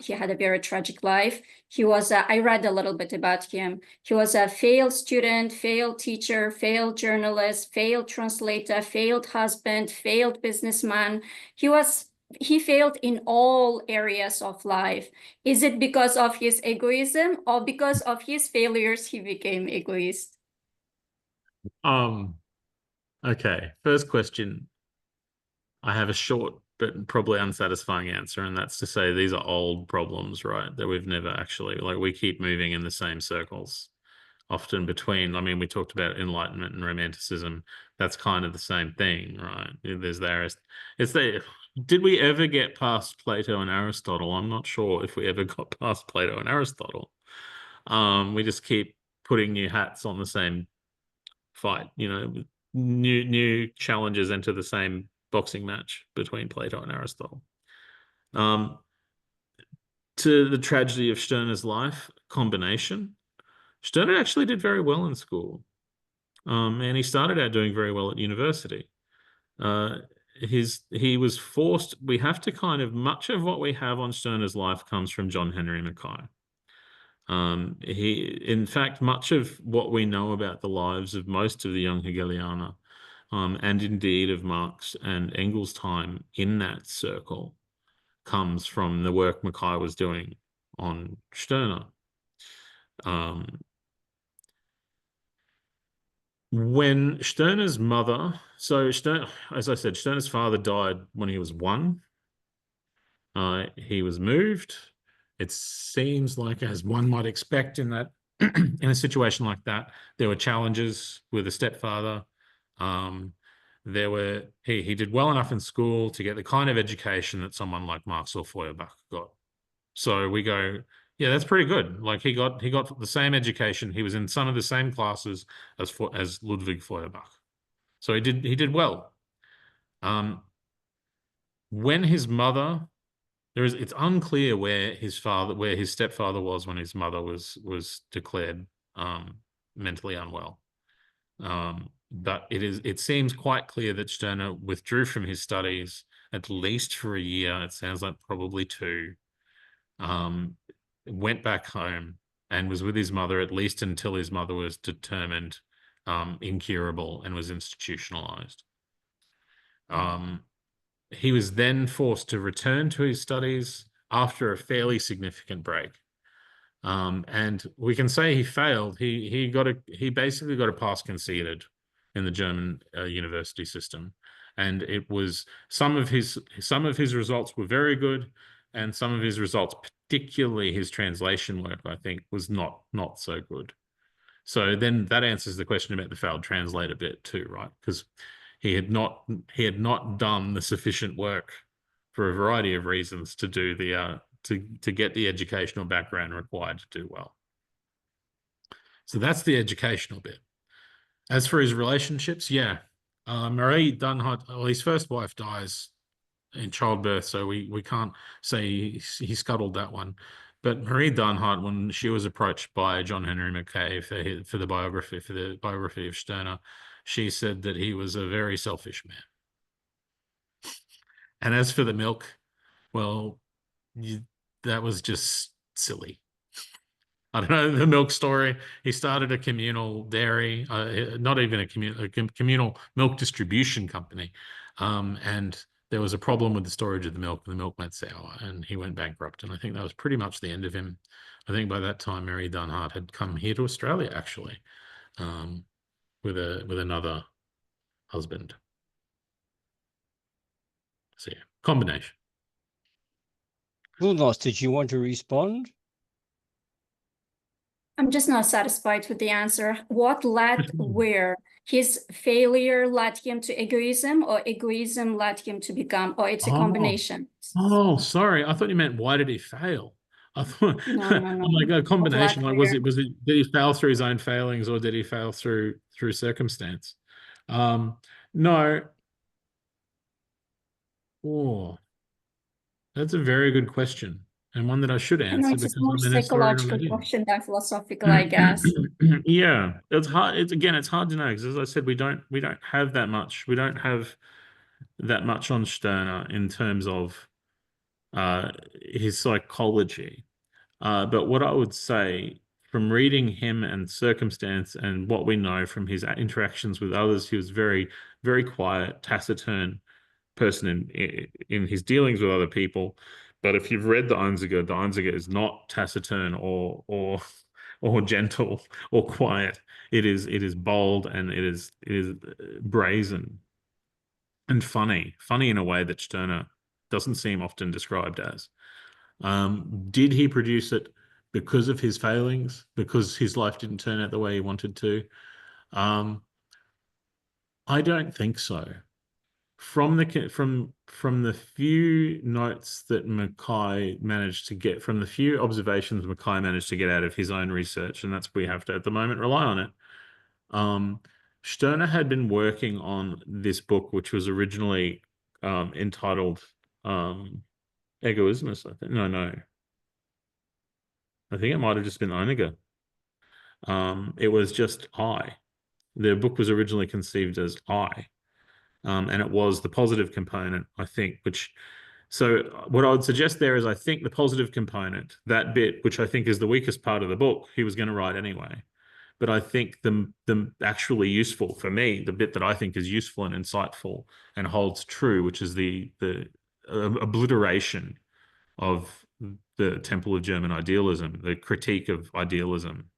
K: He had a very tragic life. He was, I read a little bit about him. He was a failed student, failed teacher, failed journalist, failed translator, failed husband, failed businessman. He failed in all areas of life. Is it because of his egoism or because of his failures he became egoist?
B: Okay, first question. I have a short but probably unsatisfying answer, and that's to say these are old problems, right? That we've never actually, like, we keep moving in the same circles, often between, I mean, we talked about Enlightenment and Romanticism. That's kind of the same thing, right? Did we ever get past Plato and Aristotle? I'm not sure if we ever got past Plato and Aristotle. We just keep putting new hats on the same fight, you know, new challenges enter the same boxing match between Plato and Aristotle. To the tragedy of Stirner's life, combination. Stirner actually did very well in school. And he started out doing very well at university. He was forced, we have to kind of, much of what we have on Stirner's life comes from John Henry Mackay. In fact, much of what we know about the lives of most of the young Hegelianer, and indeed of Marx and Engels' time in that circle, comes from the work Mackay was doing on Stirner. When Stirner's mother, as I said, Stirner's father died when he was 1. He was moved. It seems like, as one might expect in that in a situation like that, there were challenges with a stepfather. He did well enough in school to get the kind of education that someone like Marx or Feuerbach got. So we go, yeah, that's pretty good. Like he got the same education. He was in some of the same classes as Ludwig Feuerbach. So he did well. When his mother, it's unclear where his stepfather was when his mother was declared mentally unwell. But it seems quite clear that Stirner withdrew from his studies at least for a year. It sounds like probably 2. Went back home and was with his mother at least until his mother was determined incurable and was institutionalized. He was then forced to return to his studies after a fairly significant break. And we can say he failed. He basically got a pass conceded in the German university system. And it was some of his results were very good, and some of his results, particularly his translation work, I think, was not so good. So then that answers the question about the failed translator bit too, right? Because he had not done the sufficient work for a variety of reasons to do the to get the educational background required to do well. So that's the educational bit. As for his relationships, yeah, Marie Dunhart, well, his first wife dies in childbirth, so we can't say he scuttled that one. But Marie Dunhart, when she was approached by John Henry Mackay for the biography of Stirner, she said that he was a very selfish man. And as for the milk, well, that was just silly. I don't know the milk story. He started a communal dairy, not even a communal milk distribution company. And there was a problem with the storage of the milk. The milk went sour and he went bankrupt. And I think that was pretty much the end of him. I think by that time, Mary Dunhart had come here to Australia, actually, with another husband. So yeah, combination.
A: Wilnos, did you want to respond?
K: I'm just not satisfied with the answer. What led where? His failure led him to egoism, or egoism led him to become, or it's a combination?
B: Oh, sorry. I thought you meant why did he fail? I thought
K: No.
B: I'm like a combination. Like did he fail through his own failings, or did he fail through circumstance? No. Oh, that's a very good question, and one that I should answer
K: it's a more psychological question than philosophical, I guess.
B: Yeah, it's hard. It's hard to know because, as I said, we don't have that much. We don't have that much on Stirner in terms of his psychology. But what I would say from reading him and Circumstance and what we know from his interactions with others, he was very, very quiet, taciturn person in his dealings with other people. But if you've read the Einziger is not taciturn or gentle or quiet. It is bold, and it is brazen and funny in a way that Stirner doesn't seem often described as. Did he produce it because of his failings, because his life didn't turn out the way he wanted to? I don't think so. From the few notes that Mackay managed to get, from the few observations Mackay managed to get out of his own research, and that's we have to at the moment rely on it. Stirner had been working on this book, which was originally entitled Egoismus, I think. No. I think it might have just been Einiger. It was just I. The book was originally conceived as I. And it was the positive component, I think, so what I would suggest there is I think the positive component, that bit, which I think is the weakest part of the book, he was going to write anyway. But I think the actually useful, for me, the bit that I think is useful and insightful and holds true, which is the obliteration of the Temple of German Idealism, the critique of idealism,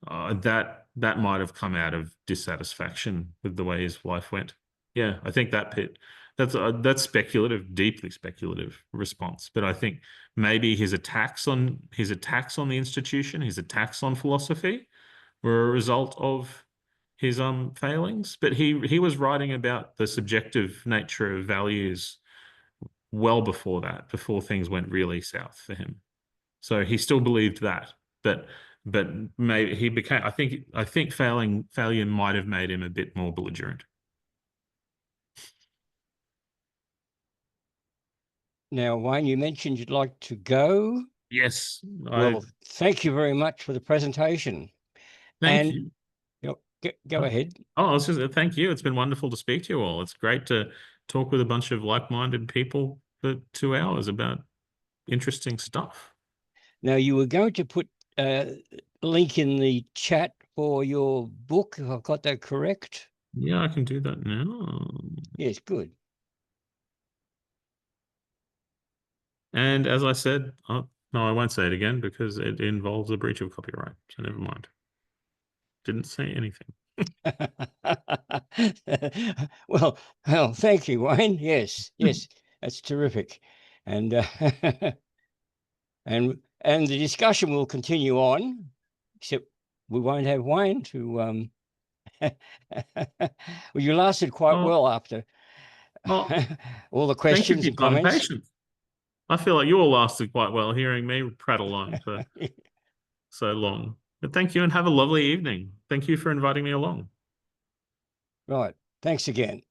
B: that might have come out of dissatisfaction with the way his life went. Yeah, I think that bit that's speculative, deeply speculative response. But I think maybe his attacks on the institution, his attacks on philosophy, were a result of his failings. But he was writing about the subjective nature of values well before that, before things went really south for him. So he still believed that, but maybe he became. I think failure might have made him a bit more belligerent.
A: Now, Wayne, you mentioned you'd like to go.
B: Yes.
A: Well, thank you very much for the presentation.
B: Thank you.
A: Go ahead.
B: Oh, I was just thank you. It's been wonderful to speak to you all. It's great to talk with a bunch of like-minded people for 2 hours about interesting stuff.
A: Now, you were going to put a link in the chat for your book, if I've got that correct.
B: Yeah, I can do that now.
A: Yes, good.
B: And as I said, no, I won't say it again because it involves a breach of copyright. So never mind. Didn't say anything.
A: Well, thank you, Wayne. Yes, that's terrific. And and the discussion will continue on, except we won't have Wayne to well, you lasted quite well after all the questions and comments.
B: Patient. I feel like you all lasted quite well hearing me prattle on for so long. But thank you and have a lovely evening. Thank you for inviting me along.
A: Right. Thanks again.